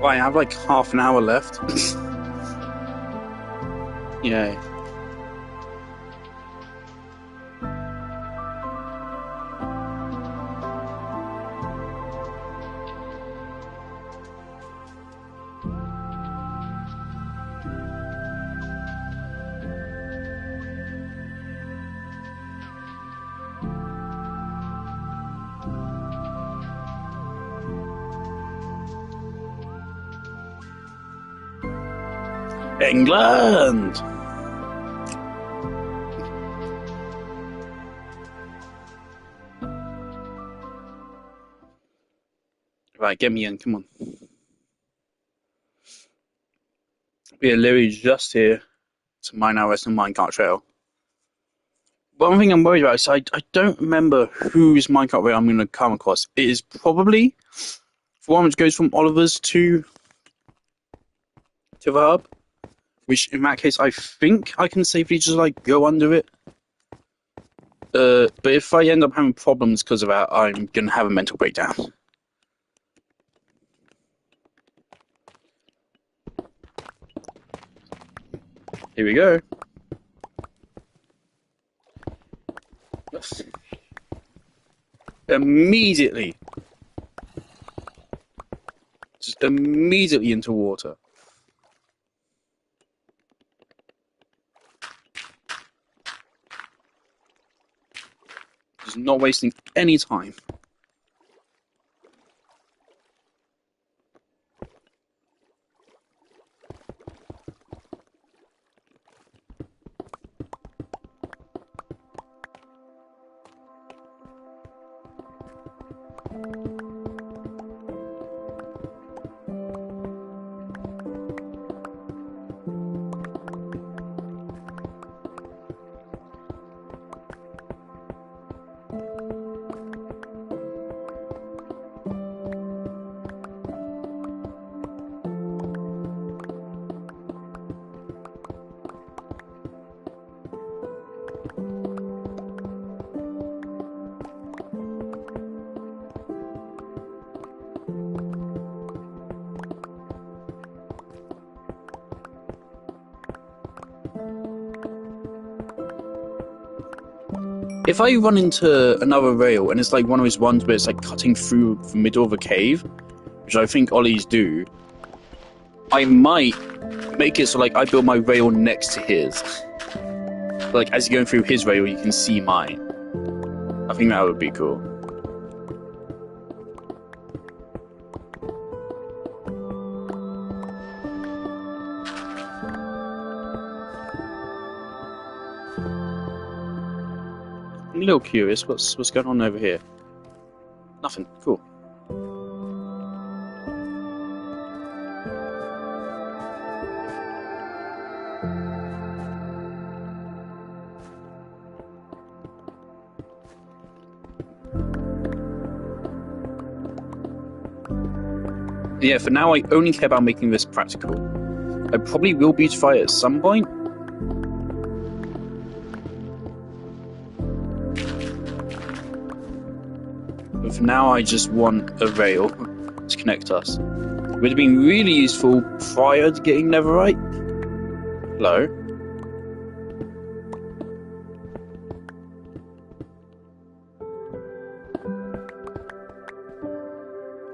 Speaker 1: Right, I have like half an hour left. Yay. England! Right, get me in, come on. We are literally just here to mine our Western Minecart Trail. One thing I'm worried about is I don't remember whose minecart rail I'm going to come across. It is probably the one which goes from Oliver's to the hub, which in that case I think I can safely just like go under it. But if I end up having problems because of that, I'm going to have a mental breakdown. Here we go. Immediately. Just immediately into water. Just not wasting any time. If I run into another rail and it's like one of those ones where it's like cutting through the middle of a cave, which I think Ollies do, I might make it so like I build my rail next to his. Like as you're going through his rail, you can see mine. I think that would be cool. I'm a little curious. What's going on over here? Nothing. Cool. Yeah, for now I only care about making this practical. I probably will beautify it at some point. But for now I just want a rail to connect us. It would have been really useful prior to getting netherite. Hello?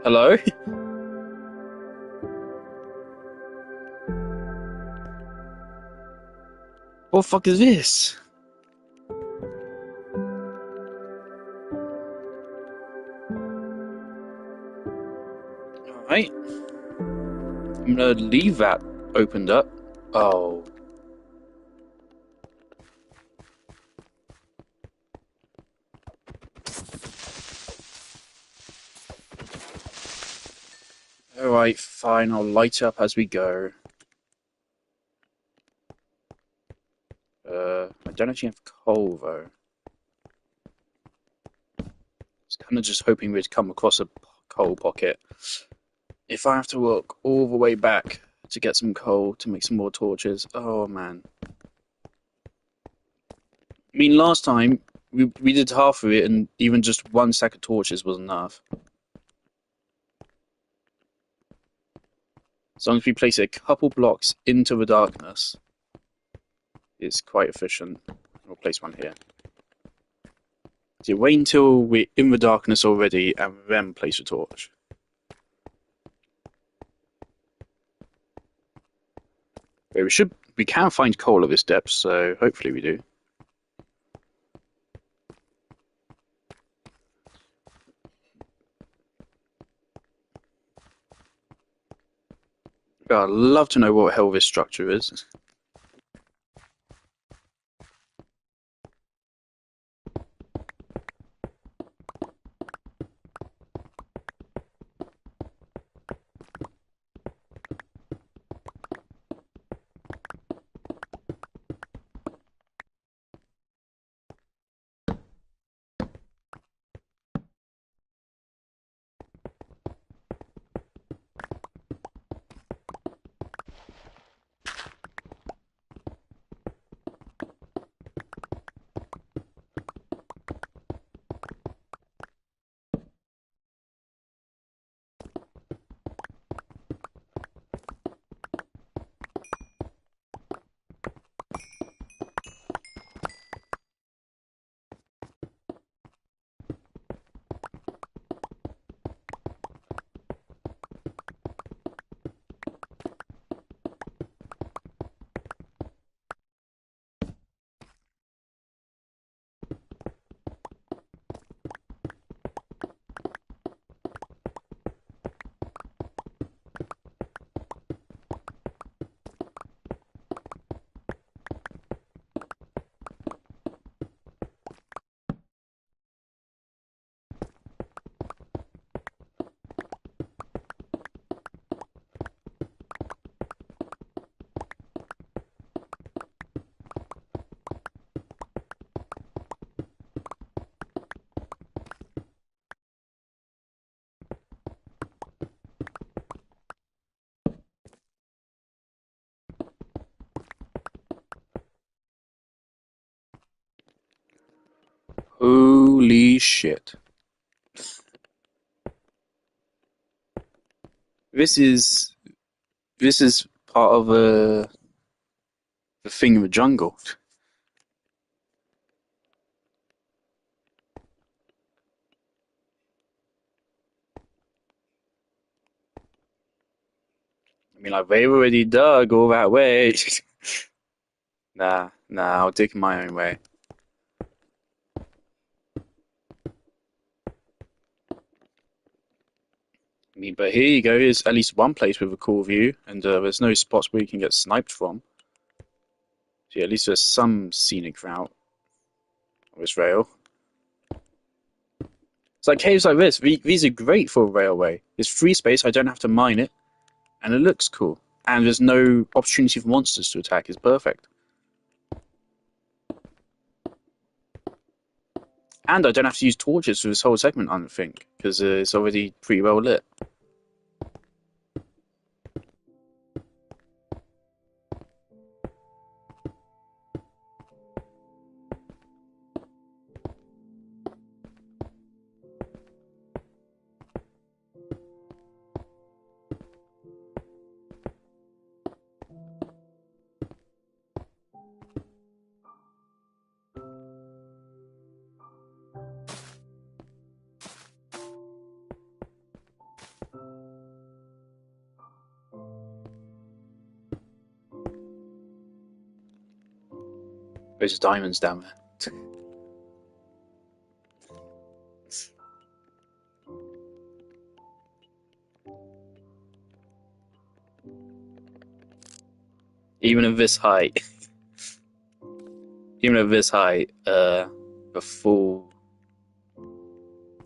Speaker 1: Hello? What the fuck is this? Alright. I'm gonna leave that opened up. Oh. Alright, fine, I'll light up as we go. I don't actually have coal though. I was kind of just hoping we'd come across a coal pocket. If I have to walk all the way back to get some coal to make some more torches, oh man. I mean, last time we did half of it, and even just one stack of torches was enough. As long as we place it a couple blocks into the darkness, it's quite efficient. We'll place one here. So you wait until we're in the darkness already and then place a torch. Okay, we can find coal at this depth, so hopefully we do. But I'd love to know what the hell this structure is. Holy shit. This is part of the thing in the jungle. I mean, like, they've already dug all that way. Nah, I'll dig my own way. I mean, but here you go. Here's at least one place with a cool view, and there's no spots where you can get sniped from. So yeah, at least there's some scenic route on this rail. It's like caves like this. These are great for a railway. There's free space. I don't have to mine it, and it looks cool. And there's no opportunity for monsters to attack. It's perfect. And I don't have to use torches for this whole segment, I don't think, because it's already pretty well lit. There's diamonds down there. Even at this height, the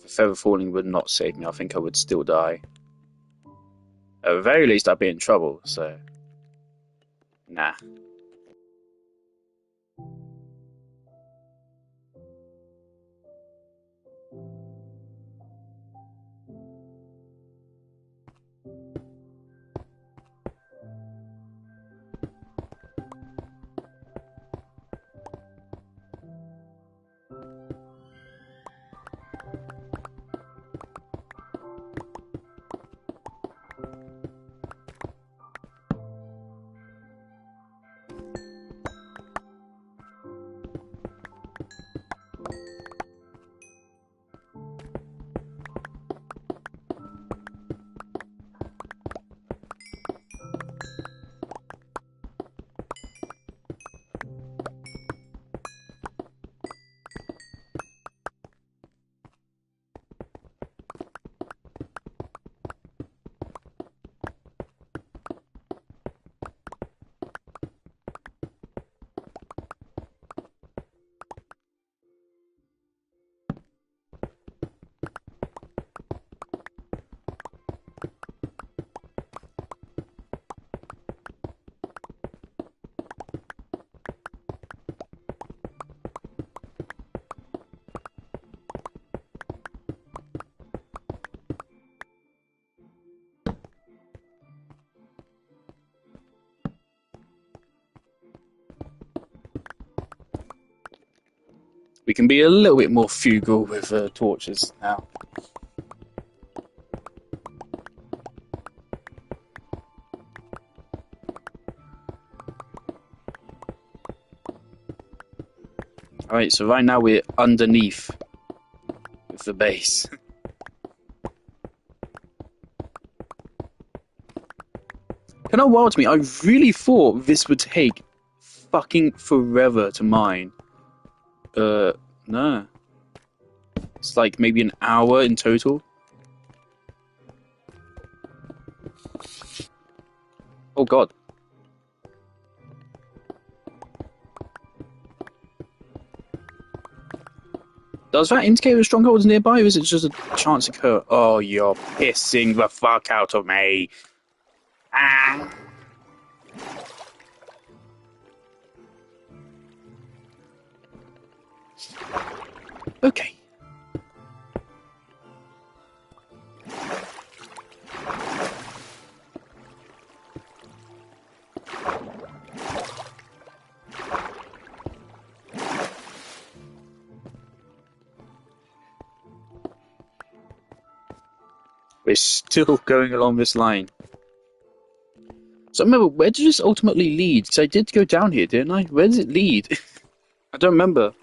Speaker 1: feather falling would not save me. I think I would still die. At the very least, I'd be in trouble. So, nah. We can be a little bit more frugal with torches now. Alright, so right now we're underneath with the base. Kind of wild to me. I really thought this would take fucking forever to mine. No. It's like maybe an hour in total. Oh god. Does that indicate a stronghold is nearby, or is it just a chance occur? Oh, you're pissing the fuck out of me. Ah. Okay. We're still going along this line. So remember, where did this ultimately lead? Because I did go down here, didn't I? Where does it lead? I don't remember.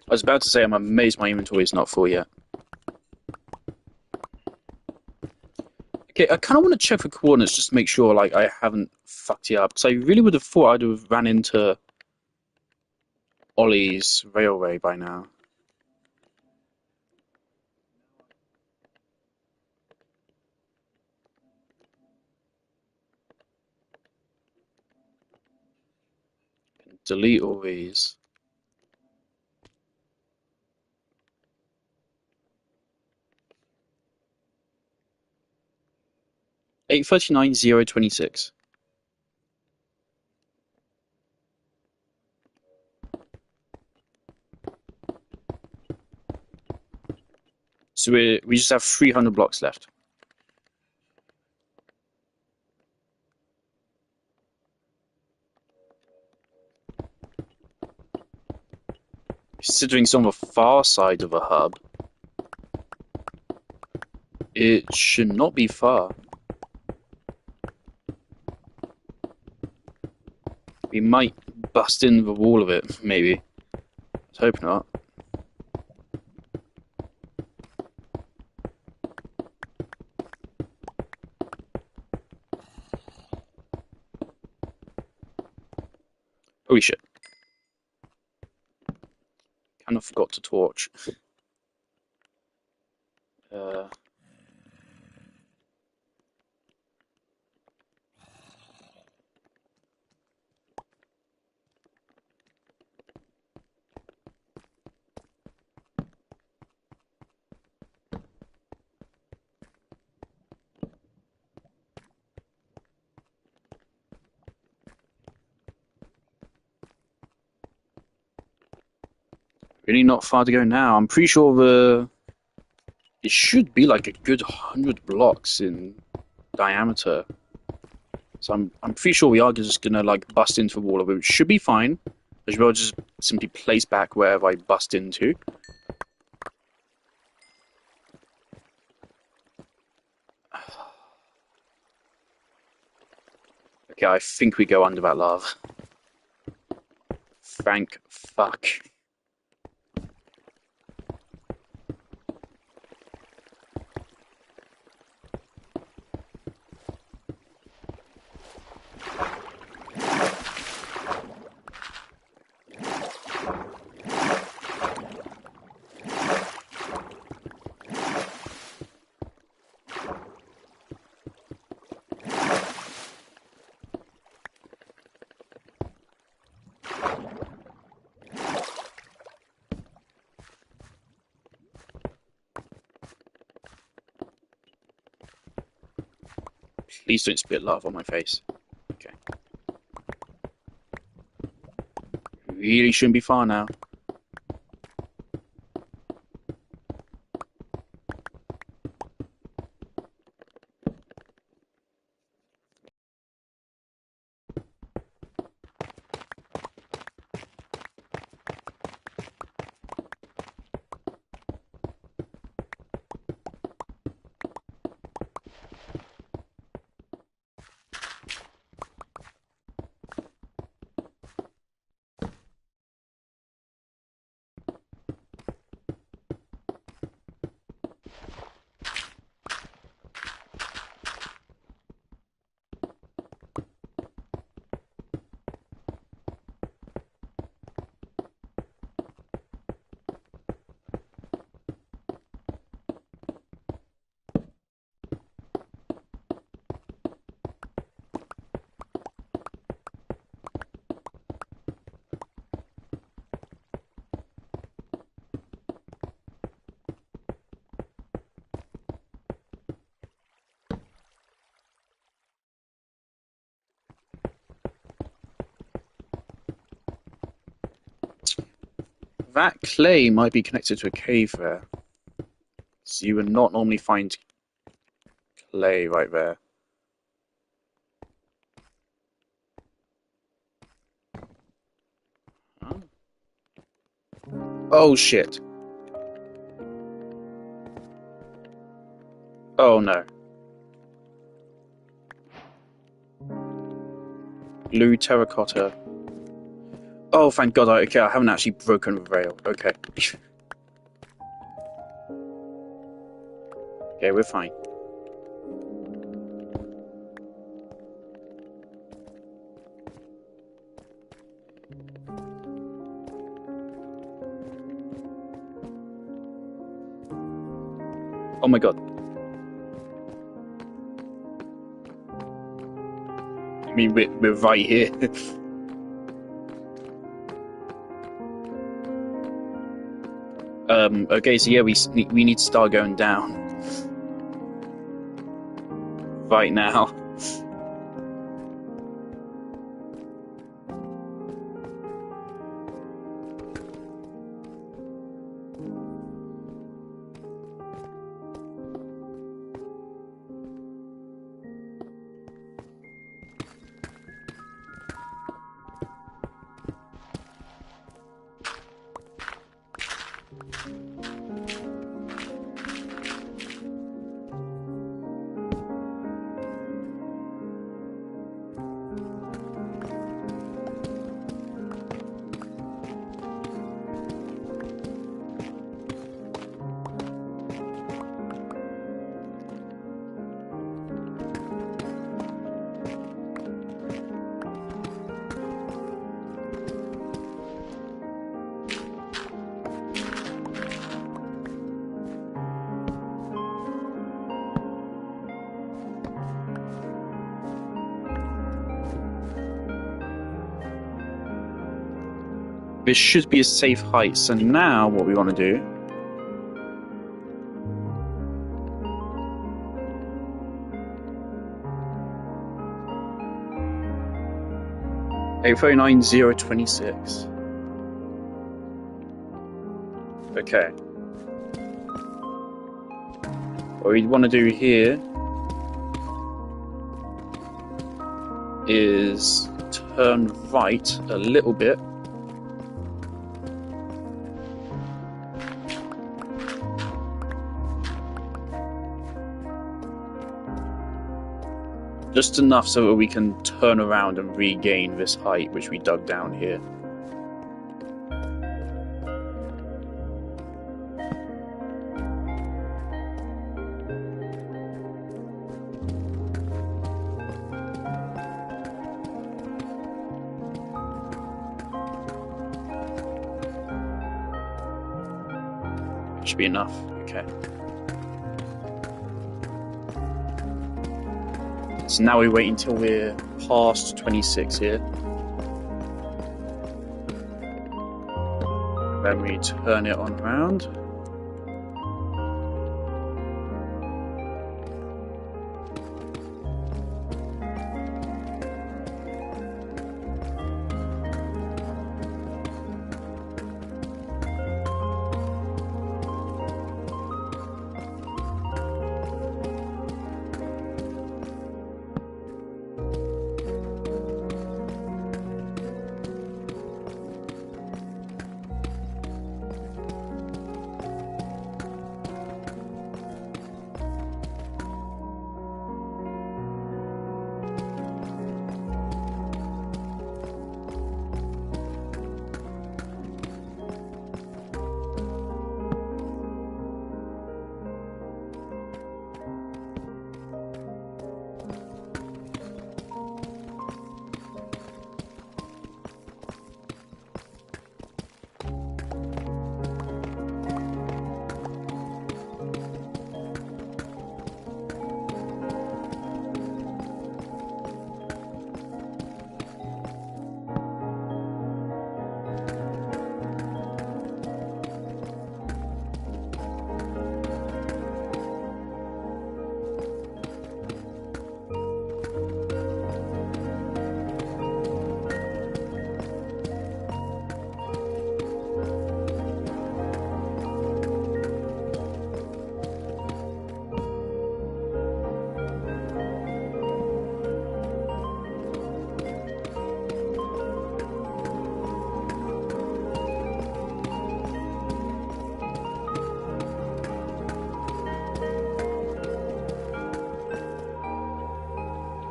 Speaker 1: I was about to say I'm amazed my inventory is not full yet. Okay, I kind of want to check for coordinates just to make sure like I haven't fucked it up. Because I really would have thought I'd have ran into Ollie's railway by now. Delete all these. 839,026. So we just have 300 blocks left. Considering it's on the far side of a hub, it should not be far. We might bust in the wall of it, maybe. Let's hope not. Holy shit. Kind of forgot to torch. Really not far to go now. I'm pretty sure it should be like a good 100 blocks in diameter. So I'm pretty sure we are just gonna like bust into the wall of it, which should be fine. I should be able to just simply place back wherever I bust into. Okay, I think we go under that lava. Thank fuck. Please don't spit lava on my face. Okay. Really shouldn't be far now. That clay might be connected to a cave there. So you would not normally find clay right there. Huh? Oh shit. Oh no. Blue terracotta. Oh, thank God. Okay, I haven't actually broken the rail. Okay. Okay, we're fine. Oh my God. I mean, we're right here. Okay, so yeah, we need to start going down. Right now. This should be a safe height. So now what we want to do... $839,026. Okay. What we want to do here is turn right a little bit. Just enough so that we can turn around and regain this height which we dug down here. Should be enough. Okay. So now we wait until we're past 26 here. Then we turn it on around.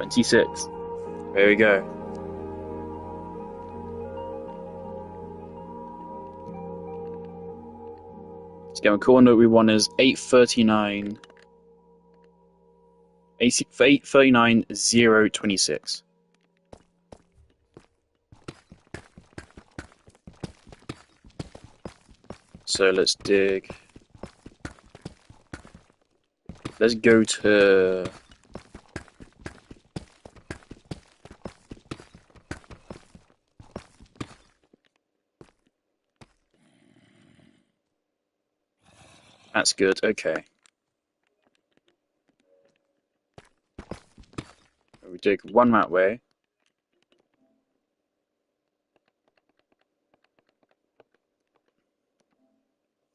Speaker 1: 26. There we go. So the coordinate we want is 839. 839 026. So let's dig. Let's go to. That's good, okay. We dig one that way.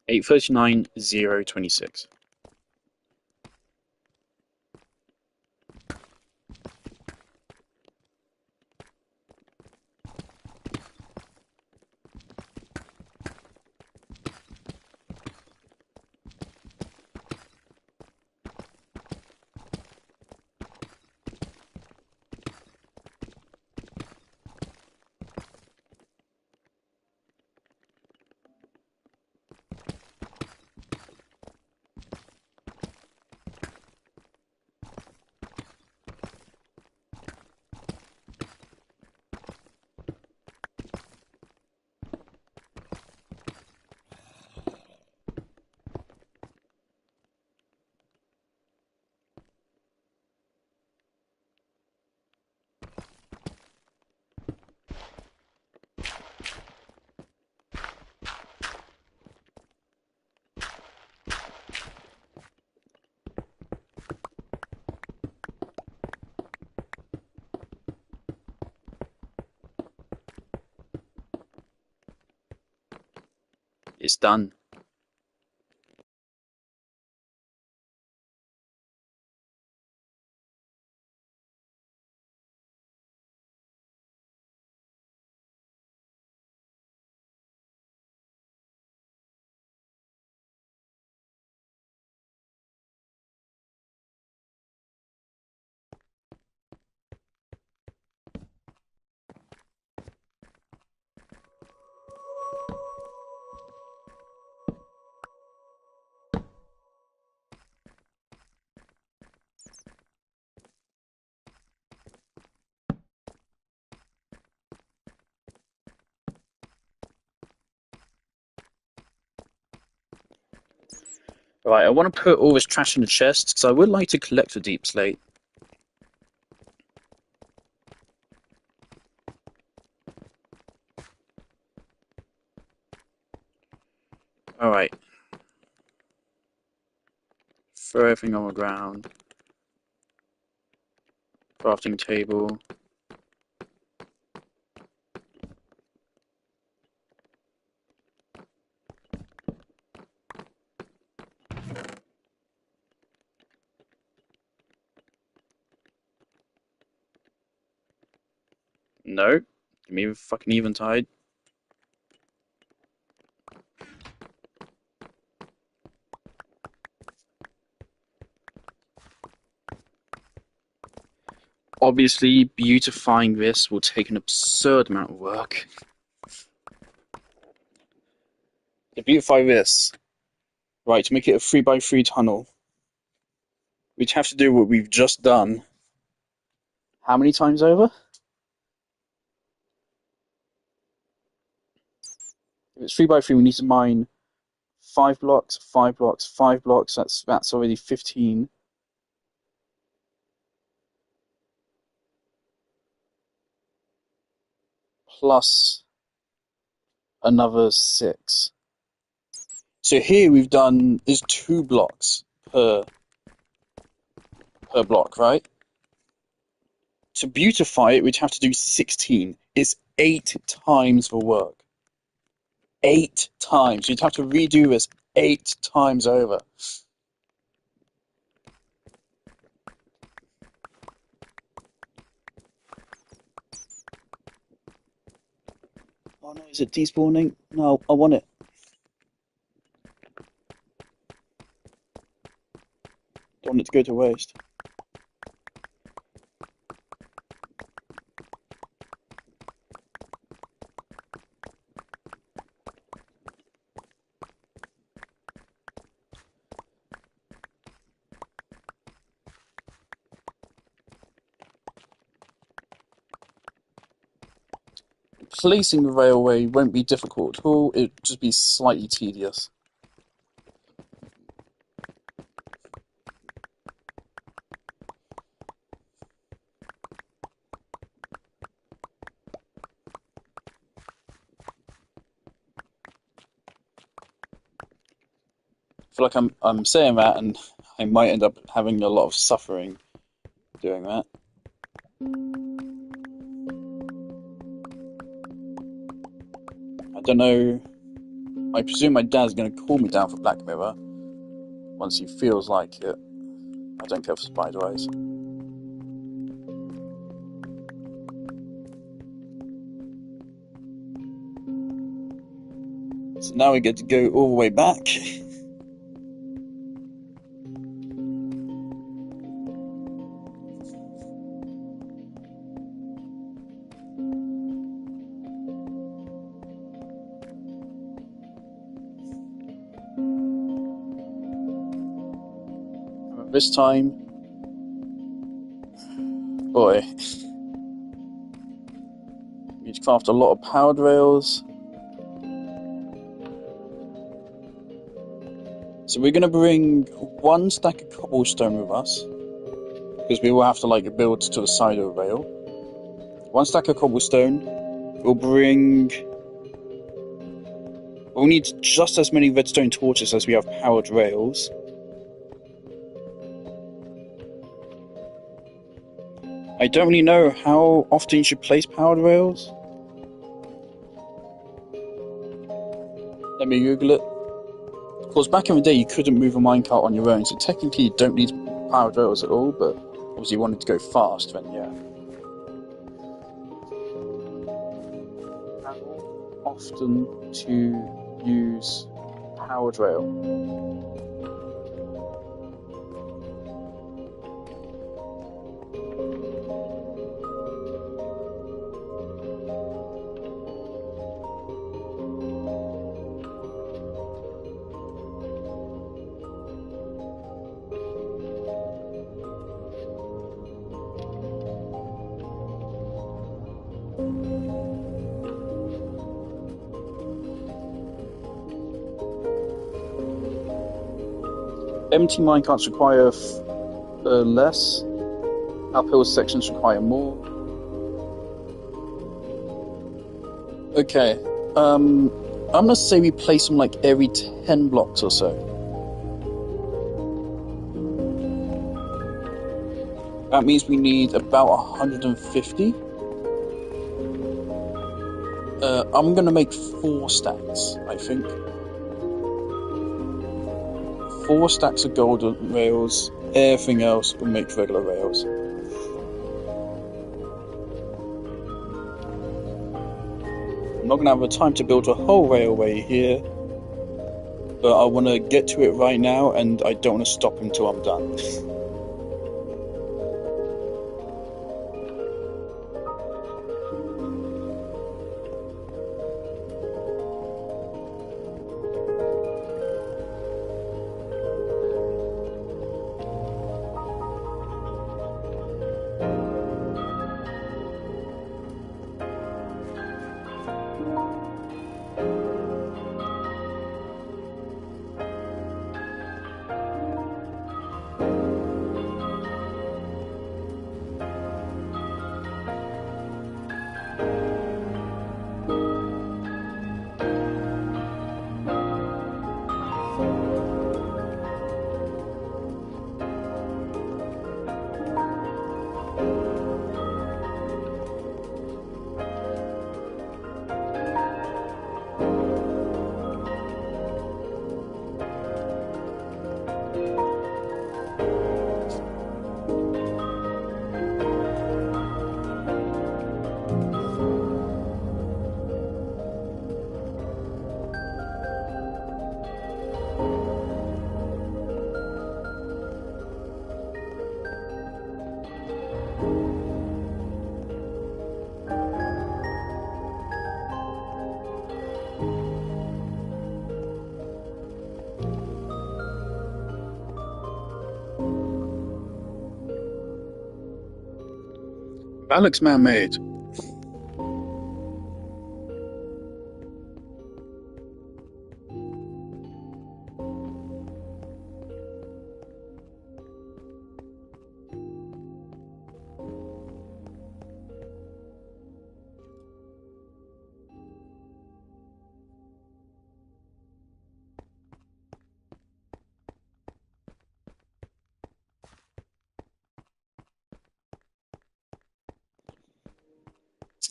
Speaker 1: Eight 026. It's done. Right, I want to put all this trash in the chest because I would like to collect the deep slate. Alright. Throw everything on the ground. Crafting table. No. Give me fucking eventide. Obviously, beautifying this will take an absurd amount of work. To beautify this, right, to make it a 3x3 tunnel, we'd have to do what we've just done. How many times over? If it's 3x3, we need to mine 5 blocks, 5 blocks, 5 blocks. That's already 15. Plus another 6. So here we've done is 2 blocks per block, right? To beautify it, we'd have to do 16. It's 8 times the work. 8 times. You'd have to redo this 8 times over. Oh no, is it despawning? No, I want it. Don't want it to go to waste. Placing the railway won't be difficult at all, it'd just be slightly tedious. I feel like I'm saying that and I might end up having a lot of suffering doing that. I don't know. I presume my dad's going to call me down for Black Mirror once he feels like it. I don't care for spider eyes. So now we get to go all the way back. This time, boy, we need to craft a lot of powered rails. So we're going to bring 1 stack of cobblestone with us, because we will have to like build to the side of the rail. 1 stack of cobblestone. We'll need just as many redstone torches as we have powered rails. I don't really know how often you should place powered rails. Let me Google it. Of course, back in the day you couldn't move a minecart on your own, so technically you don't need powered rails at all, but obviously you wanted to go fast, then yeah. How often to use powered rail? Empty minecarts require less. Uphill sections require more. Okay. I'm gonna say we place them like every 10 blocks or so. That means we need about 150. I'm gonna make 4 stacks, I think. 4 stacks of golden rails, everything else will make regular rails. I'm not going to have the time to build a whole railway here, but I want to get to it right now, and I don't want to stop until I'm done. That looks man-made.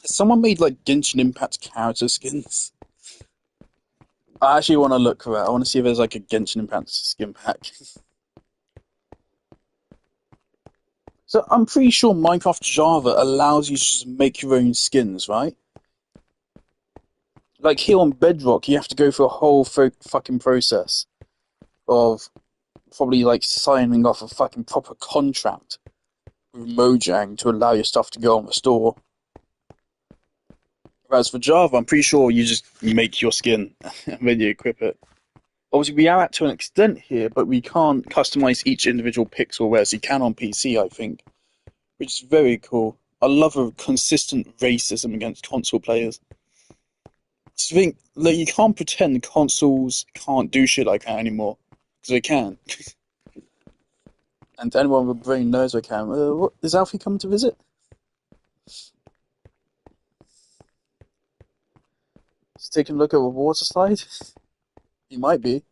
Speaker 1: Someone made like Genshin Impact character skins. I actually want to look for it. I want to see if there's like a Genshin Impact skin pack. So I'm pretty sure Minecraft Java allows you to just make your own skins, right? Like here on Bedrock, you have to go through a whole fucking process of probably like signing off a fucking proper contract with Mojang to allow your stuff to go on the store. Whereas for Java, I'm pretty sure you just make your skin and then you equip it. Obviously, we are at to an extent here, but we can't customize each individual pixel, whereas you can on PC, I think, which is very cool. I love a consistent racism against console players. Just think, like, you can't pretend consoles can't do shit like that anymore, because they can. And anyone with a brain knows they can. What, is Alfie coming to visit? He's taking a look at a water slide? He might be.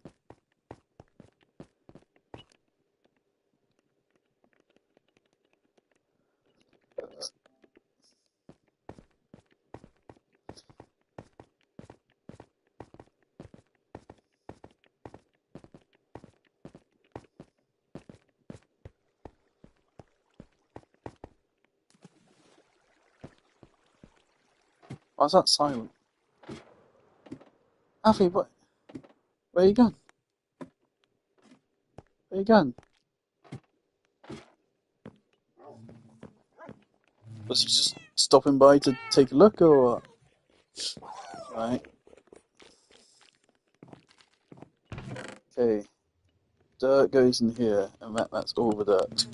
Speaker 1: Why is that silent? Alfie, what? Where you going? Where you going? Was he just stopping by to take a look, or what? Right. Okay. Dirt goes in here, and that's all the dirt.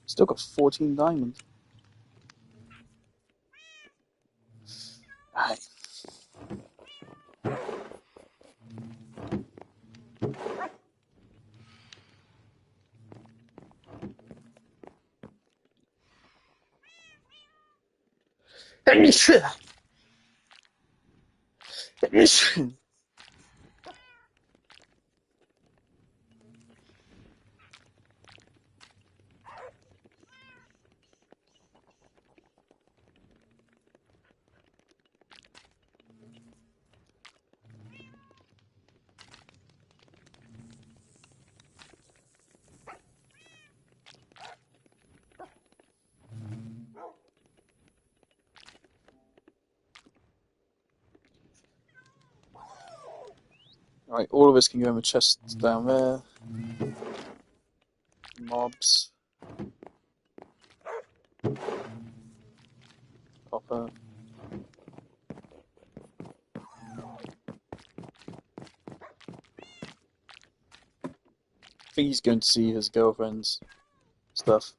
Speaker 1: Still got 14 diamonds. Right. Right, all of us can go in the chests down there. Mobs. Copper. I think he's going to see his girlfriend's stuff.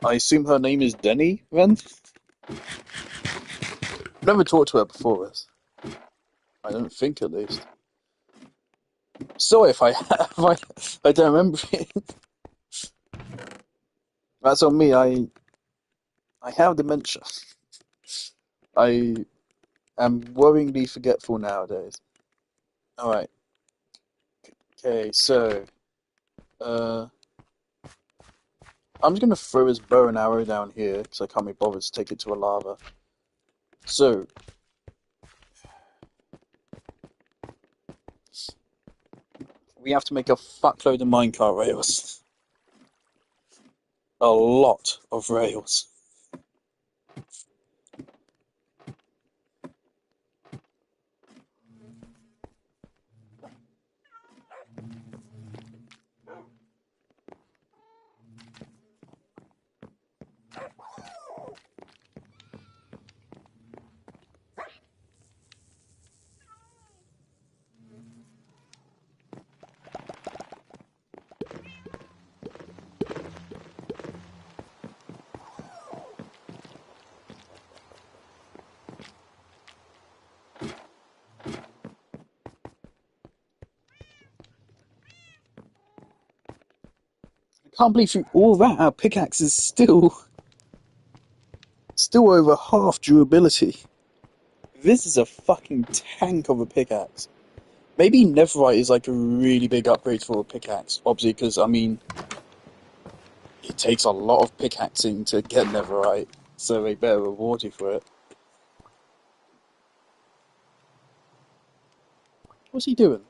Speaker 1: I assume her name is Denny, then? I've never talked to her before this. I don't think, at least. Sorry if I have, I don't remember it. That's on me, I have dementia. I am worryingly forgetful nowadays. Alright. Okay, so... I'm just gonna throw his bow and arrow down here, because I can't be bothered to take it to a lava. So... we have to make a fuckload of minecart rails. A lot of rails. I can't believe through all that our pickaxe is still over half durability. This is a fucking tank of a pickaxe. Maybe netherite is like a really big upgrade for a pickaxe, obviously, because I mean, it takes a lot of pickaxing to get netherite, so they better reward you for it. What's he doing?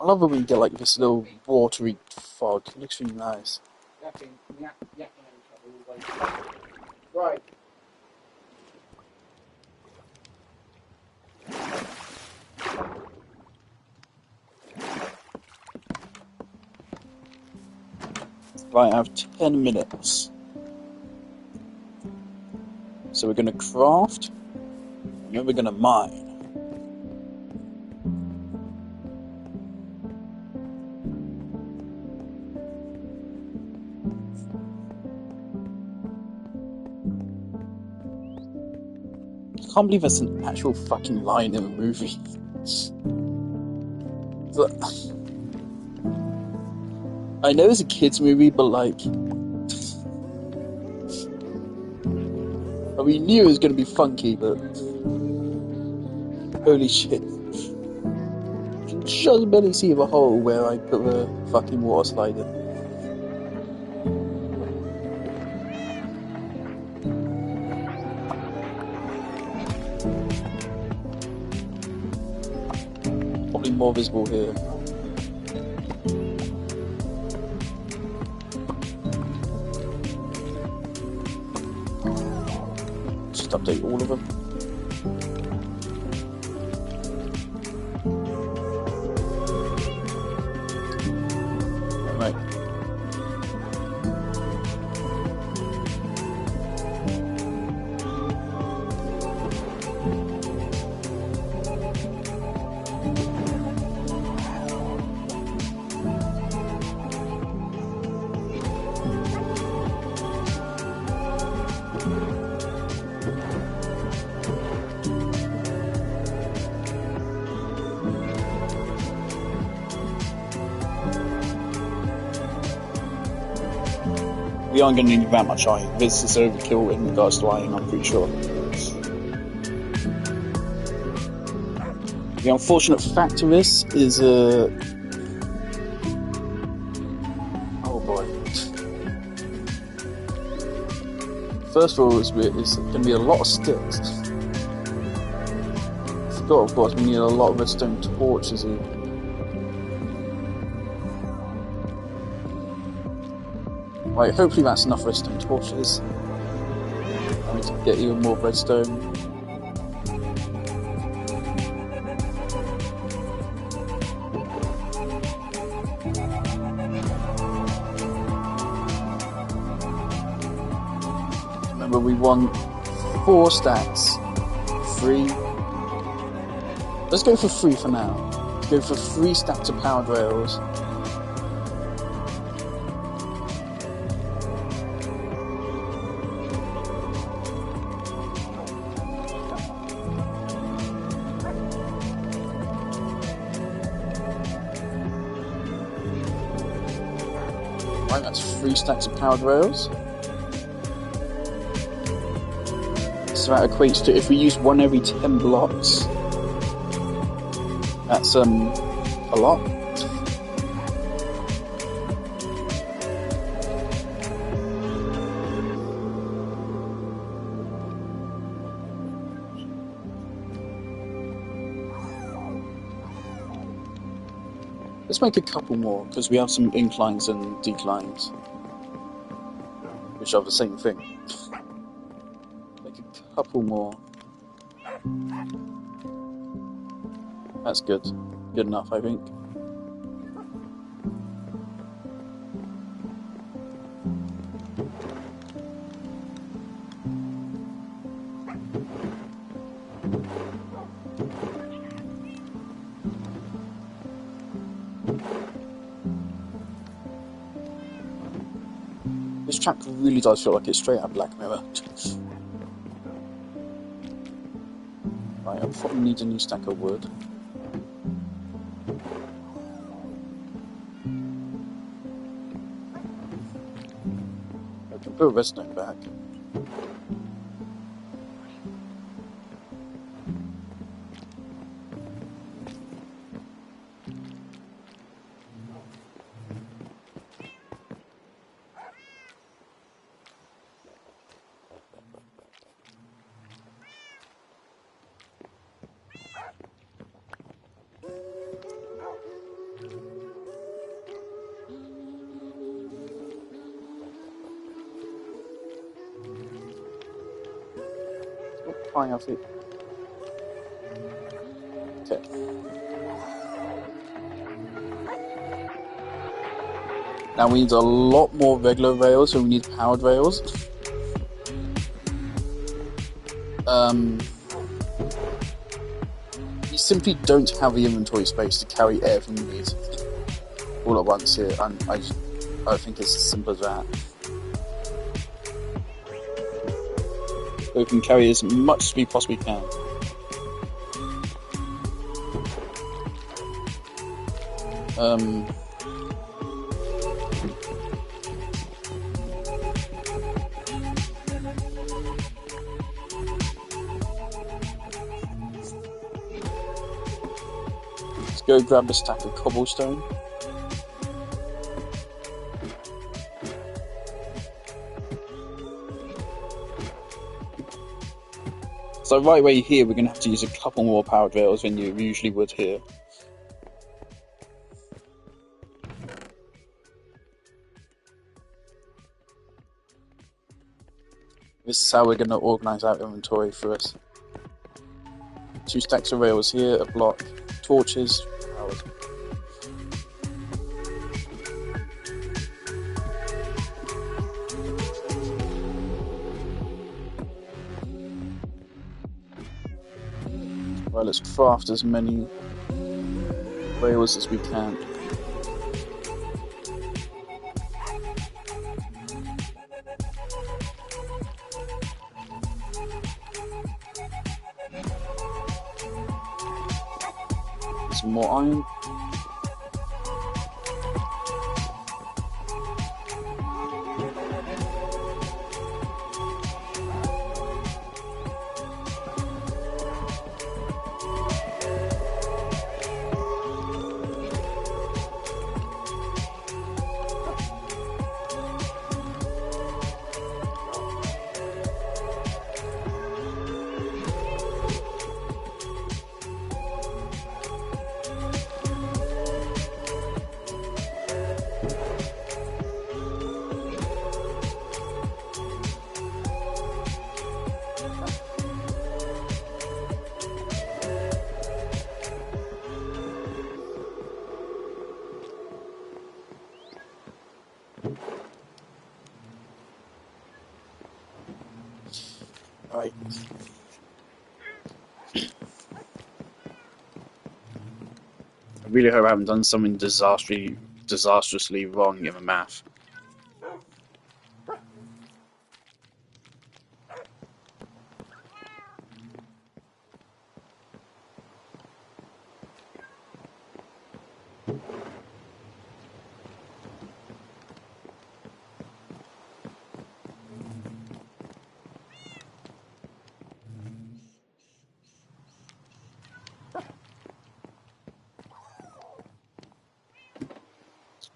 Speaker 1: I love when we get like this little watery fog. It looks really nice. Right. Right, I have 10 minutes. So we're going to craft, and then we're going to mine. I can't believe that's an actual fucking line in a movie. I know it's a kids movie, but like, we knew it was going to be funky, but holy shit. You can just barely see the hole where I put the fucking water slide in. Probably more visible here. Just update all of them. Right. We aren't going to need that much iron. This is overkill in regards to iron, I'm pretty sure. The unfortunate fact of this is, oh boy. First of all, it's going to be a lot of sticks. I forgot, of course, we need a lot of redstone torches here. Right, hopefully that's enough redstone torches. I need to get even more redstone. Remember, we want 4 stacks. 3. Let's go for 3 for now. Let's go for 3 stacks of powered rails. Right, that's 3 stacks of powered rails. So that equates to, if we use 1 every 10 blocks, that's a lot. Let's make a couple more, because we have some inclines and declines, which are the same thing. Make a couple more. That's good. Good enough, I think. This track really does feel like it's straight out of Black Mirror. Right, I probably need a new stack of wood. I can put a redstone back. Fine, I'll see. Okay. Now we need a lot more regular rails, so we need powered rails. We simply don't have the inventory space to carry everything we need all at once here, and I think it's as simple as that. We can carry as much as we possibly can. Let's go grab a stack of cobblestone. So right away here, we're going to have to use a couple more powered rails than you usually would here. This is how we're going to organise our inventory for us. 2 stacks of rails here, a block, torches, powered. Right, let's craft as many rails as we can. Some more iron. I really hope I haven't done something disastrously wrong in the math.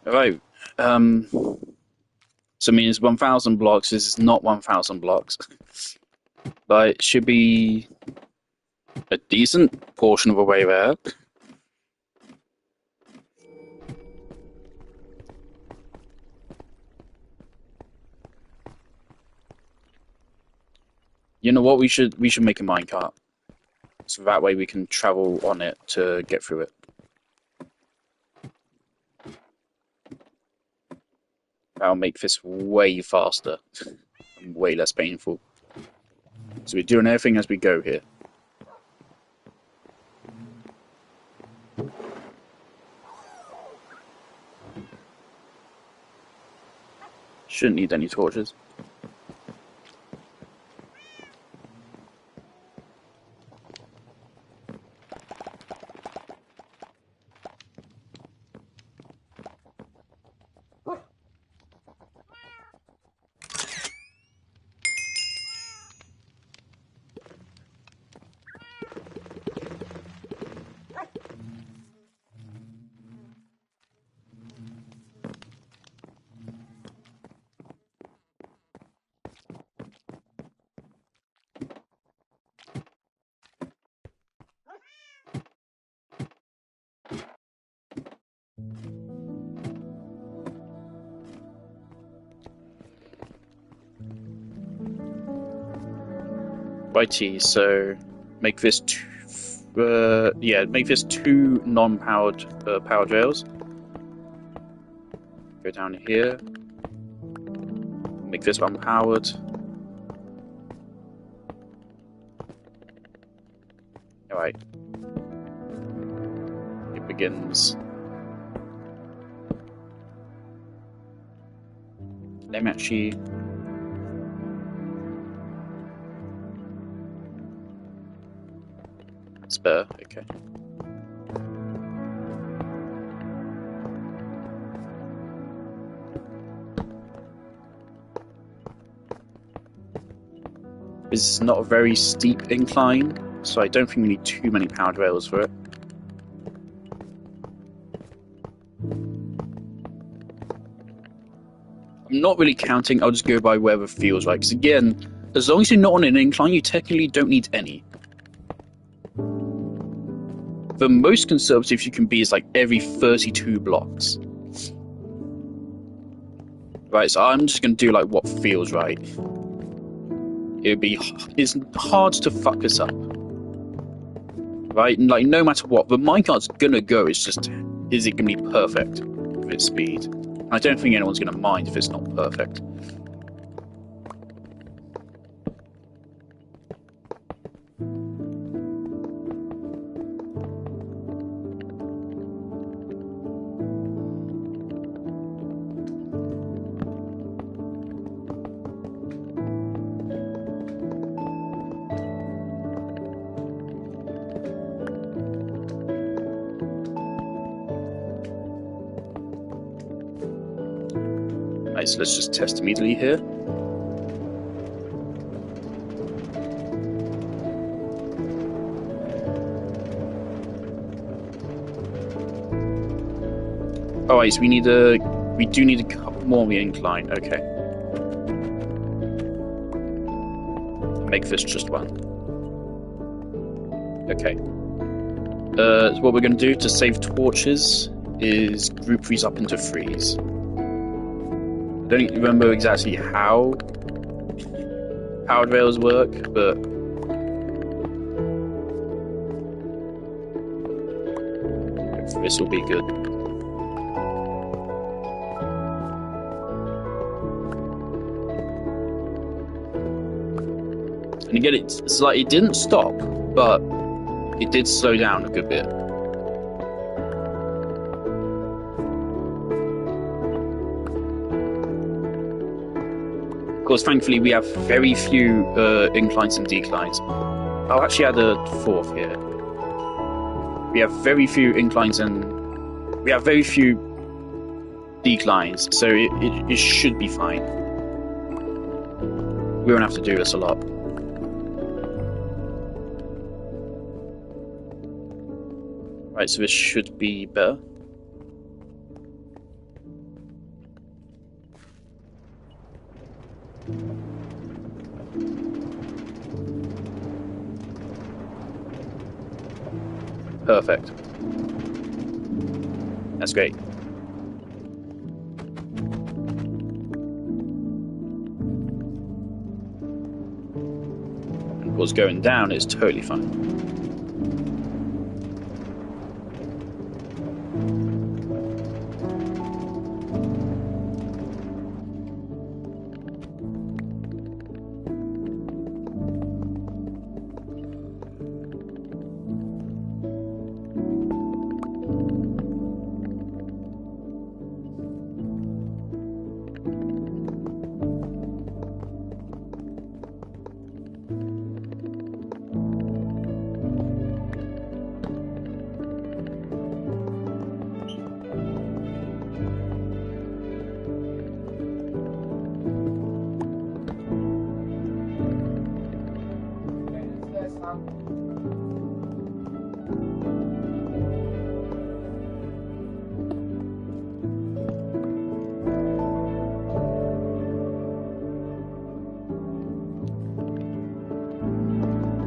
Speaker 1: Alright, so it means 1,000 blocks is not 1,000 blocks, but it should be a decent portion of the way there. You know what? We should make a minecart, so that way we can travel on it to get through it. That'll make this way faster and way less painful. So we're doing everything as we go here. Shouldn't need any torches. Righty, so make this make this two non-powered powered rails. Go down here. Make this one powered. Alright. It begins. Let me actually. Spur, okay. This is not a very steep incline, so I don't think we need too many powered rails for it. I'm not really counting, I'll just go by wherever feels right, because again, as long as you're not on an incline, you technically don't need any. The most conservative you can be is like every 32 blocks. Right, so I'm just going to do like what feels right. It's hard to fuck this up. Right, like no matter what, the minecart's gonna go, it's just, is it gonna be perfect with its speed? I don't think anyone's gonna mind if it's not perfect. Right, so let's just test immediately here. Alright, so we do need a couple more on the incline, okay. Make this just one. Okay. So what we're going to do to save torches is group these up into threes. I don't remember exactly how powered rails work, but this will be good. And again, it's like it didn't stop, but it did slow down a good bit. course, thankfully, we have very few inclines and declines. I'll actually add a fourth here. We have very few inclines and we have very few declines, so it should be fine. We won't have to do this a lot. Right, so this should be better. Perfect. That's great. And of course, going down is totally fine.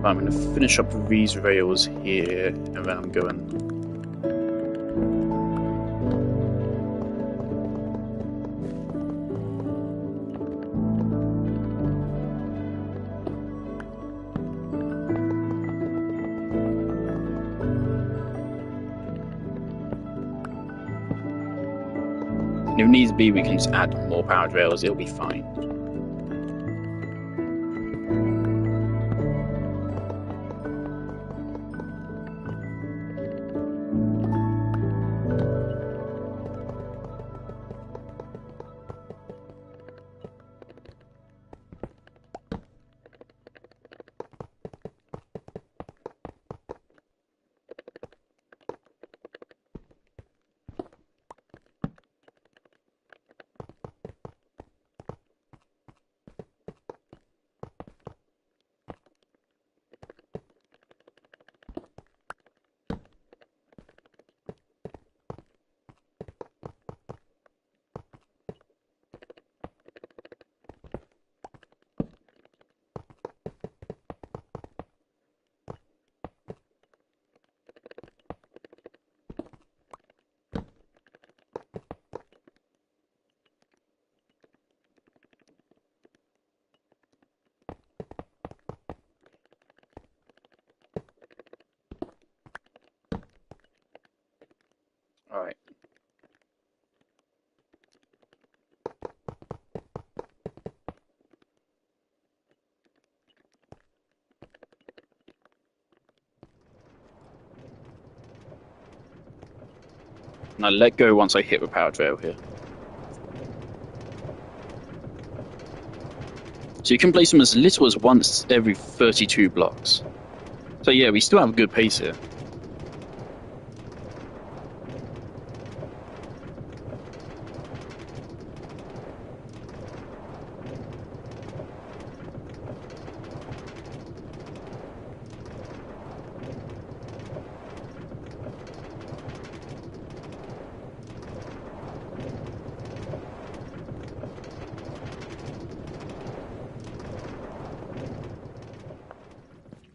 Speaker 1: I'm going to finish up these rails here, and then I'm going. If needs be, we can just add more powered rails, it'll be fine. Alright. And I let go once I hit the power trail here. So you can place them as little as once every 32 blocks. So yeah, we still have a good pace here.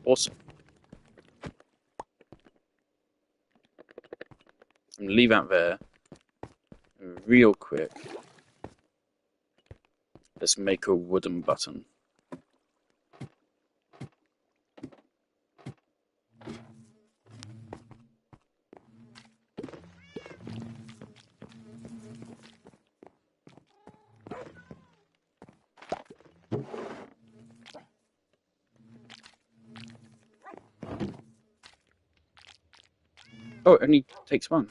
Speaker 1: Awesome. I'm gonna leave out there. Real quick. Let's make a wooden button. Oh, it only takes one.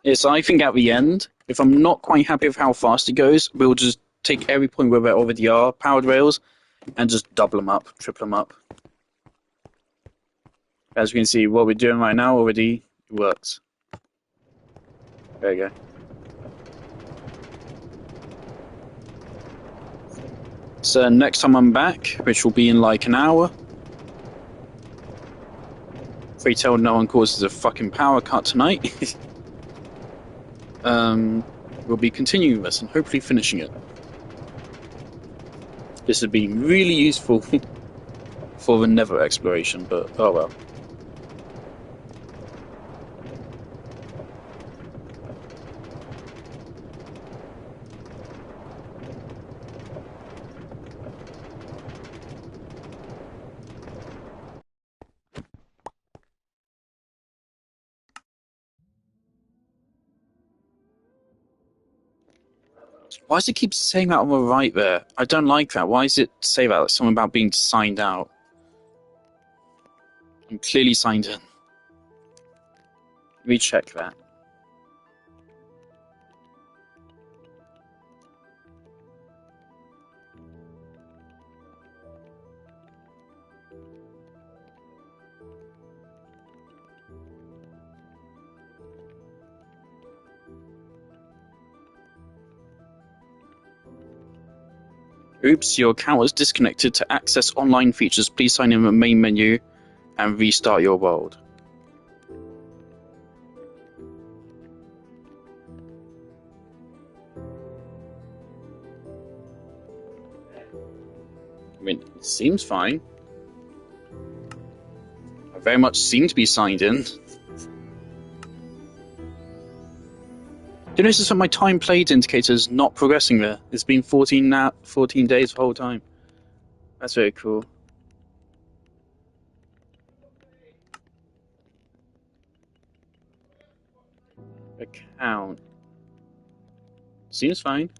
Speaker 1: Yes, I think at the end, if I'm not quite happy with how fast it goes, we'll just take every point where there already are powered rails and just double them up, triple them up. As we can see, what we're doing right now already works. There you go. So next time I'm back, which will be in like an hour, pray tell no one causes a fucking power cut tonight. We'll be continuing this and hopefully finishing it. This would be really useful for the Nether exploration, but oh well. Why does it keep saying that on the right there? I don't like that. Why does it say that? It's something about being signed out. I'm clearly signed in. Let me check that. Oops, your account was disconnected. To access online features, please sign in the main menu and restart your world. I mean, it seems fine. I very much seem to be signed in. Do you notice that my time played indicator is not progressing there? It's been 14 days the whole time. That's very cool. Account. Seems fine.